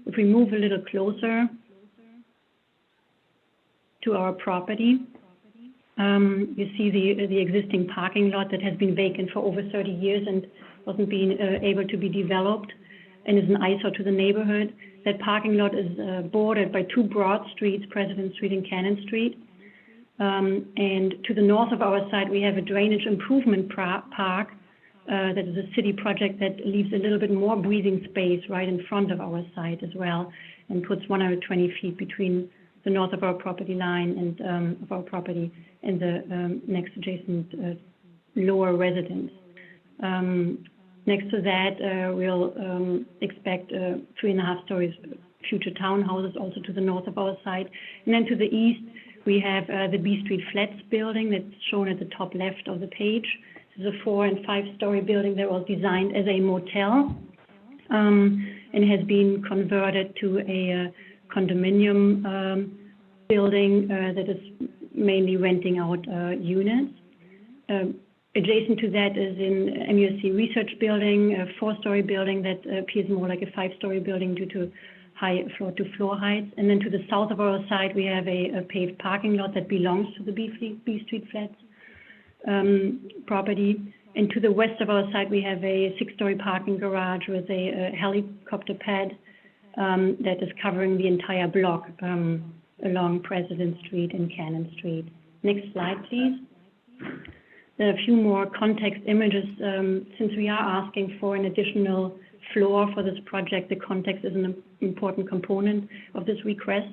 If we move a little closer to our property, you see the existing parking lot that has been vacant for over 30 years and wasn't being able to be developed and is an eyesore to the neighborhood. That parking lot is bordered by 2 broad streets, President Street and Cannon Street. And to the north of our site, we have a drainage improvement park that is a city project that leaves a little bit more breathing space right in front of our site as well, and puts 120 feet between the north of our property line and of our property and the next adjacent lower residence. Next to that, we'll expect 3.5 stories future townhouses also to the north of our site. And then to the east, we have the B Street Flats building that's shown at the top left of the page. This is a 4- and 5-story building that was designed as a motel and has been converted to a condominium building that is mainly renting out units. Adjacent to that is an MUSC research building, a 4-story building that appears more like a 5-story building due to high floor-to-floor heights. And then to the south of our site, we have a paved parking lot that belongs to the B Street Flats property. And to the west of our site, we have a 6-story parking garage with a helicopter pad that is covering the entire block along President Street and Cannon Street. Next slide, please. a few more context images. Since we are asking for an additional floor for this project, the context is an important component of this request.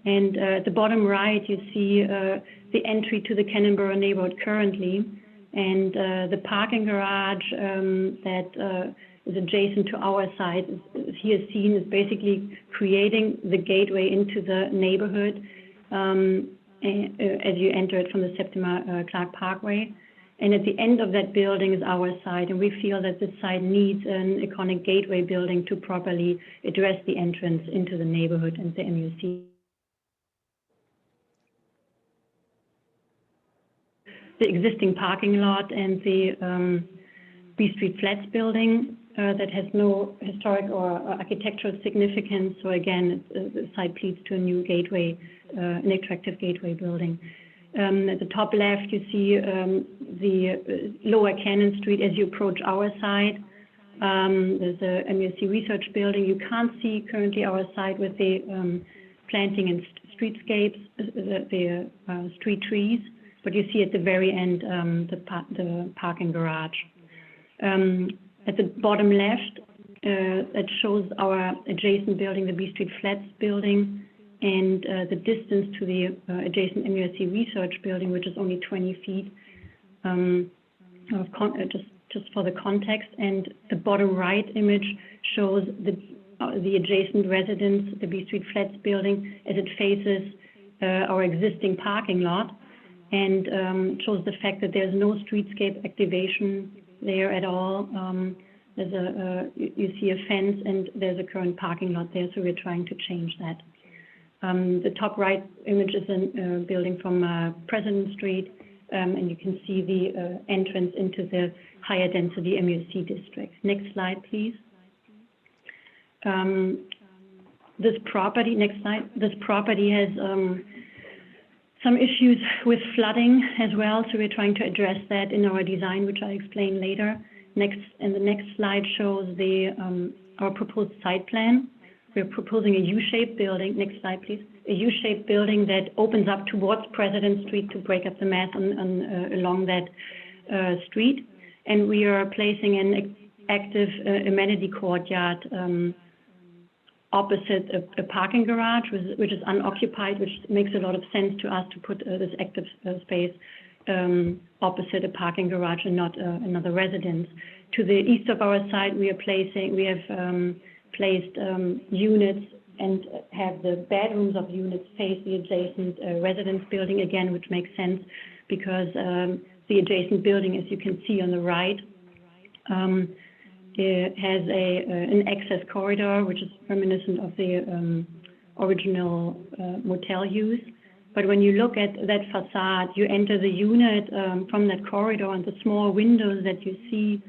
And at the bottom right, you see the entry to the Cannonboro neighborhood currently, and the parking garage that is adjacent to our site is here seen as basically creating the gateway into the neighborhood as you enter it from the Septima Clark Parkway. And at the end of that building is our site, and we feel that this site needs an iconic gateway building to properly address the entrance into the neighborhood and the MUC. The existing parking lot and the B Street Flats building that has no historic or architectural significance. So again, the site pleads to a new gateway, an attractive gateway building. At the top left, you see the lower Cannon Street as you approach our site. There's a MUSC research building. You can't see currently our site with the planting and streetscapes, the street trees, but you see at the very end the parking garage. At the bottom left, it shows our adjacent building, the B Street Flats building, and the distance to the adjacent MUSC research building, which is only 20 feet, just for the context. And the bottom right image shows the adjacent residence, the B Street Flats building, as it faces our existing parking lot, and shows the fact that there's no streetscape activation there at all. There's you see a fence, and there's a current parking lot there, so we're trying to change that. The top right image is a building from President Street, and you can see the entrance into the higher density MUSC district. Next slide, please. This property, next slide, this property has some issues with flooding as well, so we're trying to address that in our design, which I'll explain later. Next, and the next slide shows the our proposed site plan. We're proposing a U-shaped building. Next slide, please. A U-shaped building that opens up towards President Street to break up the mass along that street. And we are placing an active amenity courtyard opposite a parking garage, which is unoccupied, which makes a lot of sense to us to put this active space opposite a parking garage and not another residence. To the east of our site, we have placed units and have the bedrooms of units face the adjacent residence building again, which makes sense because the adjacent building, as you can see on the right, it has an access corridor, which is reminiscent of the original motel use. But when you look at that facade, you enter the unit from that corridor, and the small windows that you see,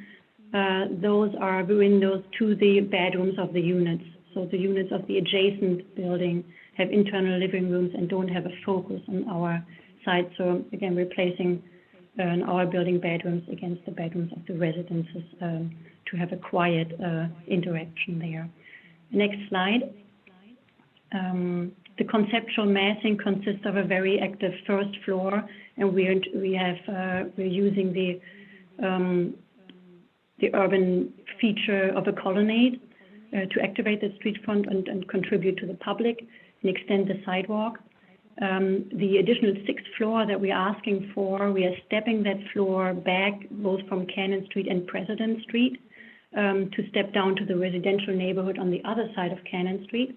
those are the windows to the bedrooms of the units. So the units of the adjacent building have internal living rooms and don't have a focus on our site. So again, we're placing our building bedrooms against the bedrooms of the residences to have a quiet interaction there. Next slide. The conceptual massing consists of a very active first floor, and we're using the urban feature of a colonnade to activate the street front and contribute to the public and extend the sidewalk. The additional sixth floor that we're asking for, we are stepping that floor back both from Cannon Street and President Street to step down to the residential neighborhood on the other side of Cannon Street.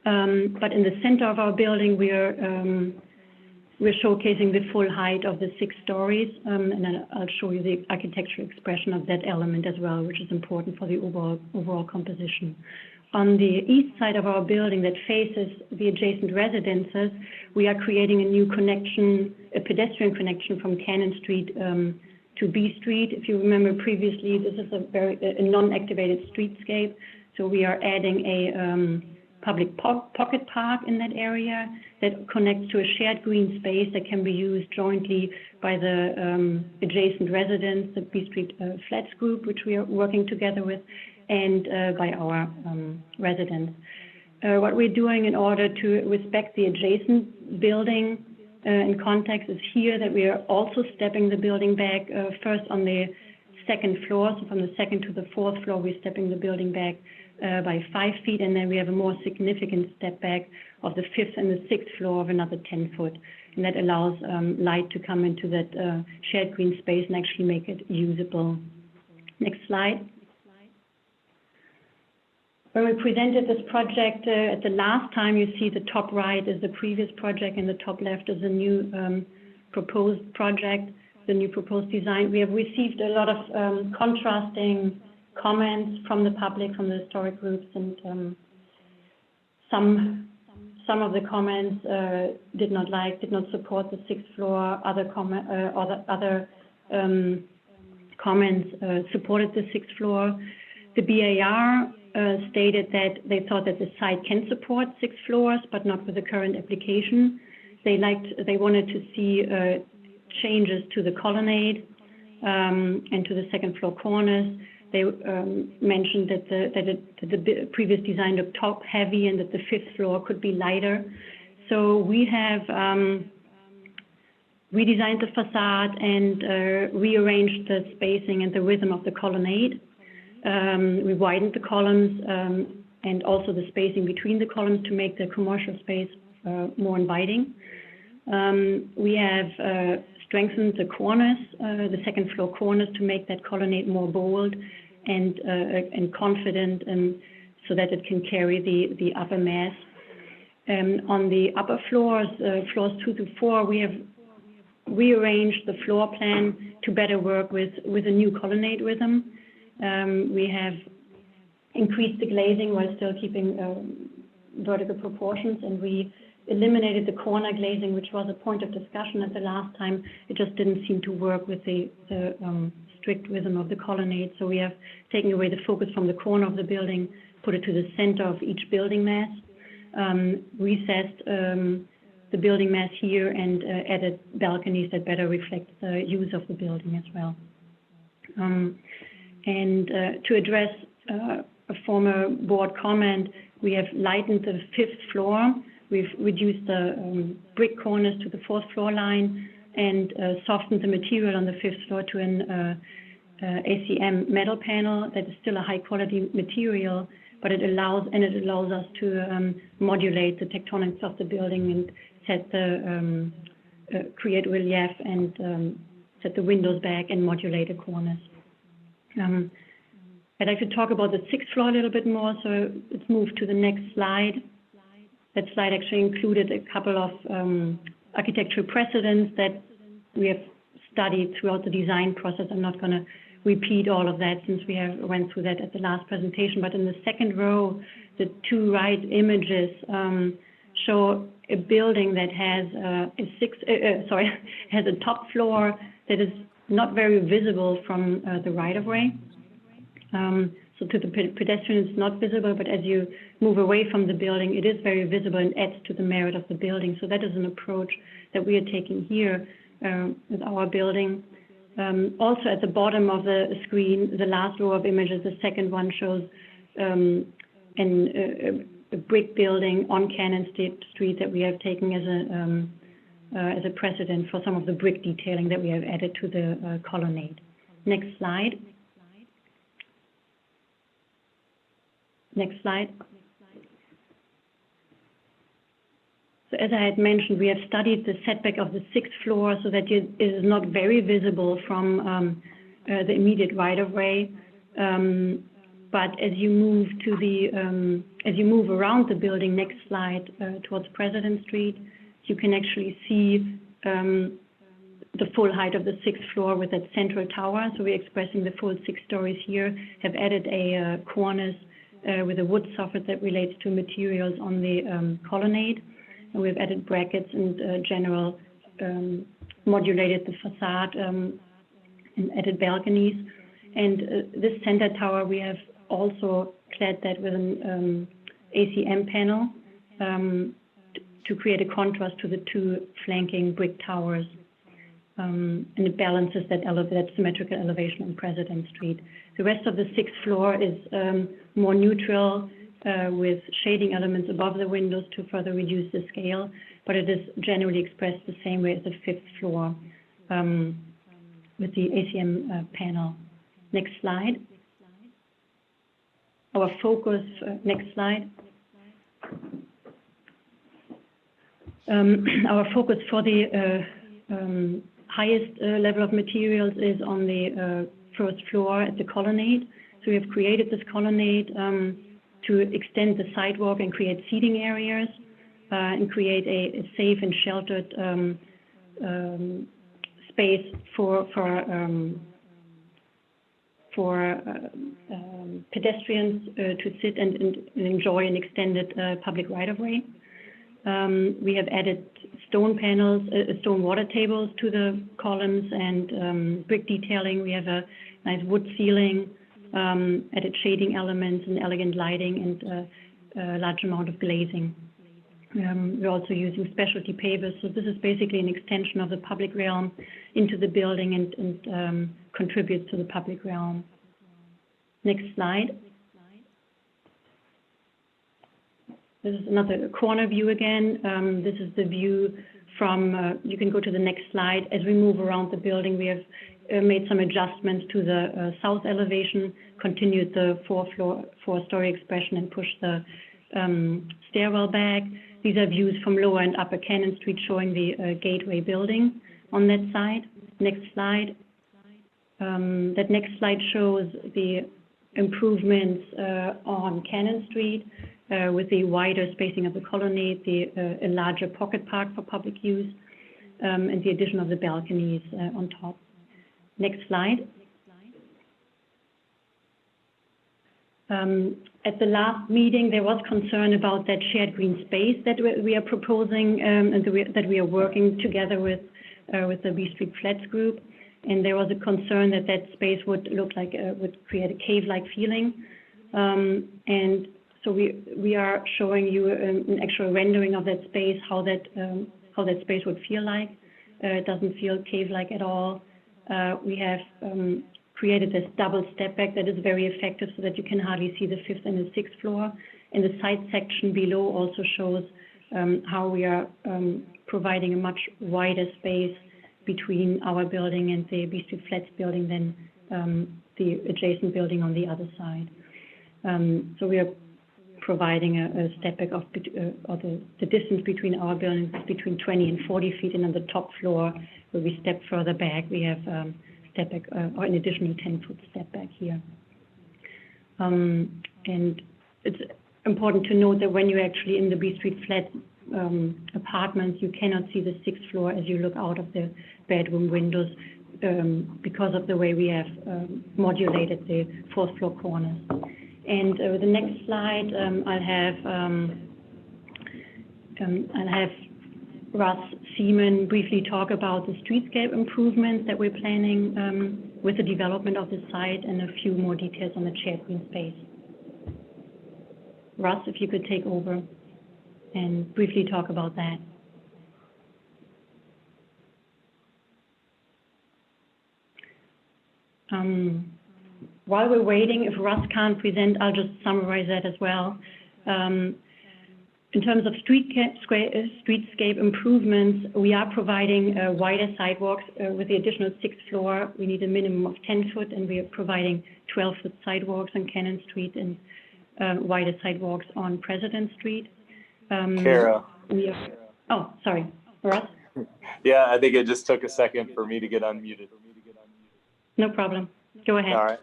But in the center of our building, we're showcasing the full height of the 6 stories, and then I'll show you the architectural expression of that element as well, which is important for the overall composition. On the east side of our building that faces the adjacent residences, we are creating a new connection, a pedestrian connection from Cannon Street to B Street. If you remember previously, this is a non-activated streetscape, so we are adding a public pocket park in that area that connects to a shared green space that can be used jointly by the adjacent residents, the B Street Flats group, which we are working together with, and by our residents. What we're doing in order to respect the adjacent building in context is here that we are also stepping the building back first on the second floor. So from the second to the fourth floor, we're stepping the building back by 5 feet. And then we have a more significant step back of the fifth and the sixth floor of another 10 foot. And that allows light to come into that shared green space and actually make it usable. Next slide. When we presented this project at the last time, you see the top right is the previous project and the top left is the new proposed project, the new proposed design. We have received a lot of contrasting comments from the public, from the historic groups, and some of the comments did not support the sixth floor. Other comments supported the sixth floor. The BAR stated that they thought that the site can support 6 floors, but not with the current application. They wanted to see changes to the colonnade and to the second floor corners. They mentioned that the previous design looked top heavy and that the 5th floor could be lighter. So we have redesigned the facade and rearranged the spacing and the rhythm of the colonnade. We widened the columns and also the spacing between the columns to make the commercial space more inviting. We have strengthened the corners, the second floor corners, to make that colonnade more bold and confident, so that it can carry the upper mass. On the upper floors, floors 2 to 4, we have rearranged the floor plan to better work with a new colonnade rhythm. We have increased the glazing while still keeping vertical proportions, and we eliminated the corner glazing, which was a point of discussion at the last time. It just didn't seem to work with the strict rhythm of the colonnade. So we have taken away the focus from the corner of the building, put it to the center of each building mass, recessed the building mass here, and added balconies that better reflect the use of the building as well. And to address a former board comment, we have lightened the 5th floor. We've reduced the brick corners to the 4th floor line and softened the material on the 5th floor to an ACM metal panel that is still a high quality material, but it allows us to modulate the tectonics of the building and set the create relief and set the windows back and modulate the corners. I'd like to talk about the 6th floor a little bit more, so let's move to the next slide. That slide actually included a couple of architectural precedents that we have studied throughout the design process. I'm not going to repeat all of that since we went through that at the last presentation, but in the second row, the 2 right images show a building that has has a top floor that is not very visible from the right-of-way. So to the pedestrian, it's not visible, but as you move away from the building, it is very visible and adds to the merit of the building. So that is an approach that we are taking here with our building. Also at the bottom of the screen, the last row of images, the second one shows a brick building on Cannon Street that we have taken as a precedent for some of the brick detailing that we have added to the colonnade. Next slide. Next slide. So as I had mentioned, we have studied the setback of the 6th floor so that it is not very visible from the immediate right-of-way. But as you move to as you move around the building, next slide, towards President Street, you can actually see the full height of the 6th floor with that central tower. So we're expressing the full 6 stories here, have added a cornice with a wood soffit that relates to materials on the colonnade. And we've added brackets and general modulated the facade and added balconies. And this center tower, we have also clad that with an ACM panel to create a contrast to the 2 flanking brick towers. And it balances that symmetrical elevation on President Street. The rest of the 6th floor is more neutral with shading elements above the windows to further reduce the scale. but it is generally expressed the same way as the 5th floor with the ACM panel. Next slide. Our focus, next slide. Our focus for the highest level of materials is on the 1st floor at the colonnade. So we have created this colonnade to extend the sidewalk and create seating areas and create a safe and sheltered space for pedestrians to sit and enjoy an extended public right-of-way. We have added stone panels, stone water tables to the columns and brick detailing. We have a nice wood ceiling, added shading elements and elegant lighting and a large amount of glazing. We're also using specialty pavers. So this is basically an extension of the public realm into the building and contributes to the public realm. Next slide. This is another corner view again. This is the view from, you can go to the next slide. As we move around the building, we have made some adjustments to the south elevation, continued the four-story expression and pushed the stairwell back. These are views from Lower and Upper Cannon Street showing the Gateway building on that side. Next slide. That next slide shows the improvements on Cannon Street with the wider spacing of the colonnade, a larger pocket park for public use, and the addition of the balconies on top. Next slide. At the last meeting, there was concern about that shared green space that we are proposing and that we are working together with the B Street Flats group. And there was a concern that that space would look like, would create a cave-like feeling. And so we are showing you an actual rendering of that space, how that space would feel like. It doesn't feel cave-like at all. We have created this double step back that is very effective so that you can hardly see the 5th and the 6th floor. And the side section below also shows how we are providing a much wider space between our building and the B Street Flats building than the adjacent building on the other side. So we are providing a step back of the distance between our buildings is between 20 and 40 feet, and on the top floor where we step further back, we have step back or an additional 10-foot step back here. And it's important to note that when you're actually in the B Street Flat apartments, you cannot see the 6th floor as you look out of the bedroom windows because of the way we have modulated the 4th floor corners. And the next slide, I'll have Russ Seaman briefly talk about the streetscape improvements that we're planning with the development of the site and a few more details on the shared green space. Russ, if you could take over and briefly talk about that. While we're waiting, if Russ can't present, I'll just summarize that as well. In terms of streetscape improvements, we are providing wider sidewalks with the additional 6th floor. We need a minimum of 10 foot, and we are providing 12-foot sidewalks on Cannon Street and wider sidewalks on President Street. Kara. Oh, sorry, Russ? Yeah, I think it just took a second for me to get unmuted. No problem. Go ahead. All right.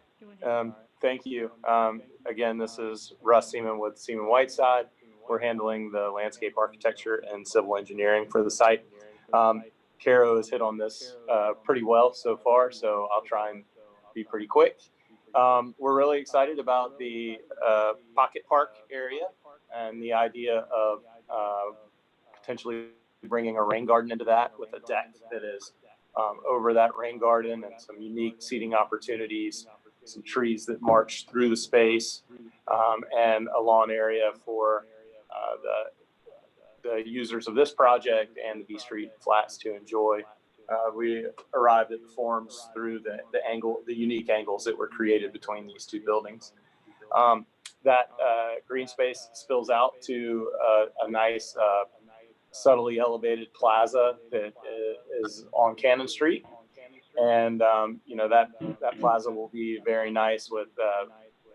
Thank you. Again, this is Russ Seaman with Seaman Whiteside. We're handling the landscape architecture and civil engineering for the site. Caro has hit on this pretty well so far, so I'll try and be pretty quick. We're really excited about the pocket park area and the idea of potentially bringing a rain garden into that with a deck that is over that rain garden and some unique seating opportunities, some trees that march through the space, and a lawn area for the users of this project and the B Street Flats to enjoy. We arrived at the forms through the unique angles that were created between these two buildings. That green space spills out to a nice subtly elevated plaza that is on Cannon Street. And, you know, that plaza will be very nice with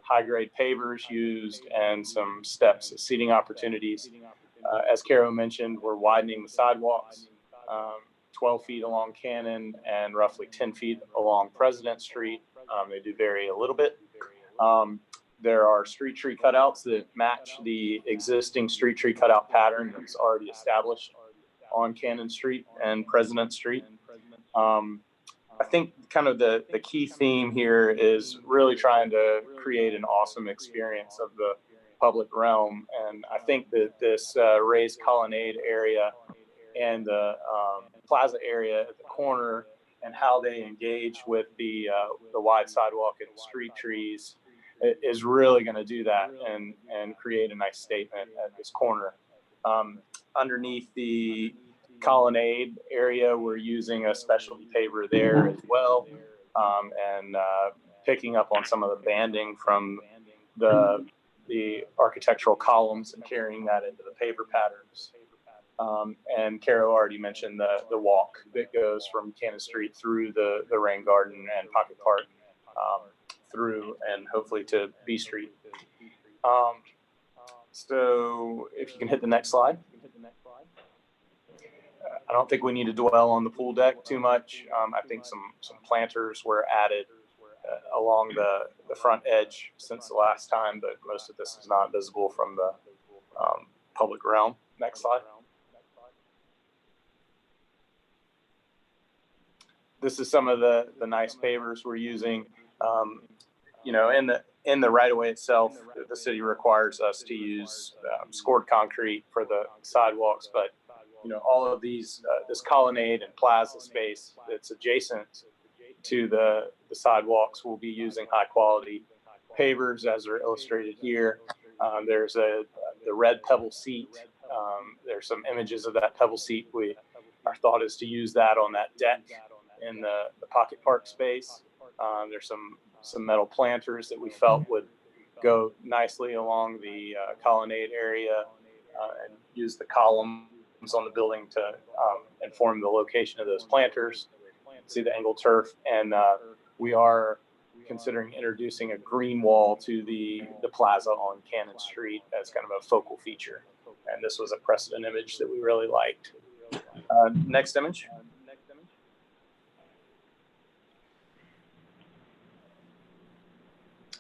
high-grade pavers used and some steps, seating opportunities. As Caro mentioned, we're widening the sidewalks, 12 feet along Cannon and roughly 10 feet along President Street. They do vary a little bit. There are street tree cutouts that match the existing street tree cutout pattern that's already established on Cannon Street and President Street. I think kind of the key theme here is really trying to create an awesome experience of the public realm. And I think that this raised colonnade area and the plaza area at the corner and how they engage with the wide sidewalk and the street trees is really going to do that and create a nice statement at this corner. Underneath the colonnade area, we're using a specialty paver there as well, and picking up on some of the banding from the architectural columns and carrying that into the paver patterns. And Caro already mentioned the walk that goes from Cannon Street through the Rain Garden and Pocket Park through and hopefully to B Street. So if you can hit the next slide. I don't think we need to dwell on the pool deck too much. I think some planters were added along the front edge since the last time, but most of this is not visible from the public realm. Next slide. This is some of the nice pavers we're using. You know, in the right of way itself, the city requires us to use scored concrete for the sidewalks, but you know, all of these, this colonnade and plaza space that's adjacent to the sidewalks will be using high quality pavers as are illustrated here. There's the red pebble seat. There's some images of that pebble seat. Our thought is to use that on that deck in the Pocket Park space. There's some metal planters that we felt would go nicely along the colonnade area and use the columns on the building to inform the location of those planters. See the angled turf, and we are considering introducing a green wall to the plaza on Cannon Street as kind of a focal feature. And this was a precedent image that we really liked. Next image.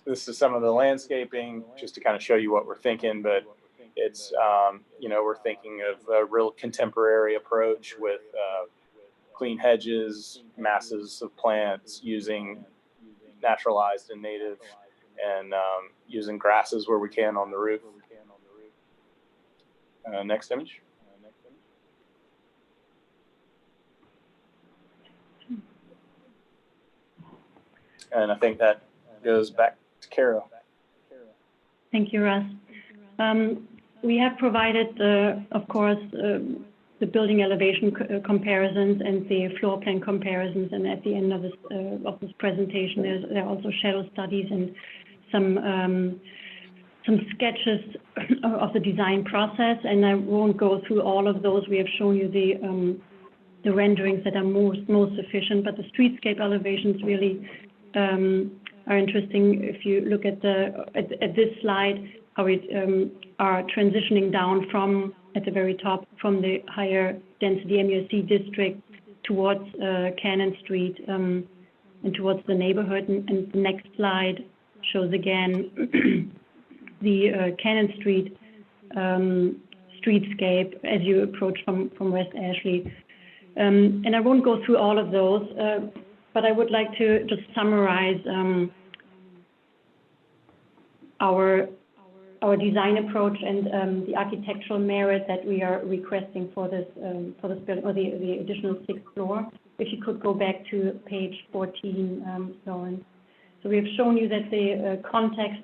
This is some of the landscaping, just to kind of show you what we're thinking, but it's, you know, we're thinking of a real contemporary approach with clean hedges, masses of plants, using naturalized and native, and using grasses where we can on the roof. Next image. And I think that goes back to Caro. Thank you, Russ. We have provided, of course, the building elevation comparisons and the floor plan comparisons, and at the end of this presentation, there are also shadow studies and some sketches of the design process. And I won't go through all of those. We have shown you the renderings that are most efficient, but the streetscape elevations really are interesting. If you look at this slide, how we are transitioning down from, at the very top, from the higher density MUSC district towards Cannon Street and towards the neighborhood. And the next slide shows again the Cannon Street streetscape as you approach from West Ashley. And I won't go through all of those, but I would like to just summarize our design approach and the architectural merit that we are requesting for this building, or the additional 6th floor. If you could go back to page 14, Lauren. So we have shown you that the context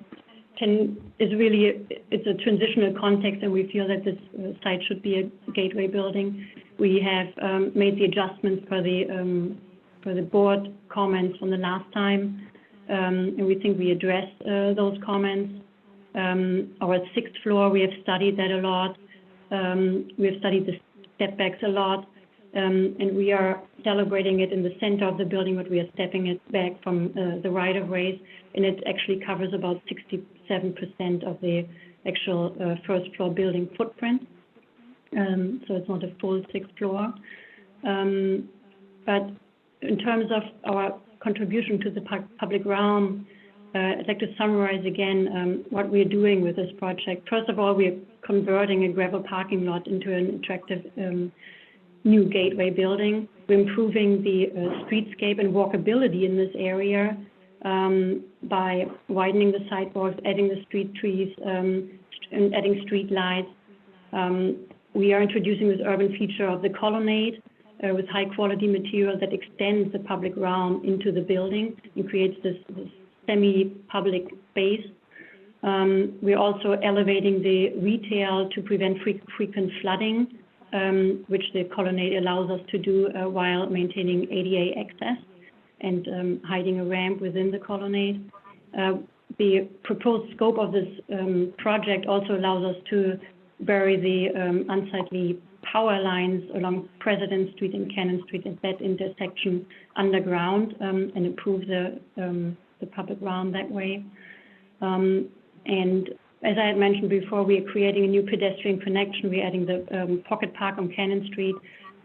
it's a transitional context, and we feel that this site should be a gateway building. We have made the adjustments for the board comments from the last time, and we think we addressed those comments. Our 6th floor, we have studied that a lot. We have studied step backs a lot. And we are celebrating it in the center of the building, but we are stepping it back from the right of ways. And it actually covers about 67% of the actual first floor building footprint. So it's not a full sixth floor. But in terms of our contribution to the public realm, I'd like to summarize again what we're doing with this project. First of all, we're converting a gravel parking lot into an attractive new gateway building. We're improving the streetscape and walkability in this area by widening the sidewalks, adding the street trees, and adding street lights. We are introducing this urban feature of the colonnade with high quality material that extends the public realm into the building and creates this semi-public space. We're also elevating the retail to prevent frequent flooding, which the colonnade allows us to do while maintaining ADA access and hiding a ramp within the colonnade. The proposed scope of this project also allows us to bury the unsightly power lines along President Street and Cannon Street at that intersection underground and improve the public realm that way. And as I had mentioned before, we are creating a new pedestrian connection. We're adding the pocket park on Cannon Street.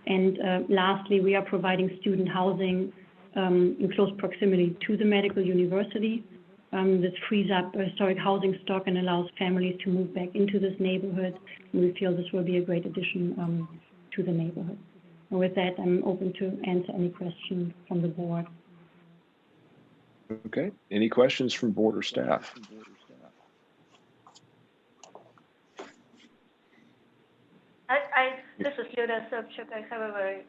And lastly, we are providing student housing in close proximity to the medical university. This frees up historic housing stock and allows families to move back into this neighborhood. And we feel this will be a great addition to the neighborhood. And with that, I'm open to answer any questions from the board. Okay, any questions from board or staff? This is Yulia Sobchuk. I have a very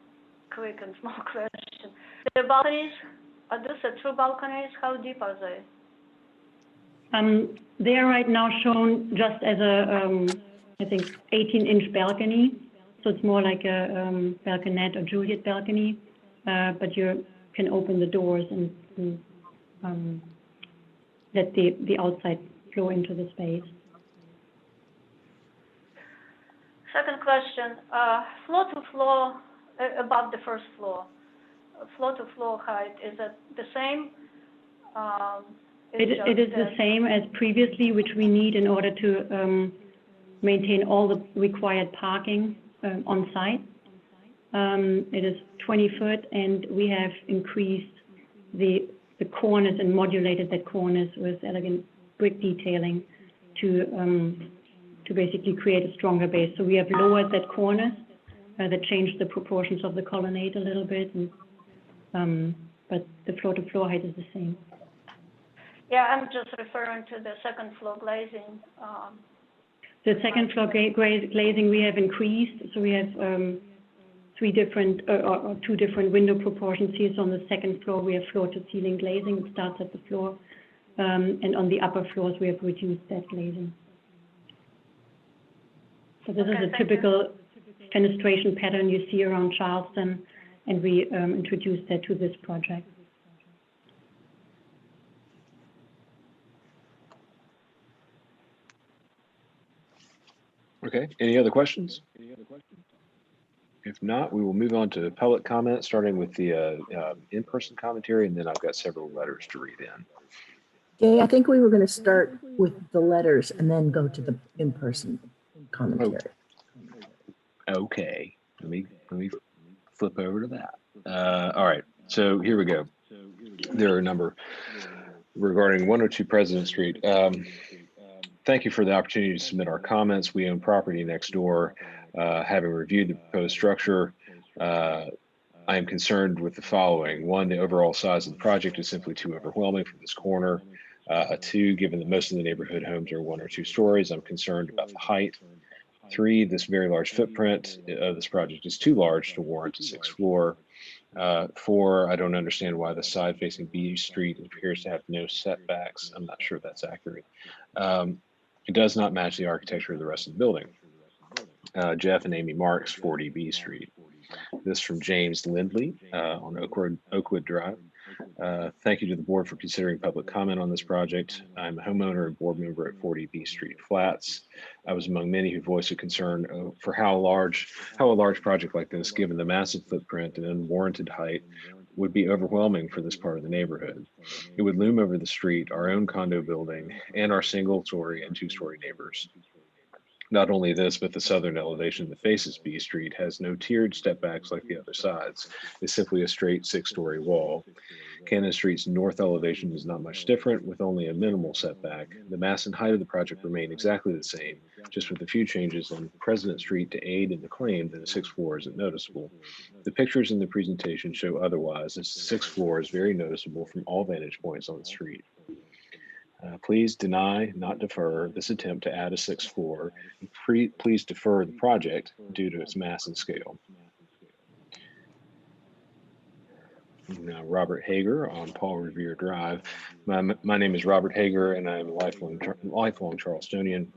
quick and small question. The balconies, are those true balconies? How deep are they? They are right now shown just as a, I think, 18-inch balcony. So it's more like a balconette or Juliet balcony, but you can open the doors and let the outside flow into the space. Second question, floor to floor above the first floor, floor to floor height, is it the same? It is the same as previously, which we need in order to maintain all the required parking on site. It is 20 foot, and we have increased the corners and modulated the corners with elegant brick detailing to basically create a stronger base. So we have lowered that corners that changed the proportions of the colonnade a little bit, and, but the floor to floor height is the same. Yeah, I'm just referring to the second floor glazing. The second floor glazing we have increased, so we have three different or two different window proportions here. So on the second floor we have floor to ceiling glazing. It starts at the floor, and on the upper floors we have reduced that glazing. So this is a typical fenestration pattern you see around Charleston, and we introduced that to this project. Okay, any other questions? If not, we will move on to public comment, starting with the in-person commentary, and then I've got several letters to read in. Jay, I think we were going to start with the letters and then go to the in-person commentary. Okay, let me flip over to that. All right, so here we go. There are a number regarding 102 President Street. Thank you for the opportunity to submit our comments. We own property next door. Having reviewed the proposed structure, I am concerned with the following. One, the overall size of the project is simply too overwhelming from this corner. Two, given that most of the neighborhood homes are 1 or 2 stories, I'm concerned about the height. 3, this very large footprint of this project is too large to warrant a 6th floor. 4, I don't understand why the side facing B Street appears to have no setbacks. I'm not sure if that's accurate. It does not match the architecture of the rest of the building. Jeff and Amy Marks, 40 B Street. This from James Lindley on Oakwood Drive. Thank you to the board for considering public comment on this project. I'm a homeowner and board member at 40 B Street Flats. I was among many who voiced a concern for how a large project like this, given the massive footprint and unwarranted height, would be overwhelming for this part of the neighborhood. It would loom over the street, our own condo building, and our single-story and two-story neighbors. Not only this, but the southern elevation that faces B Street has no tiered step backs like the other sides. It's simply a straight 6-story wall. Cannon Street's north elevation is not much different, with only a minimal setback. The mass and height of the project remain exactly the same, just with a few changes on President Street to aid in the claim that the 6th floor isn't noticeable. The pictures in the presentation show otherwise, as the 6th floor is very noticeable from all vantage points on the street. Please deny, not defer, this attempt to add a 6th floor. Please defer the project due to its mass and scale. Now, Robert Hager on Paul Revere Drive. My name is Robert Hager, and I'm a lifelong Charlestonian.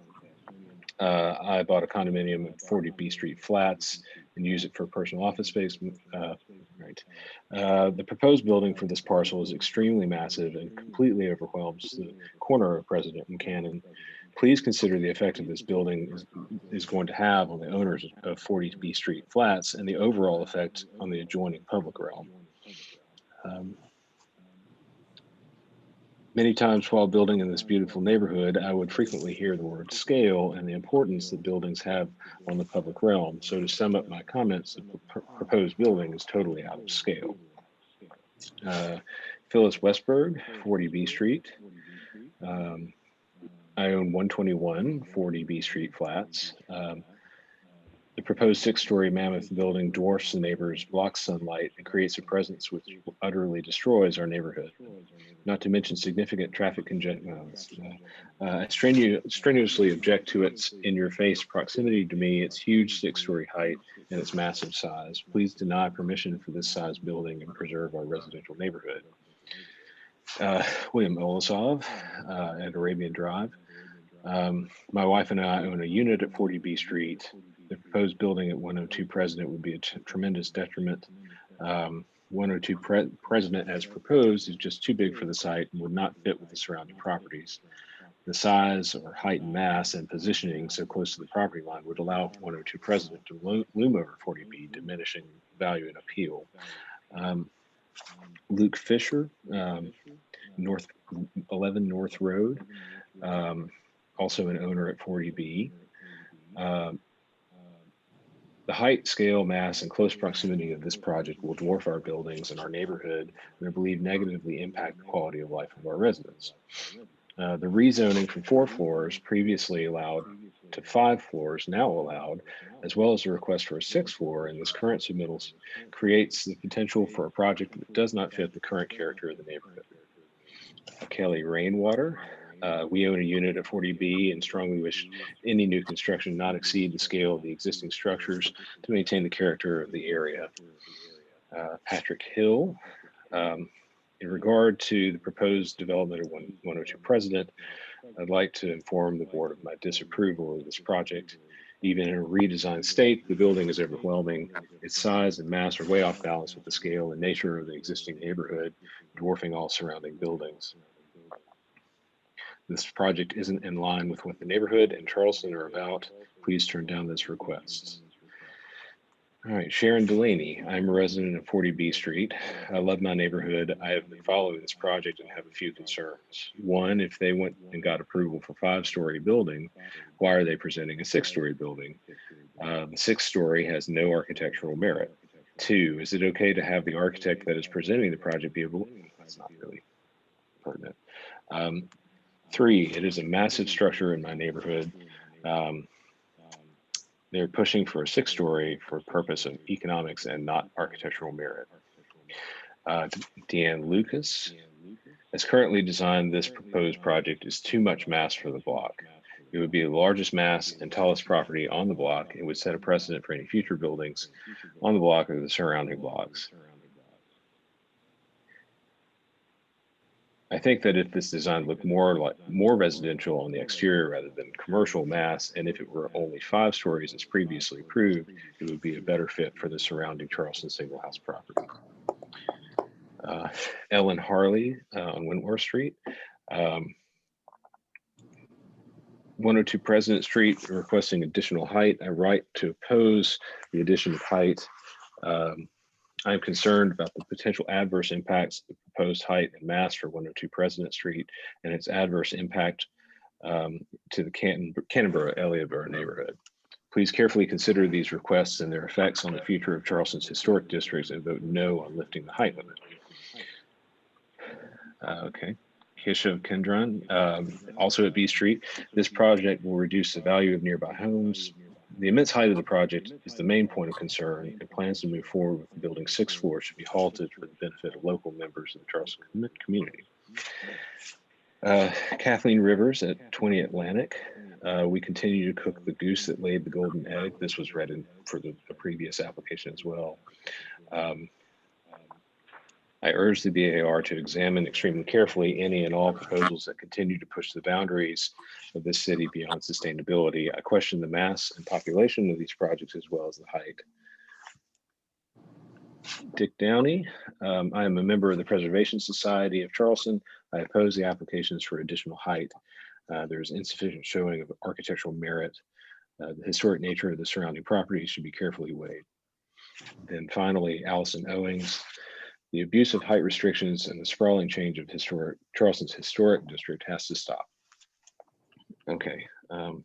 I bought a condominium at 40 B Street Flats and use it for personal office space. The proposed building for this parcel is extremely massive and completely overwhelms the corner of President and Cannon. Please consider the effect of this building is going to have on the owners of 40 B Street Flats and the overall effect on the adjoining public realm. Many times while building in this beautiful neighborhood, I would frequently hear the word scale and the importance that buildings have on the public realm. So to sum up my comments, the proposed building is totally out of scale. Phyllis Westberg, 40 B Street. I own 121 40 B Street Flats. The proposed 6-story mammoth building dwarfs the neighbors, blocks sunlight, and creates a presence which utterly destroys our neighborhood. Not to mention significant traffic congestion. I strenuously object to its in-your-face proximity to me, its huge 6-story height, and its massive size. Please deny permission for this size building and preserve our residential neighborhood. William Olasov at Arabian Drive. My wife and I own a unit at 40 B Street. The proposed building at 102 President would be a tremendous detriment. 102 President as proposed is just too big for the site and would not fit with the surrounding properties. The size or height and mass and positioning so close to the property line would allow 102 President to loom over 40B, diminishing value and appeal. Luke Fisher, 11 North Road, also an owner at 40B. The height, scale, mass, and close proximity of this project will dwarf our buildings and our neighborhood, and I believe negatively impact the quality of life of our residents. The rezoning from 4 floors, previously allowed, to 5 floors, now allowed, as well as the request for a 6th floor in this current submittals, creates the potential for a project that does not fit the current character of the neighborhood. Kelly Rainwater. We own a unit at 40B and strongly wish any new construction not exceed the scale of the existing structures to maintain the character of the area. Patrick Hill, in regard to the proposed development of 102 President, I'd like to inform the board of my disapproval of this project. Even in a redesigned state, the building is overwhelming. Its size and mass are way off balance with the scale and nature of the existing neighborhood, dwarfing all surrounding buildings. This project isn't in line with what the neighborhood and Charleston are about. Please turn down this request. All right, Sharon Delaney. I'm a resident of 40 B Street. I love my neighborhood. I have been following this project and have a few concerns. One, if they went and got approval for 5-story building, why are they presenting a 6-story building? The 6th story has no architectural merit. 2, is it okay to have the architect that is presenting the project be able? That's not really pertinent. 3, it is a massive structure in my neighborhood. They're pushing for a 6-story for purpose of economics and not architectural merit. Deanne Lucas, as currently designed, this proposed project is too much mass for the block. It would be the largest mass and tallest property on the block. It would set a precedent for any future buildings on the block or the surrounding blocks. I think that if this design looked more residential on the exterior rather than commercial mass, and if it were only 5 stories as previously approved, it would be a better fit for the surrounding Charleston single house property. Ellen Harley on Wentworth Street. 102 President Street, requesting additional height. I write to oppose the addition of height. I am concerned about the potential adverse impacts of the proposed height and mass for 102 President Street and its adverse impact to the Cannonboro-Elliottboro neighborhood. Please carefully consider these requests and their effects on the future of Charleston's historic districts and vote no on lifting the height limit. Okay. Keshav Kendran, also at B Street. This project will reduce the value of nearby homes. The immense height of the project is the main point of concern, and plans to move forward with the building's 6th floor should be halted for the benefit of local members of the Charleston community. Kathleen Rivers at 20 Atlantic. We continue to cook the goose that laid the golden egg. This was read in for the previous application as well. I urge the BAR to examine extremely carefully any and all proposals that continue to push the boundaries of this city beyond sustainability. I question the mass and population of these projects as well as the height. Dick Downey, I am a member of the Preservation Society of Charleston. I oppose the applications for additional height. There's insufficient showing of architectural merit. The historic nature of the surrounding property should be carefully weighed. Then finally, Allison Owings. The abuse of height restrictions and the sprawling change of Charleston's historic district has to stop. Okay. Oh,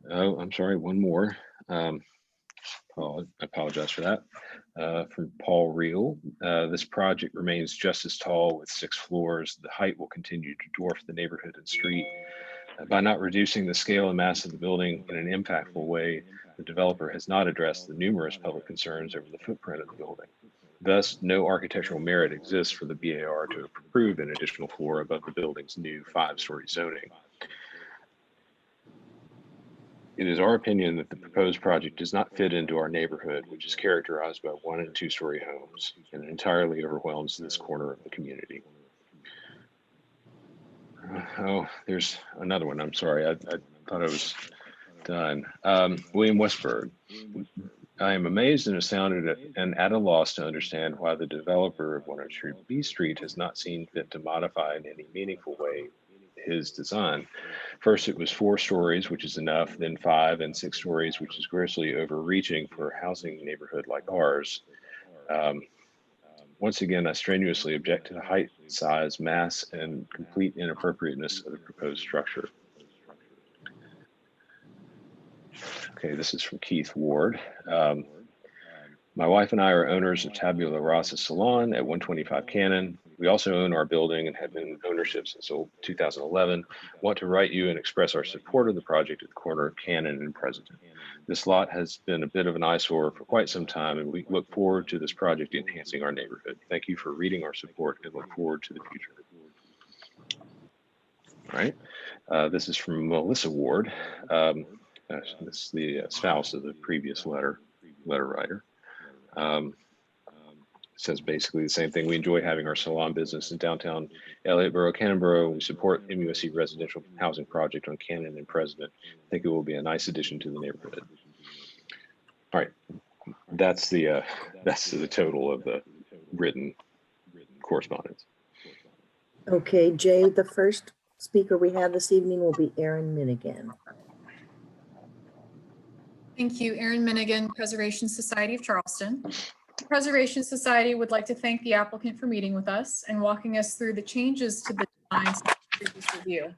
I'm sorry, one more. I apologize for that. From Paul Reel, this project remains just as tall with 6 floors. The height will continue to dwarf the neighborhood and street. By not reducing the scale and mass of the building in an impactful way, the developer has not addressed the numerous public concerns over the footprint of the building. Thus, no architectural merit exists for the BAR to approve an additional floor above the building's new 5-story zoning. It is our opinion that the proposed project does not fit into our neighborhood, which is characterized by 1- and 2-story homes, and entirely overwhelms this corner of the community. Oh, there's another one. I'm sorry. I thought I was done. William Westberg. I am amazed and astounded and at a loss to understand why the developer of 103 B Street has not seen fit to modify in any meaningful way his design. First, it was 4 stories, which is enough, then 5 and 6 stories, which is grossly overreaching for a housing neighborhood like ours. Once again, I strenuously object to the height, size, mass, and complete inappropriateness of the proposed structure. Okay, this is from Keith Ward. My wife and I are owners of Tabula Rasa Salon at 125 Cannon. We also own our building and have been in ownership since 2011. Want to write you and express our support of the project at the corner of Cannon and President. This lot has been a bit of an eyesore for quite some time, and we look forward to this project enhancing our neighborhood. Thank you for reading our support and look forward to the future. All right, this is from Melissa Ward. This is the spouse of the previous letter writer. Says basically the same thing. We enjoy having our salon business in downtown Elliottboro, Cannonboro. We support MUSC residential housing project on Cannon and President. I think it will be a nice addition to the neighborhood. All right, that's the total of the written correspondence. Okay, Jay, the first speaker we have this evening will be Erin Minigan. Thank you, Erin Minigan, Preservation Society of Charleston. The Preservation Society would like to thank the applicant for meeting with us and walking us through the changes to the design since the previous review.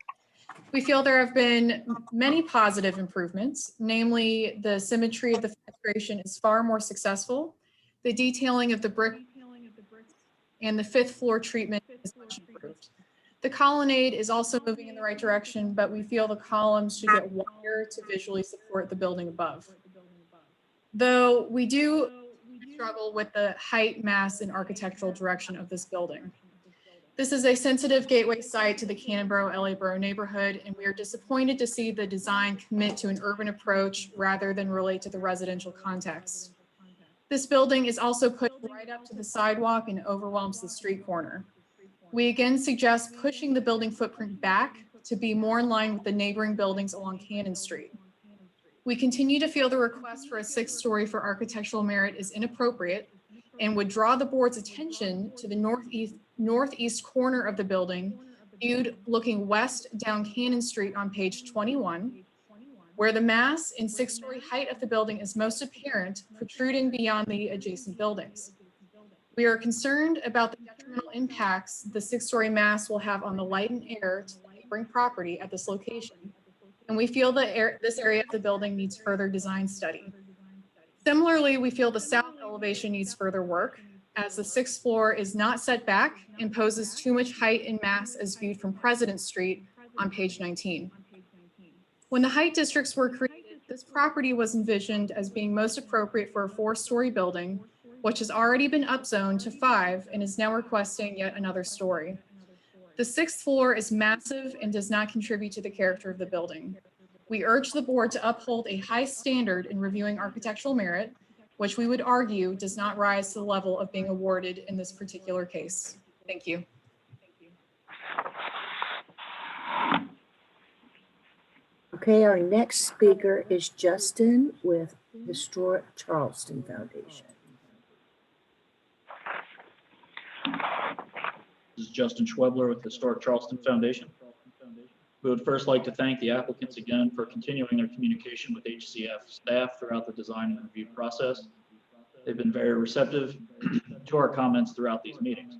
We feel there have been many positive improvements, namely the symmetry of the fenestration is far more successful, the detailing of the brick and the 5th floor treatment is much improved. The colonnade is also moving in the right direction, but we feel the columns should get wider to visually support the building above. Though we do struggle with the height, mass, and architectural direction of this building. This is a sensitive gateway site to the Cannonboro-Elliottboro neighborhood, and we are disappointed to see the design commit to an urban approach rather than relate to the residential context. This building is also put right up to the sidewalk and overwhelms the street corner. We again suggest pushing the building footprint back to be more in line with the neighboring buildings along Cannon Street. We continue to feel the request for a 6th story for architectural merit is inappropriate, and would draw the board's attention to the northeast corner of the building, viewed looking west down Cannon Street on page 21, where the mass and 6-story height of the building is most apparent, protruding beyond the adjacent buildings. We are concerned about the detrimental impacts the 6-story mass will have on the light and air to the neighboring property at this location, and we feel that this area of the building needs further design study. Similarly, we feel the south elevation needs further work, as the 6th floor is not set back and poses too much height and mass as viewed from President Street on page 19. When the height districts were created, this property was envisioned as being most appropriate for a 4-story building, which has already been upzoned to 5 and is now requesting yet another story. The 6th floor is massive and does not contribute to the character of the building. We urge the board to uphold a high standard in reviewing architectural merit, which we would argue does not rise to the level of being awarded in this particular case. Thank you. Okay, our next speaker is Justin with Historic Charleston Foundation. This is Justin Schwebler with Historic Charleston Foundation. We would first like to thank the applicants again for continuing their communication with HCF staff throughout the design and review process. They've been very receptive to our comments throughout these meetings.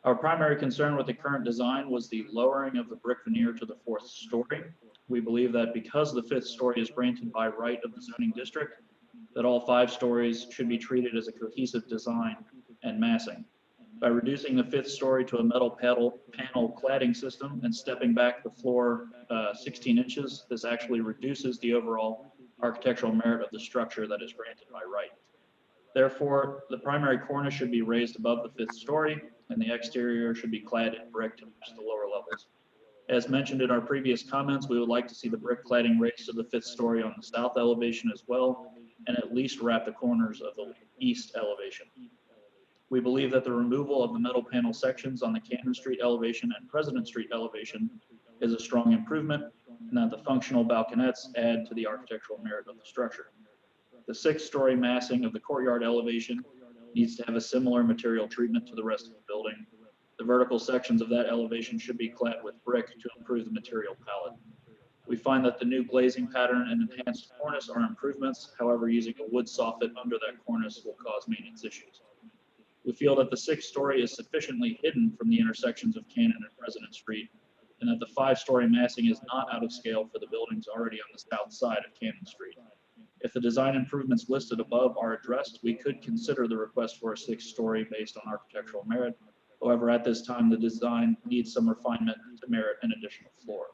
Our primary concern with the current design was the lowering of the brick veneer to the 4th story. We believe that because the 5th story is granted by right of the zoning district, that all 5 stories should be treated as a cohesive design and massing. By reducing the 5th story to a metal panel cladding system and stepping back the floor 16 inches, this actually reduces the overall architectural merit of the structure that is granted by right. Therefore, the primary cornice should be raised above the 5th story, and the exterior should be clad in brick to match the lower levels. As mentioned in our previous comments, we would like to see the brick cladding raised to the 5th story on the south elevation as well, and at least wrap the corners of the east elevation. We believe that the removal of the metal panel sections on the Cannon Street elevation and President Street elevation is a strong improvement, and that the functional balconettes add to the architectural merit of the structure. The 6th story massing of the courtyard elevation needs to have a similar material treatment to the rest of the building. The vertical sections of that elevation should be clad with brick to improve the material palette. We find that the new glazing pattern and enhanced cornice are improvements. However, using a wood soffit under that cornice will cause maintenance issues. We feel that the 6th story is sufficiently hidden from the intersections of Cannon and President Street, and that the 5-story massing is not out of scale for the buildings already on the south side of Cannon Street. If the design improvements listed above are addressed, we could consider the request for a 6th story based on architectural merit. However, at this time, the design needs some refinement to merit an additional floor.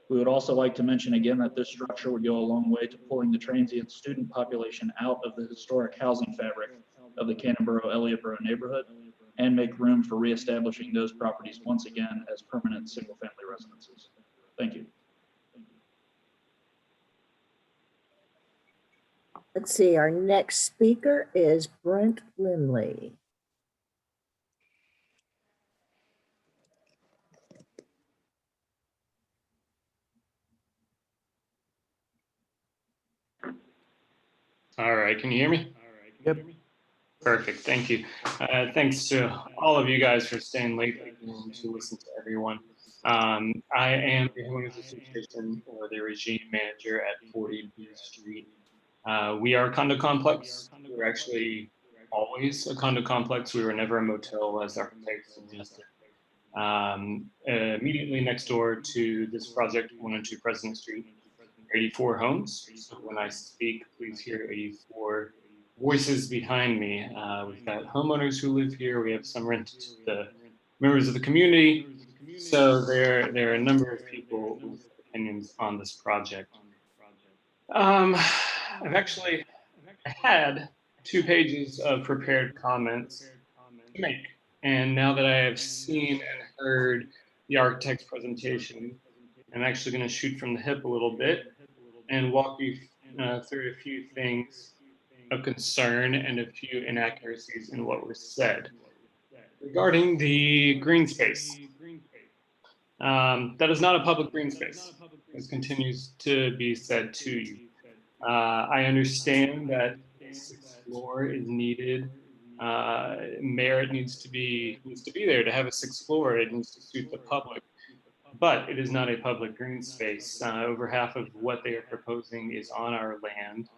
We would also like to mention again that this structure would go a long way to pulling the transient student population out of the historic housing fabric of the Cannonboro-Elliottboro neighborhood and make room for reestablishing those properties once again as permanent single-family residences. Thank you. Let's see, our next speaker is Brent Lindley. All right, can you hear me? Yep. Perfect, thank you. Thanks to all of you guys for staying late and to listen to everyone. I am the Homeowners Association or the regime manager at 40 B Street. We are a condo complex. We're actually always a condo complex. We were never a motel, as architects suggested. Immediately next door to this project, 102 President Street, 84 homes. So when I speak, please hear 84 voices behind me. We've got homeowners who live here. We have some rented to the members of the community. So there are a number of people with opinions on this project. I've actually had 2 pages of prepared comments to make. And now that I have seen and heard the architect's presentation, I'm actually going to shoot from the hip a little bit and walk you through a few things of concern and a few inaccuracies in what was said. Regarding the green space, that is not a public green space. This continues to be said to you. I understand that the 6th floor is needed Merit needs to be there to have a 6th floor. It needs to suit the public, but it is not a public green space. Over half of what they are proposing is on our land.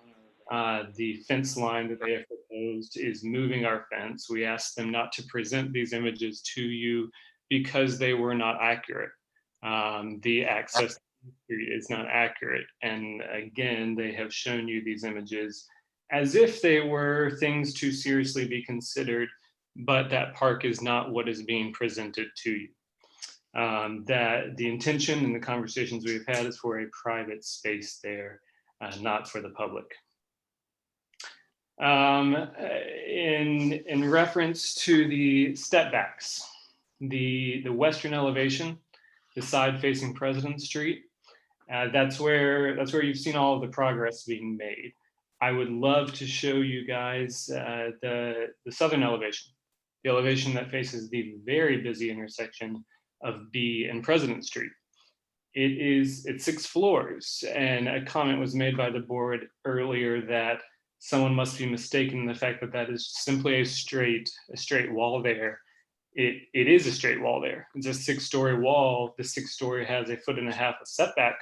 The fence line that they have proposed is moving our fence. We asked them not to present these images to you because they were not accurate. The access is not accurate. And again, they have shown you these images as if they were things to seriously be considered, but that park is not what is being presented to you. That the intention and the conversations we've had is for a private space there, not for the public. In reference to the step backs, the western elevation, the side facing President Street, that's where you've seen all of the progress being made. I would love to show you guys the southern elevation, the elevation that faces the very busy intersection of B and President Street. It's 6 floors, and a comment was made by the board earlier that someone must be mistaken in the fact that that is simply a straight wall there. It is a straight wall there. It's a 6-story wall. The 6th story has 1.5 feet of setback,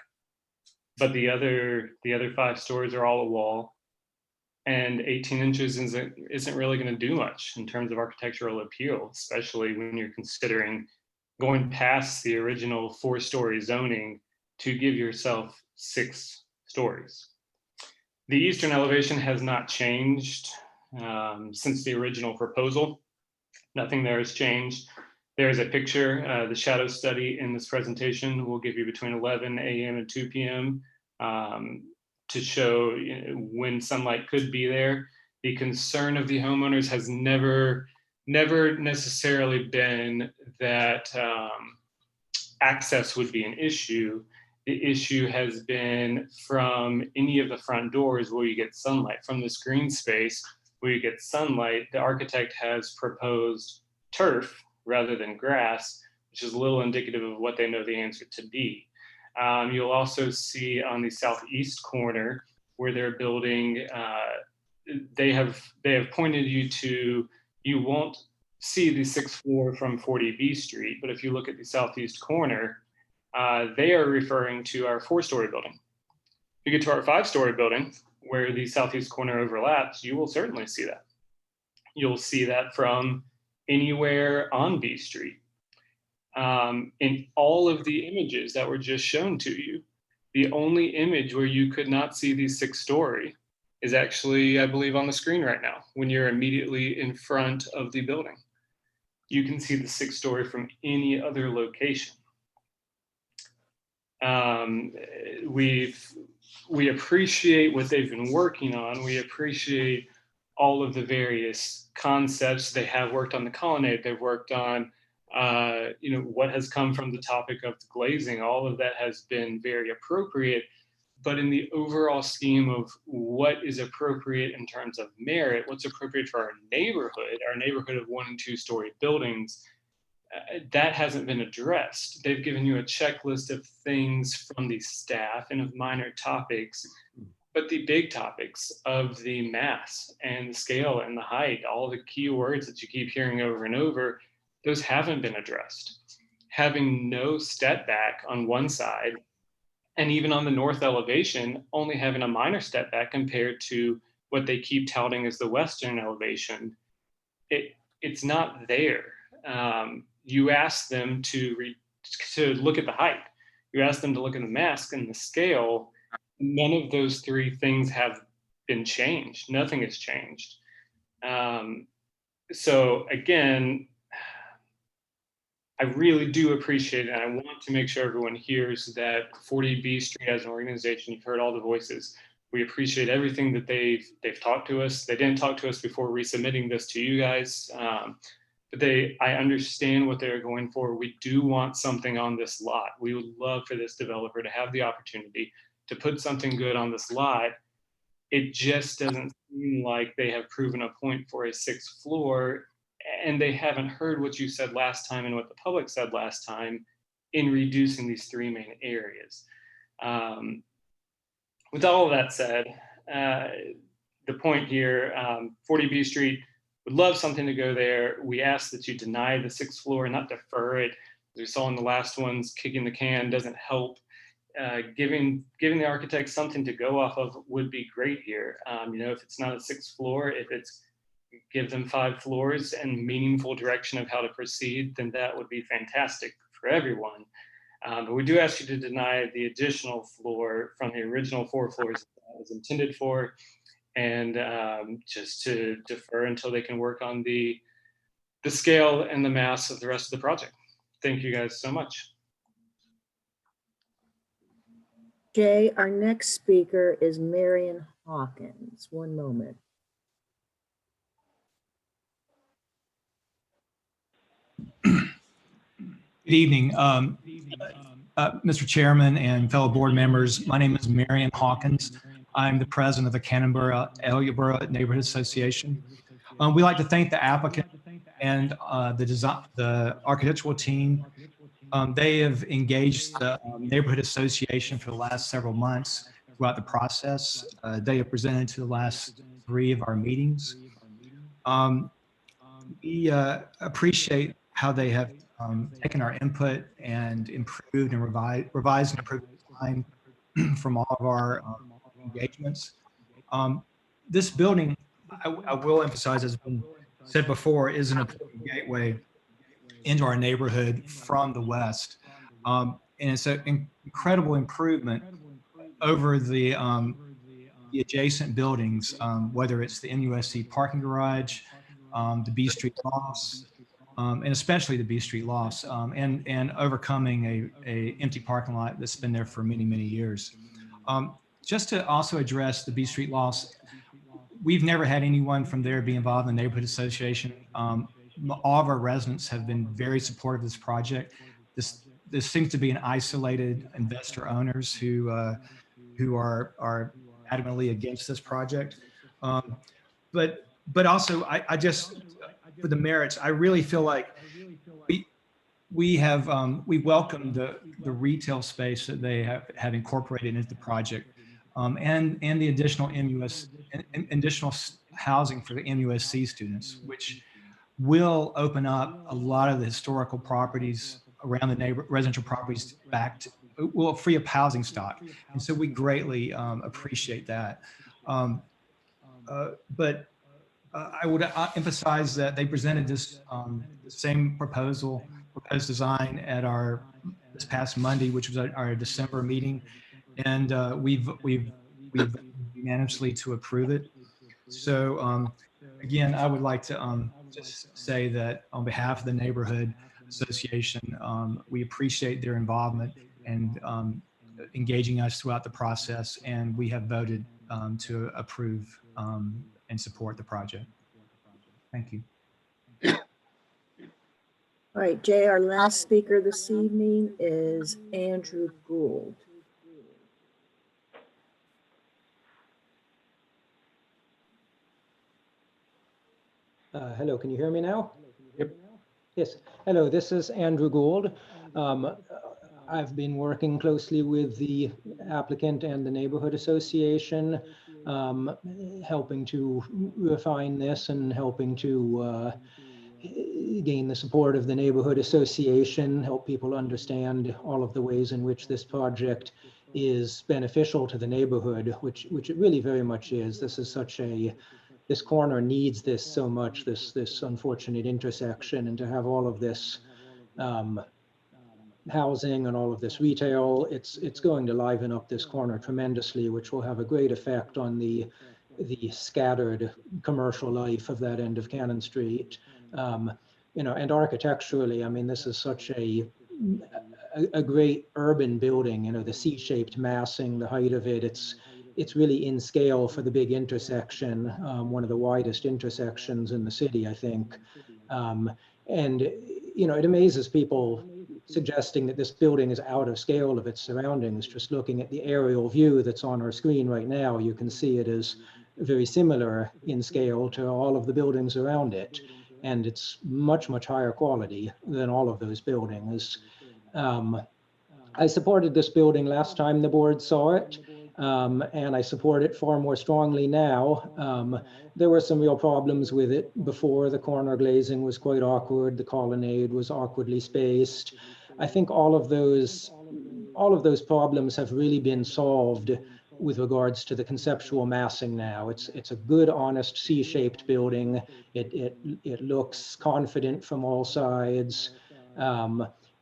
but the other 5 stories are all a wall. And 18 inches isn't really going to do much in terms of architectural appeal, especially when you're considering going past the original 4-story zoning to give yourself 6 stories. The eastern elevation has not changed since the original proposal. Nothing there has changed. There's a picture, the shadow study in this presentation will give you between 11 a.m. and 2 p.m. To show when sunlight could be there. The concern of the homeowners has never necessarily been that access would be an issue. The issue has been from any of the front doors where you get sunlight. From this green space where you get sunlight, the architect has proposed turf rather than grass, which is a little indicative of what they know the answer to be. You'll also see on the southeast corner where they're building, they have pointed you to, you won't see the 6th floor from 40B Street, but if you look at the southeast corner, they are referring to our 4-story building. If you get to our 5-story building where the southeast corner overlaps, you will certainly see that. You'll see that from anywhere on B Street. In all of the images that were just shown to you, the only image where you could not see the 6-story is actually, I believe, on the screen right now, when you're immediately in front of the building. You can see the 6-story from any other location. We appreciate what they've been working on. We appreciate all of the various concepts. They have worked on the colonnade. They've worked on what has come from the topic of the glazing. All of that has been very appropriate, but in the overall scheme of what is appropriate in terms of merit, what's appropriate for our neighborhood of 1- and 2-story buildings, that hasn't been addressed. They've given you a checklist of things from the staff and of minor topics, but the big topics of the mass and the scale and the height, all the key words that you keep hearing over and over, those haven't been addressed. Having no step back on one side, and even on the north elevation, only having a minor step back compared to what they keep touting as the western elevation, it's not there. You ask them to look at the height. You ask them to look at the mask and the scale. None of those 3 things have been changed. Nothing has changed. So again, I really do appreciate it. And I want to make sure everyone hears that 40B Street as an organization, you've heard all the voices. We appreciate everything that they've talked to us. They didn't talk to us before resubmitting this to you guys. But I understand what they're going for. We do want something on this lot. We would love for this developer to have the opportunity to put something good on this lot. It just doesn't seem like they have proven a point for a 6th floor, and they haven't heard what you said last time and what the public said last time in reducing these 3 main areas. With all of that said, the point here, 40B Street, would love something to go there. We ask that you deny the 6th floor, not defer it. As we saw in the last ones, kicking the can doesn't help. Giving the architects something to go off of would be great here. You know, if it's not a 6th floor, if it's give them 5 floors and meaningful direction of how to proceed, then that would be fantastic for everyone. But we do ask you to deny the additional floor from the original 4 floors that was intended for, and just to defer until they can work on the scale and the mass of the rest of the project. Thank you guys so much. Jay, our next speaker is Marion Hawkins. One moment. Good evening, Mr. Chairman and fellow board members. My name is Marion Hawkins. I'm the president of the Cannonboro-Ellerboro Neighborhood Association. We'd like to thank the applicant and the architectural team. They have engaged the Neighborhood Association for the last several months throughout the process. They have presented to the last 3 of our meetings. We appreciate how they have taken our input and improved and revised and improved the design from all of our engagements. This building, I will emphasize, as has been said before, is an important gateway into our neighborhood from the west. And it's an incredible improvement over the adjacent buildings, whether it's the MUSC parking garage, the B Street lofts, and especially the B Street lofts, and overcoming a empty parking lot that's been there for many, many years. Just to also address the B Street lofts, we've never had anyone from there be involved in the neighborhood association. All of our residents have been very supportive of this project. This seems to be an isolated investor owners who are adamantly against this project. But also, I just, for the merits, I really feel like we welcome the retail space that they have incorporated into the project, and the additional additional housing for the MUSC students, which will open up a lot of the historical properties around the residential properties will free up housing stock. And so we greatly appreciate that. But I would emphasize that they presented this same proposed design at this past Monday, which was our December meeting, and we've unanimously to approve it. So again, I would like to just say that on behalf of the Neighborhood Association, we appreciate their involvement and engaging us throughout the process, and we have voted to approve and support the project. Thank you. All right, Jay, our last speaker this evening is Andrew Gould. Hello, can you hear me now? Yep. Yes. Hello, this is Andrew Gould. I've been working closely with the applicant and the Neighborhood Association, helping to refine this and helping to gain the support of the Neighborhood Association, help people understand all of the ways in which this project is beneficial to the neighborhood, which it really very much is. This is this corner needs this so much, this unfortunate intersection, and to have all of this housing and all of this retail, it's going to liven up this corner tremendously, which will have a great effect on the scattered commercial life of that end of Cannon Street. You know, and architecturally, I mean, this is such a great urban building. You know, the C-shaped massing, the height of it, it's really in scale for the big intersection, one of the widest intersections in the city, I think. And, you know, it amazes people suggesting that this building is out of scale of its surroundings. Just looking at the aerial view that's on our screen right now, you can see it is very similar in scale to all of the buildings around it. And it's much, much higher quality than all of those buildings. I supported this building last time the board saw it. and I support it far more strongly now. There were some real problems with it before. The corner glazing was quite awkward. The colonnade was awkwardly spaced. I think all of those problems have really been solved with regards to the conceptual massing now. It's a good, honest C-shaped building. It looks confident from all sides.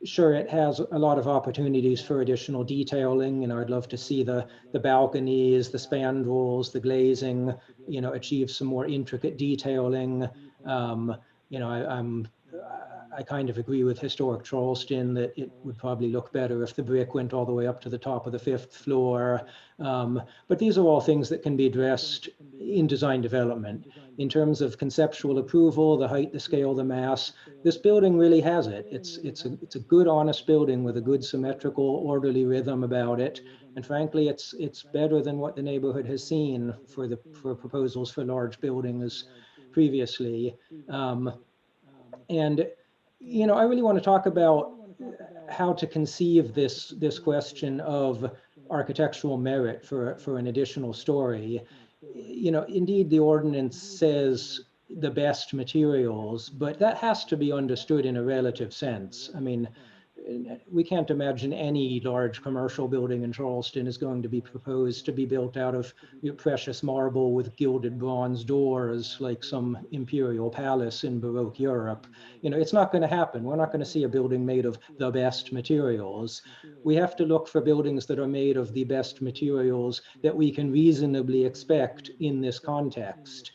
Sure, it has a lot of opportunities for additional detailing, and I'd love to see the balconies, the spandrels, the glazing, you know, achieve some more intricate detailing. You know, I kind of agree with Historic Charleston that it would probably look better if the brick went all the way up to the top of the 5th floor. But these are all things that can be addressed in design development. In terms of conceptual approval, the height, the scale, the mass, this building really has it. It's a good, honest building with a good symmetrical, orderly rhythm about it. And frankly, it's better than what the neighborhood has seen for proposals for large buildings previously. And you know, I really want to talk about how to conceive this question of architectural merit for an additional story. You know, indeed, the ordinance says the best materials, but that has to be understood in a relative sense. I mean, we can't imagine any large commercial building in Charleston is going to be proposed to be built out of precious marble with gilded bronze doors like some imperial palace in Baroque Europe. You know, it's not going to happen. We're not going to see a building made of the best materials. We have to look for buildings that are made of the best materials that we can reasonably expect in this context.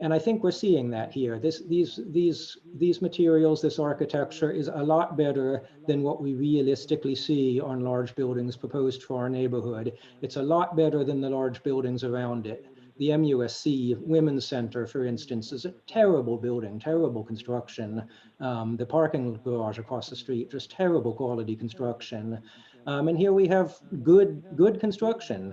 And I think we're seeing that here. These materials, this architecture is a lot better than what we realistically see on large buildings proposed for our neighborhood. It's a lot better than the large buildings around it. The MUSC Women's Center, for instance, is a terrible building, terrible construction. The parking garage across the street, just terrible quality construction. And here we have good construction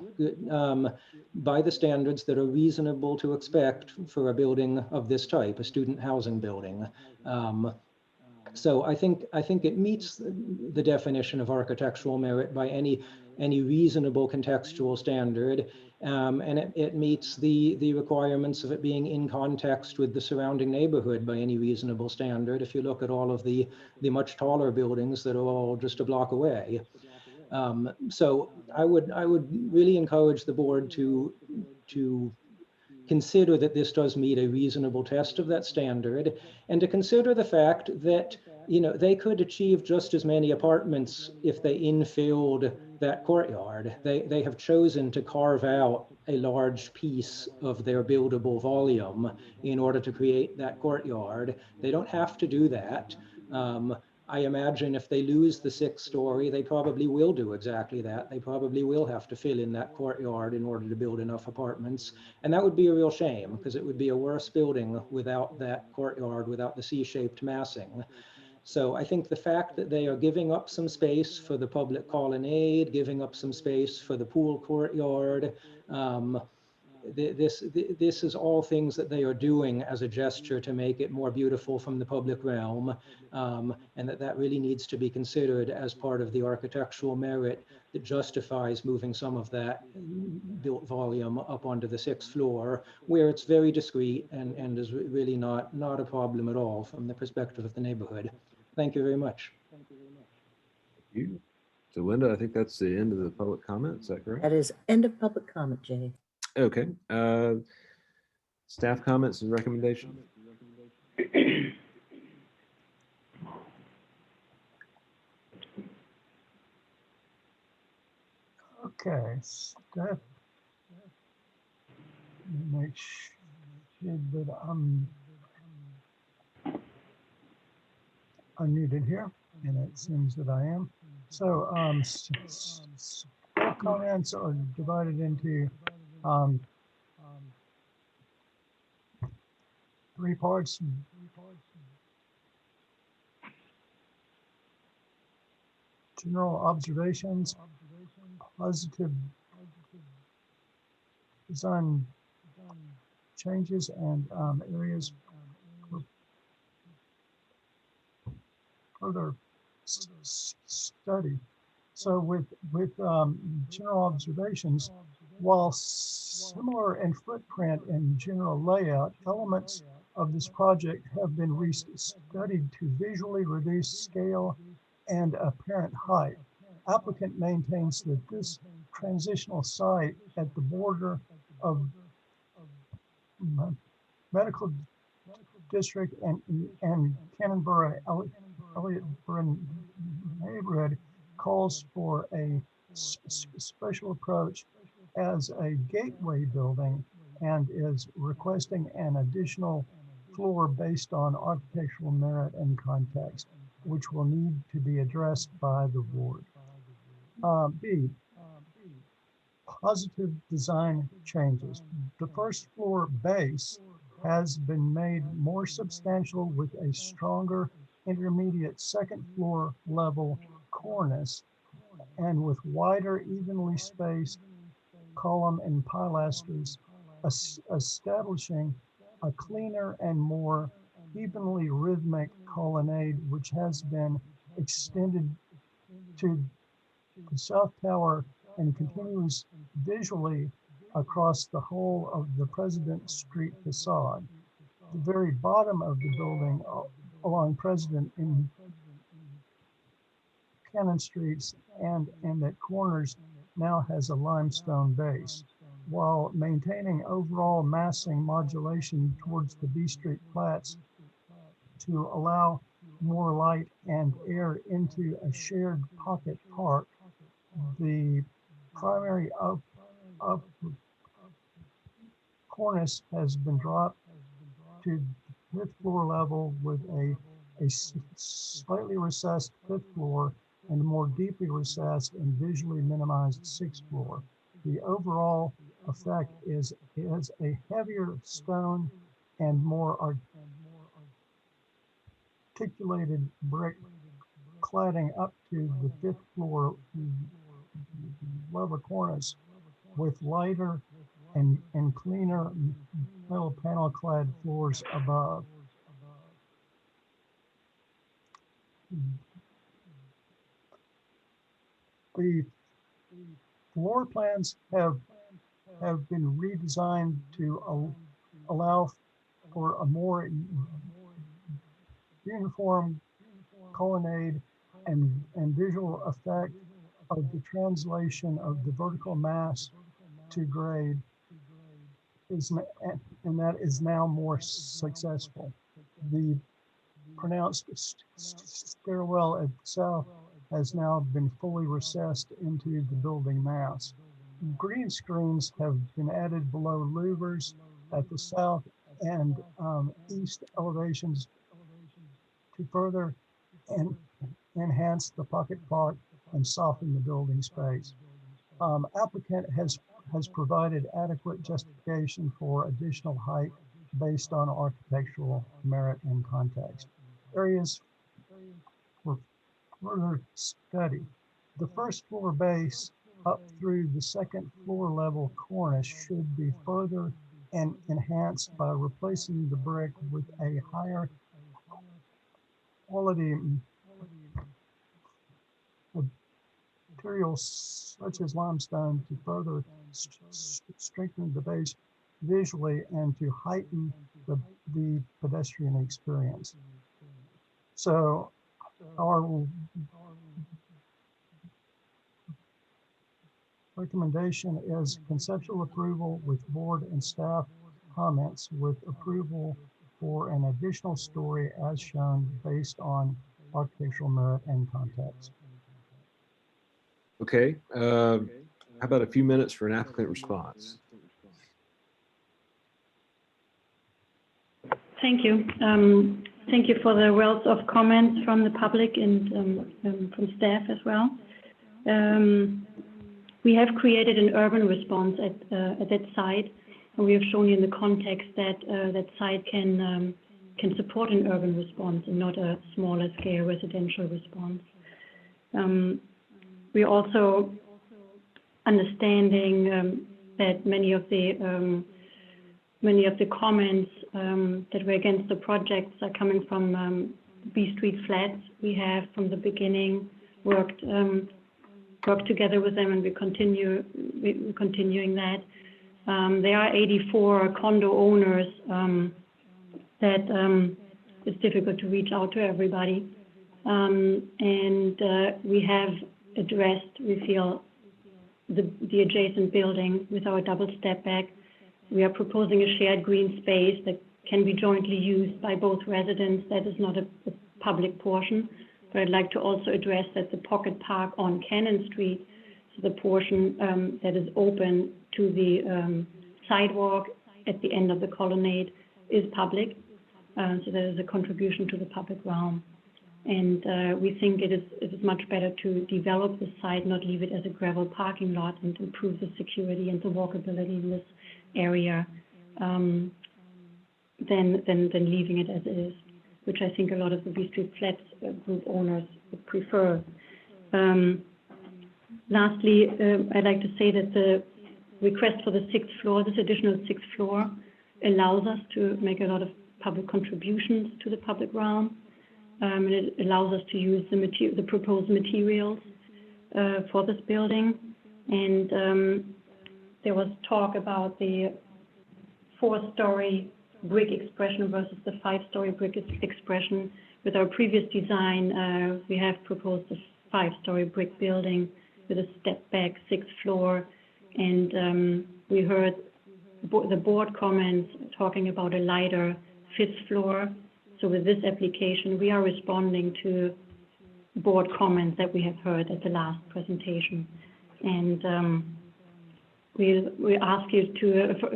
by the standards that are reasonable to expect for a building of this type, a student housing building. So I think it meets the definition of architectural merit by any reasonable contextual standard, and it meets the requirements of it being in context with the surrounding neighborhood by any reasonable standard. If you look at all of the much taller buildings that are all just a block away. So I would really encourage the board to consider that this does meet a reasonable test of that standard, and to consider the fact that, you know, they could achieve just as many apartments if they infilled that courtyard. They have chosen to carve out a large piece of their buildable volume in order to create that courtyard. They don't have to do that. I imagine if they lose the 6th story, they probably will do exactly that. They probably will have to fill in that courtyard in order to build enough apartments. And that would be a real shame, because it would be a worse building without that courtyard, without the C-shaped massing. So I think the fact that they are giving up some space for the public colonnade, giving up some space for the pool courtyard, this is all things that they are doing as a gesture to make it more beautiful from the public realm, and that really needs to be considered as part of the architectural merit that justifies moving some of that built volume up onto the 6th floor, where it's very discreet and is really not a problem at all from the perspective of the neighborhood. Thank you very much. Thank you. So Linda, I think that's the end of the public comment. Is that correct? That is end of public comment, Jay. Okay. Staff comments and recommendations. Okay, staff. Make sure that I'm unmuted here, and it seems that I am. So comments are divided into 3 parts. General observations, positive design changes, and areas for further study. So with general observations, while similar in footprint and general layout, elements of this project have been studied to visually reduce scale and apparent height. Applicant maintains that this transitional site at the border of medical district and Cannonboro Elliottboro neighborhood calls for a special approach as a gateway building and is requesting an additional floor based on architectural merit and context, which will need to be addressed by the board. B, positive design changes. The first floor base has been made more substantial with a stronger intermediate second floor level cornice and with wider, evenly spaced column and pilasters, establishing a cleaner and more evenly rhythmic colonnade, which has been extended to the south tower and continues visually across the whole of the President Street facade. The very bottom of the building along President in Cannon Streets and at corners now has a limestone base, while maintaining overall massing modulation towards the B Street flats to allow more light and air into a shared pocket park. The primary up cornice has been dropped to fifth floor level with a slightly recessed fifth floor and more deeply recessed and visually minimized sixth floor. The overall effect is a heavier stone and more articulated brick cladding up to the fifth floor level cornice with lighter and cleaner metal panel clad floors above. The floor plans have been redesigned to allow for a more uniform colonnade and visual effect of the translation of the vertical mass to grade, and that is now more successful. The pronounced stairwell at the south has now been fully recessed into the building mass. Green screens have been added below louvers at the south and east elevations to further enhance the pocket park and soften the building space. Applicant has provided adequate justification for additional height based on architectural merit and context. Areas for further study. The first floor base up through the second floor level cornice should be further and enhanced by replacing the brick with a higher quality materials such as limestone to further strengthen the base visually and to heighten the pedestrian experience. So our recommendation is conceptual approval with board and staff comments with approval for an additional story as shown based on architectural merit and context. Okay, how about a few minutes for an applicant response? Thank you. Thank you for the wealth of comments from the public and from staff as well. We have created an urban response at that site, and we have shown you in the context that that site can support an urban response and not a smaller scale residential response. We're also understanding that many of the comments that were against the projects are coming from B Street flats. We have from the beginning worked work together with them, and we're continuing that. There are 84 condo owners that it's difficult to reach out to everybody. We have addressed, we feel, the adjacent building with our double step back. We are proposing a shared green space that can be jointly used by both residents. That is not a public portion, but I'd like to also address that the pocket park on Cannon Street, so the portion that is open to the sidewalk at the end of the colonnade, is public. So there is a contribution to the public realm. And we think it is much better to develop the site, not leave it as a gravel parking lot, and improve the security and the walkability in this area than leaving it as it is, which I think a lot of the B Street Flats group owners would prefer. Lastly, I'd like to say that the request for the 6th floor, this additional 6th floor, allows us to make a lot of public contributions to the public realm. And it allows us to use the proposed materials for this building. And there was talk about the 4-story brick expression versus the 5-story brick expression. With our previous design, we have proposed a 5-story brick building with a step-back 6th floor. And we heard the board comments talking about a lighter 5th floor. So with this application, we are responding to board comments that we have heard at the last presentation. And we ask you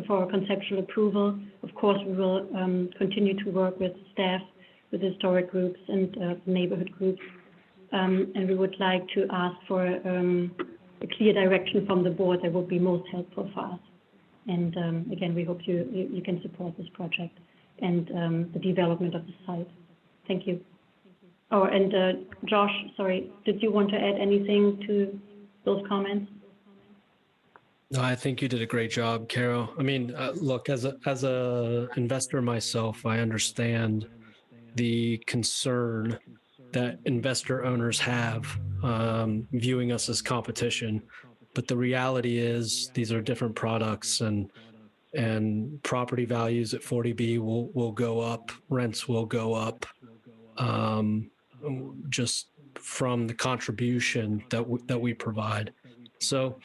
for conceptual approval. Of course, we will continue to work with staff, with historic groups and neighborhood groups. And we would like to ask for a clear direction from the board that would be most helpful for us. And again, we hope you can support this project and the development of the site. Thank you. Oh, and Josh, sorry, did you want to add anything to those comments? No, I think you did a great job, Carol. I mean, look, as a investor myself, I understand the concern that investor owners have viewing us as competition. But the reality is these are different products, and property values at 40B will go up, rents will go up, just from the contribution that we provide. So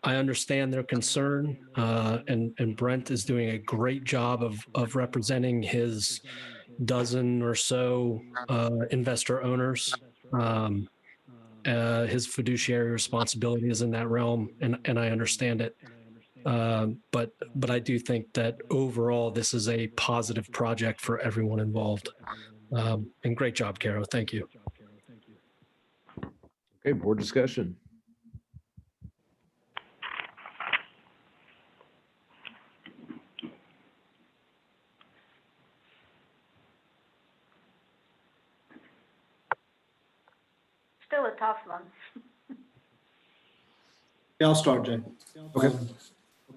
I understand their concern, and Brent is doing a great job of representing his dozen or so investor owners. His fiduciary responsibility is in that realm, and I understand it. But I do think that overall, this is a positive project for everyone involved. And great job, Caro. Thank you. Okay, board discussion. Still a tough one. Yeah, I'll start, Jay. Okay.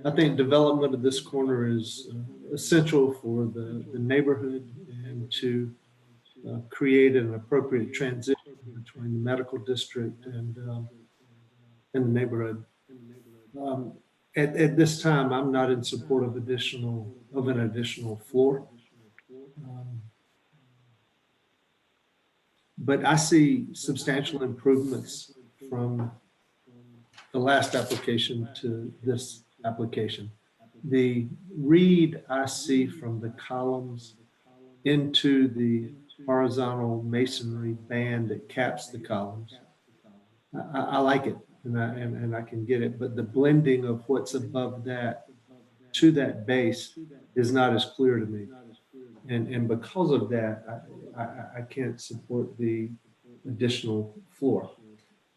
I think development of this corner is essential for the neighborhood and to create an appropriate transition between the medical district and the neighborhood. At this time, I'm not in support of an additional floor. But I see substantial improvements from the last application to this application. The read I see from the columns into the horizontal masonry band that caps the columns, I like it, and I can get it, but the blending of what's above that to that base is not as clear to me. And because of that, I can't support the additional floor.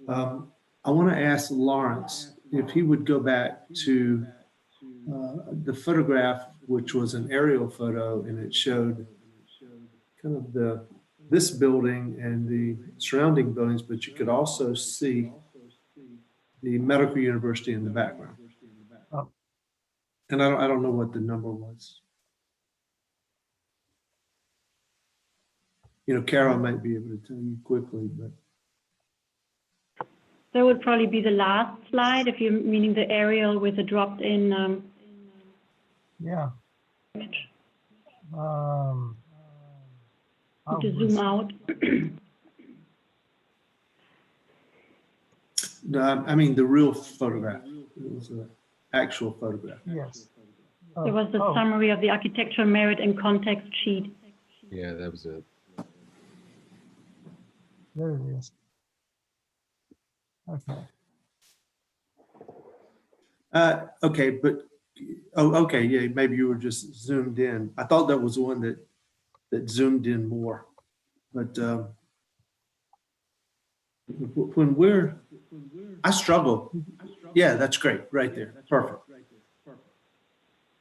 I want to ask Lawrence if he would go back to the photograph, which was an aerial photo, and it showed kind of this building and the surrounding buildings, but you could also see the medical university in the background. And I don't know what the number was. You know, Carol might be able to tell you quickly, but. That would probably be the last slide, if you're meaning the aerial with the dropped-in Yeah. image. I To was- zoom out. No, I mean the real photograph. It was an actual photograph. Yes. There was the Oh. summary of the architectural merit and context sheet. Yeah, that was it. There it is. Okay. Okay, but, oh, okay, yeah, maybe you were just zoomed in. I thought that was the one that zoomed in more. But when I struggle. Yeah, that's great, right there, perfect.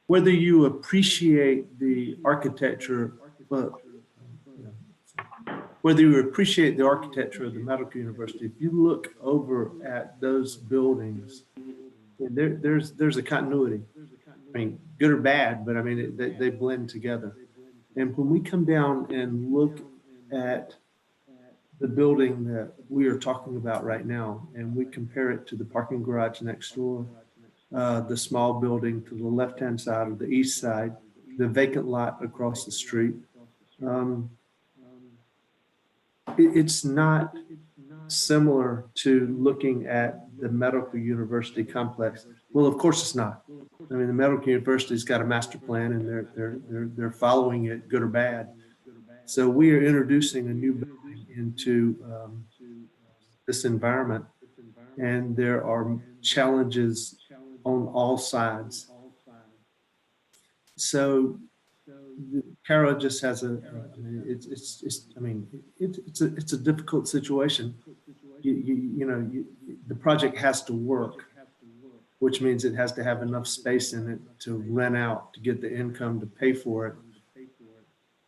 Whether you appreciate the architecture, whether you appreciate the architecture of the Medical University, if you look over at those buildings, there's a continuity. I mean, good or bad, but I mean, they blend together. And when we come down and look at the building that we are talking about right now, and we compare it to the parking garage next door, the small building to the left-hand side of the east side, the vacant lot across the street, it's not similar to looking at the Medical University complex. Well, of course it's not. I mean, the Medical University's got a master plan, and they're following it, good or bad. So we are introducing a new building into this environment, and there are challenges on all sides. So Carol just has it's a difficult situation. The project has to work, which means it has to have enough space in it to rent out, to get the income to pay for it.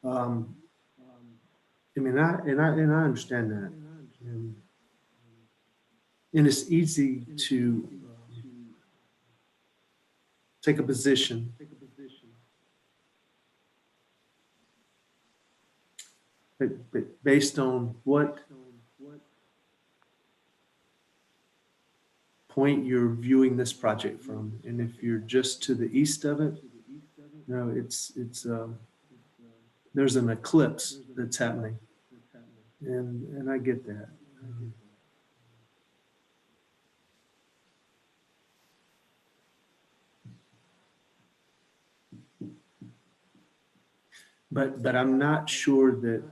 I mean, I understand that, and it's easy to take a position. But based on what point you're viewing this project from, and if you're just to the east of it, there's an eclipse that's happening, and I get that. But I'm not sure that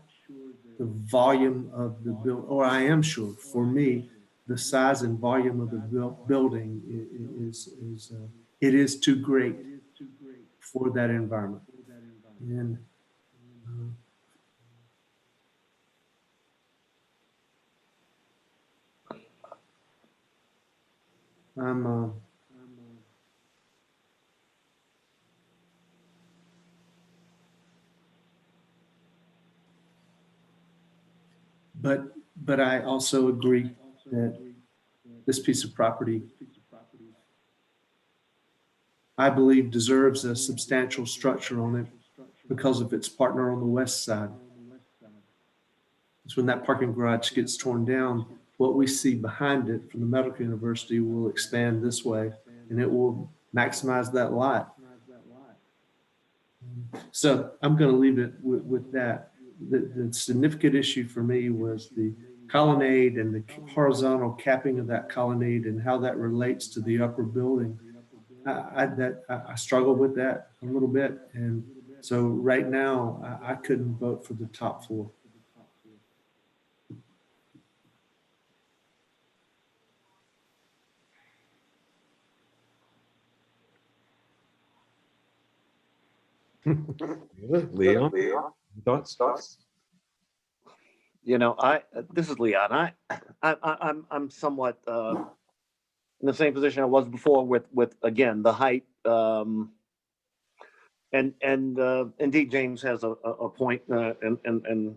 the volume of the build, or I am sure, for me, the size and volume of the building is too great for that environment. And but I also agree that this piece of property, I believe, deserves a substantial structure on it because of its partner on the west side. It's when that parking garage gets torn down, what we see behind it from the Medical University will expand this way, and it will maximize that lot. So I'm going to leave it with that. The significant issue for me was the colonnade and the horizontal capping of that colonnade and how that relates to the upper building. I struggle with that a little bit, and so right now I couldn't vote for the top floor. Leon, thoughts? This is Leon. I'm somewhat in the same position I was before with again the height. And indeed, James has a point, and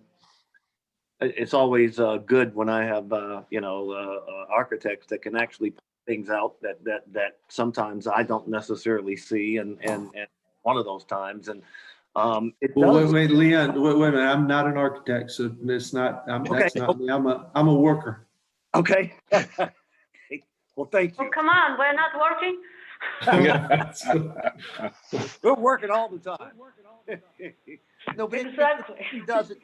it's always good when I have architects that can actually point things out that sometimes I don't necessarily see, and one of those times, and wait, Leon, wait a minute. I'm not an architect, so it's not. Okay. That's not me. I'm a worker. Okay. Well, thank you. Oh, come on, we're not working? We're working all the time. No, but Exactly. it does it.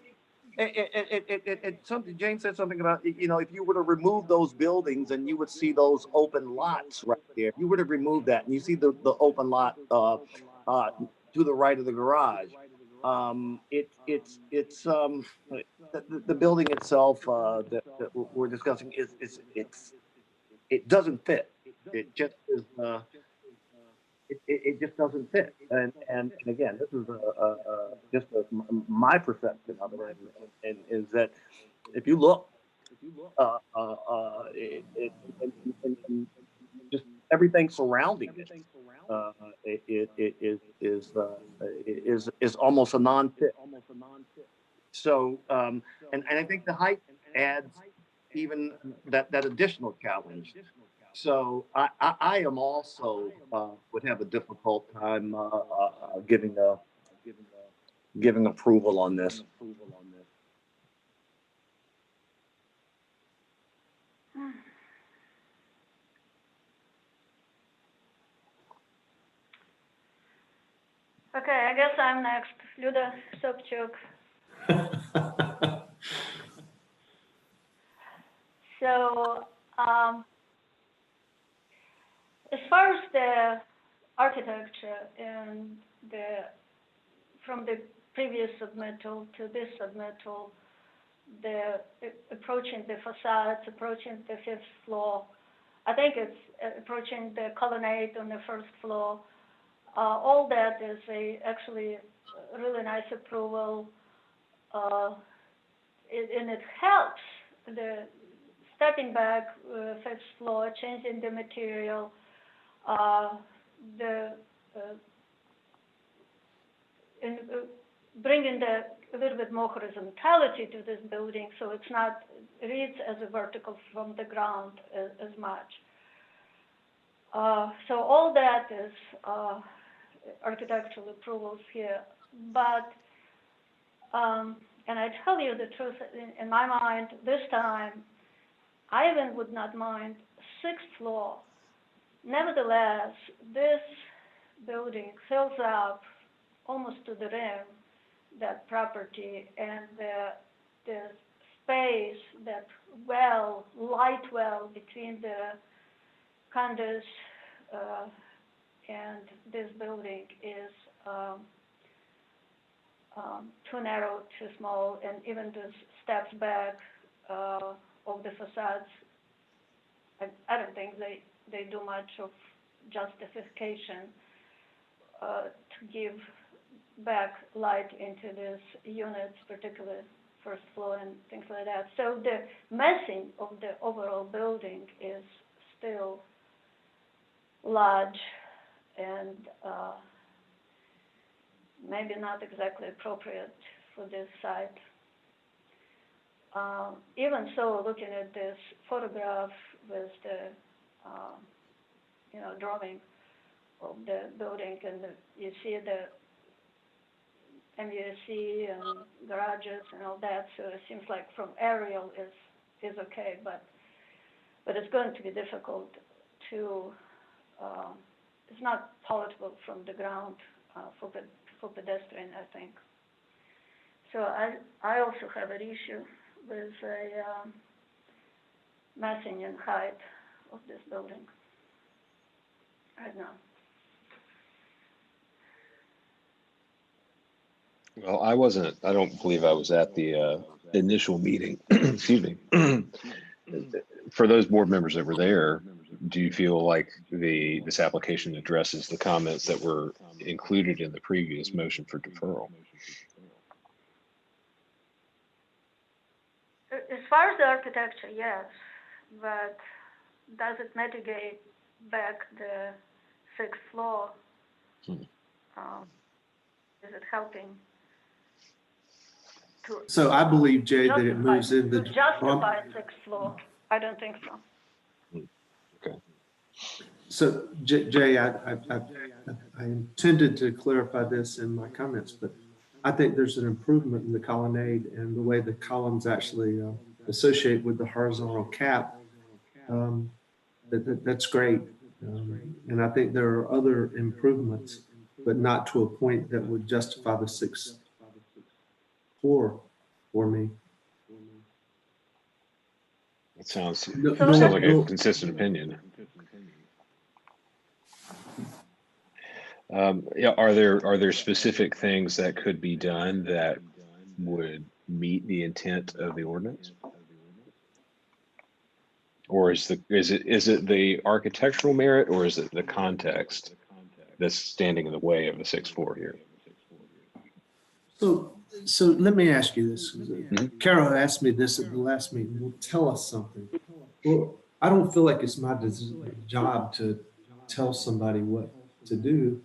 Something Jane said something about, you know, if you were to remove those buildings and you would see those open lots right there. If you were to remove that and you see the open lot to the right of the garage, the building itself that we're discussing it doesn't fit. It just is. It just doesn't fit. And again, this is just my perception of it, and is that if you look, and just everything surrounding it is almost a non-fit. So and I think the height adds even that additional challenge. So I am also would have a difficult time giving approval on this. Okay, I guess I'm next. Luda Sobchuk. So, as far as the architecture and from the previous submittal to this submittal, approaching the facades, approaching the 5th floor, I think it's approaching the colonnade on the 1st floor. All that is actually a really nice approval, and it helps the stepping back 5th floor, changing the material, bringing a little bit more horizontality to this building, so it's not reads as a vertical from the ground as much. So all that is architectural approvals here, but and I tell you the truth, in my mind, this time, I even would not mind 6th floor. Nevertheless, this building fills up almost to the rim, that property, and the space, that light well between the condos and this building is too narrow, too small, and even the steps back of the facades, I don't think they do much of justification to give back light into these units, particularly 1st floor and things like that. So the messing of the overall building is still large and maybe not exactly appropriate for this site. Even so, looking at this photograph with the drawing of the building, and you see the MUSC and garages and all that, so it seems like from aerial is okay, but it's going to be difficult to. It's not palatable from the ground for pedestrian, I think. So I also have an issue with a massing and height of this building right now. Well, I don't believe I was at the initial meeting. Excuse me. For those board members that were there, do you feel like this application addresses the comments that were included in the previous motion for deferral? As far as the architecture, yes, but does it mitigate back the 6th floor? Is it helping? So I believe, Jay, that it moves in the. To justify 6th floor, I don't think so. Okay. So Jay, I intended to clarify this in my comments, but I think there's an improvement in the colonnade and the way the columns actually associate with the horizontal cap. That's great. And I think there are other improvements, but not to a point that would justify the 6th floor for me. That sounds No, sounds no, like a no. consistent opinion. Yeah, are there specific things that could be done that would meet the intent of the ordinance? Or is it the architectural merit, or is it the context that's standing in the way of the 6th floor here? So let me ask you this. Carol asked me this at the last meeting. Well, tell us something. Well, I don't feel like it's my job to tell somebody what to do.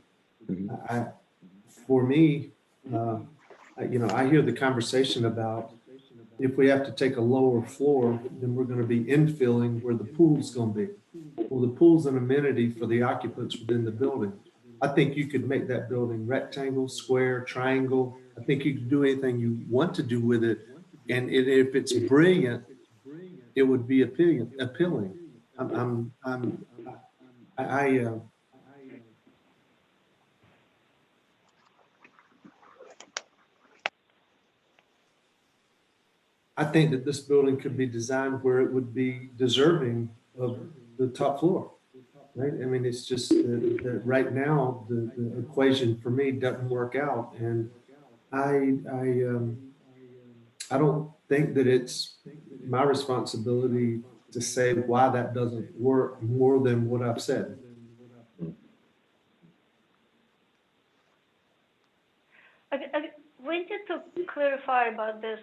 For me, I hear the conversation about if we have to take a lower floor, then we're going to be infilling where the pool's going to be. Well, the pool's an amenity for the occupants within the building. I think you could make that building rectangle, square, triangle. I think you could do anything you want to do with it. And if it's brilliant, it would be appealing. I think that this building could be designed where it would be deserving of the top floor, right? I mean, it's just that right now the equation for me doesn't work out, and I don't think that it's my responsibility to say why that doesn't work more than what I've said. We need to clarify about this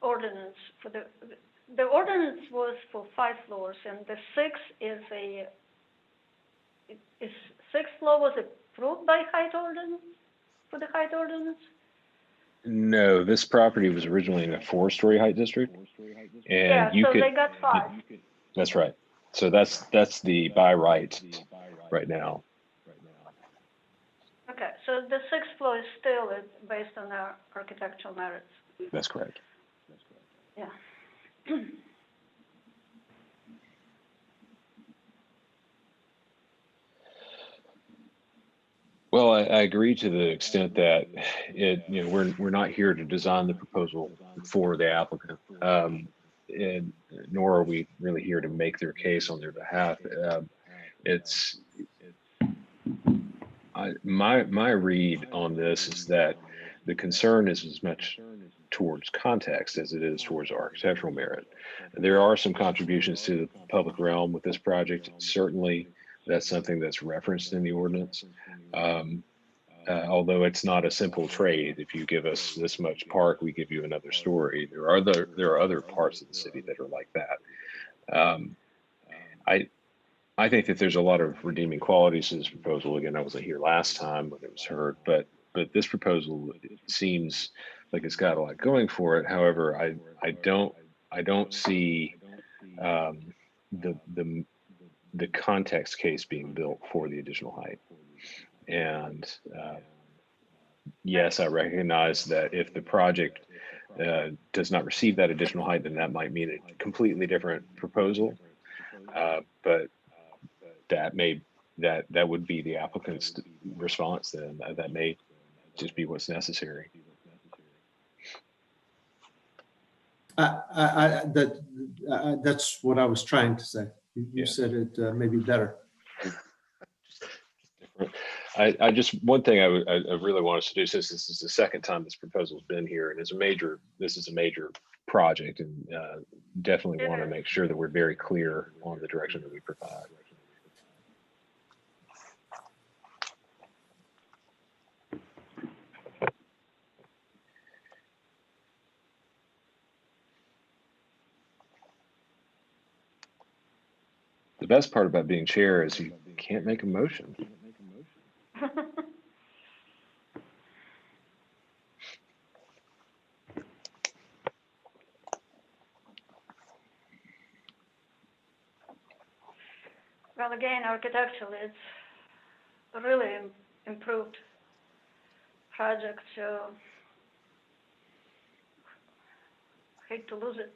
ordinance. For the ordinance was for 5 floors, and the 6th is 6th floor was approved by height ordinance for the height ordinance. No, this property was originally in a 4-story height district, and Yeah, you so could. they got 5. That's right. So that's the by right now. Okay, so the 6th floor is still based on our architectural merits. That's correct. Yeah. Well, I agree to the extent that we're not here to design the proposal for the applicant, and nor are we really here to make their case on their behalf. My read on this is that the concern is as much towards context as it is towards architectural merit. There are some contributions to the public realm with this project. Certainly, that's something that's referenced in the ordinance. Although it's not a simple trade. If you give us this much park, we give you another story. There are other parts of the city that are like that. I think that there's a lot of redeeming qualities to this proposal. Again, I wasn't here last time when it was heard, but this proposal seems like it's got a lot going for it. However, I don't see the context case being built for the additional height. And yes, I recognize that if the project does not receive that additional height, then that might mean a completely different proposal. But that would be the applicant's response. Then that may just be what's necessary. That's what I was trying to say. You said it maybe better. I just, one thing I really want us to do, since this is the second time this proposal's been here, and this is a major project, and definitely want to make sure that we're very clear on the direction that we provide. The best part about being chair is you can't make a motion. Well, again, architecturally, it's a really improved project, so hate to lose it.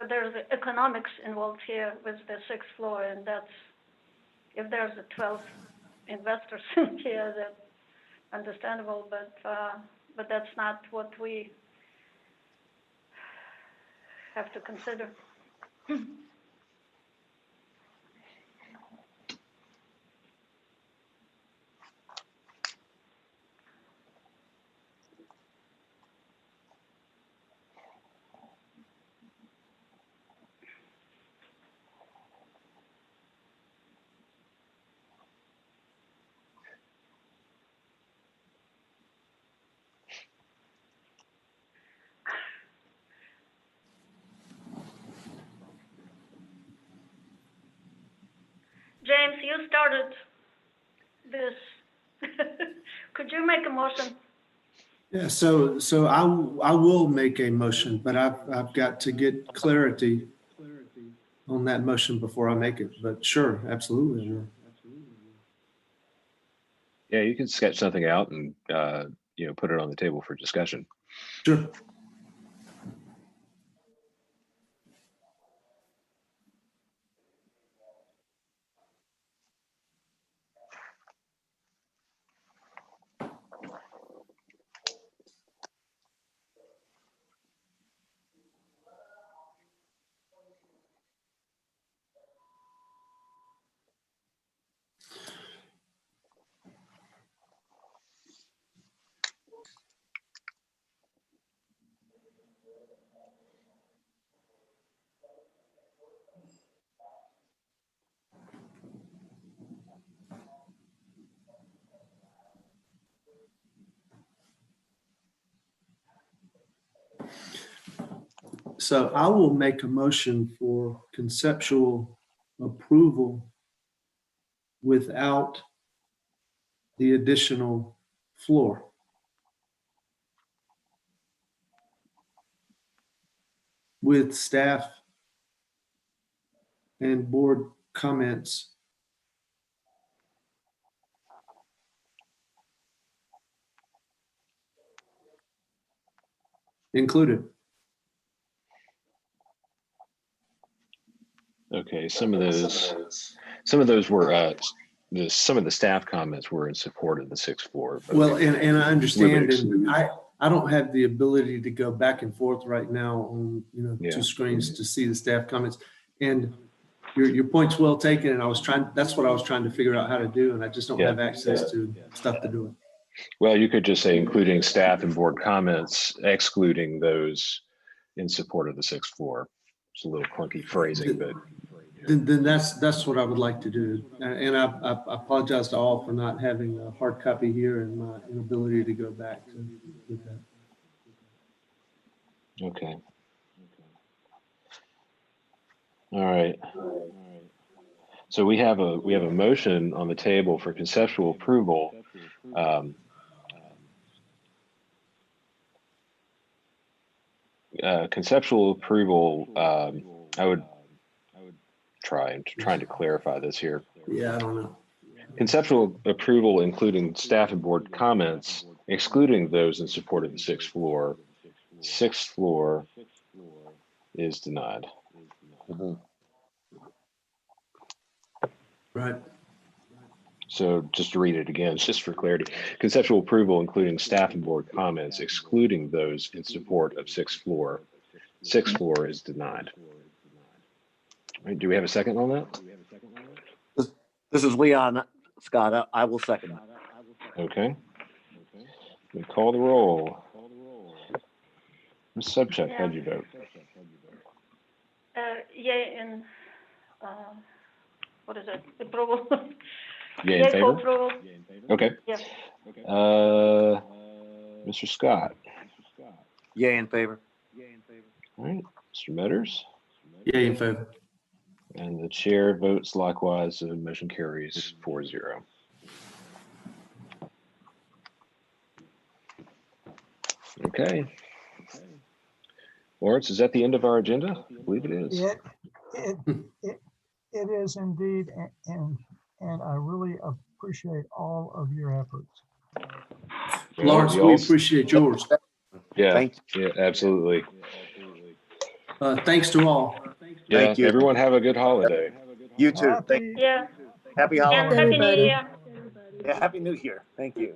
there's economics involved here with the 6th floor, and that's, if there's a 12 investors in here, that's understandable, but that's not what we have to consider. James, you started this. Could you make a motion? Yeah, so I will make a motion, but I've got to get clarity on that motion before I make it. But sure, absolutely. I will. Yeah, you can sketch something out and put it on the table for discussion. Sure. So I will make a motion for conceptual approval without the additional floor. With staff and board comments included. Okay, some of those were some of the staff comments were in support of the 6th floor. Well, and I understand, and I don't have the ability to go back and forth right now on two screens to see the staff comments. And your point's well taken, and that's what I was trying to figure out how to do, and I just don't have access to stuff to do it. Well, you could just say including staff and board comments, excluding those in support of the 6th floor. It's a little clunky phrasing, but then that's what I would like to do. And I apologize to all for not having a hard copy here and my inability to go back to with that. Okay. All right. So we have a motion on the table for conceptual approval. Conceptual approval. I would trying to clarify this here. Yeah, I don't know. Conceptual approval, including staff and board comments, excluding those in support of the 6th floor. 6th floor is denied. Mm-hmm. Right. So just to read it again, just for clarity, conceptual approval, including staff and board comments, excluding those in support of 6th floor. 6th floor is denied. All right, do we have a second on that? This is Leon, Scott. I will second that. Okay. We call the roll. Ms. Sobczak, how'd you vote? Yay in, what is it, approval? Yay in favor? Approval. Okay. Yes. Mr. Scott? Yay in favor. All right. Mr. Metters? Yay in favor. And the chair votes likewise, and motion carries 4-0. Okay. Lawrence, is that the end of our agenda? I believe it is. It is indeed, and I really appreciate all of your efforts. Lawrence, we appreciate yours. Yeah, yeah, absolutely. Thanks to all. Yeah, Thank you. everyone have a good holiday. You too. Thank Yeah. Happy And holidays. Happy New everybody. Year. Yeah, Happy New Year. Thank you.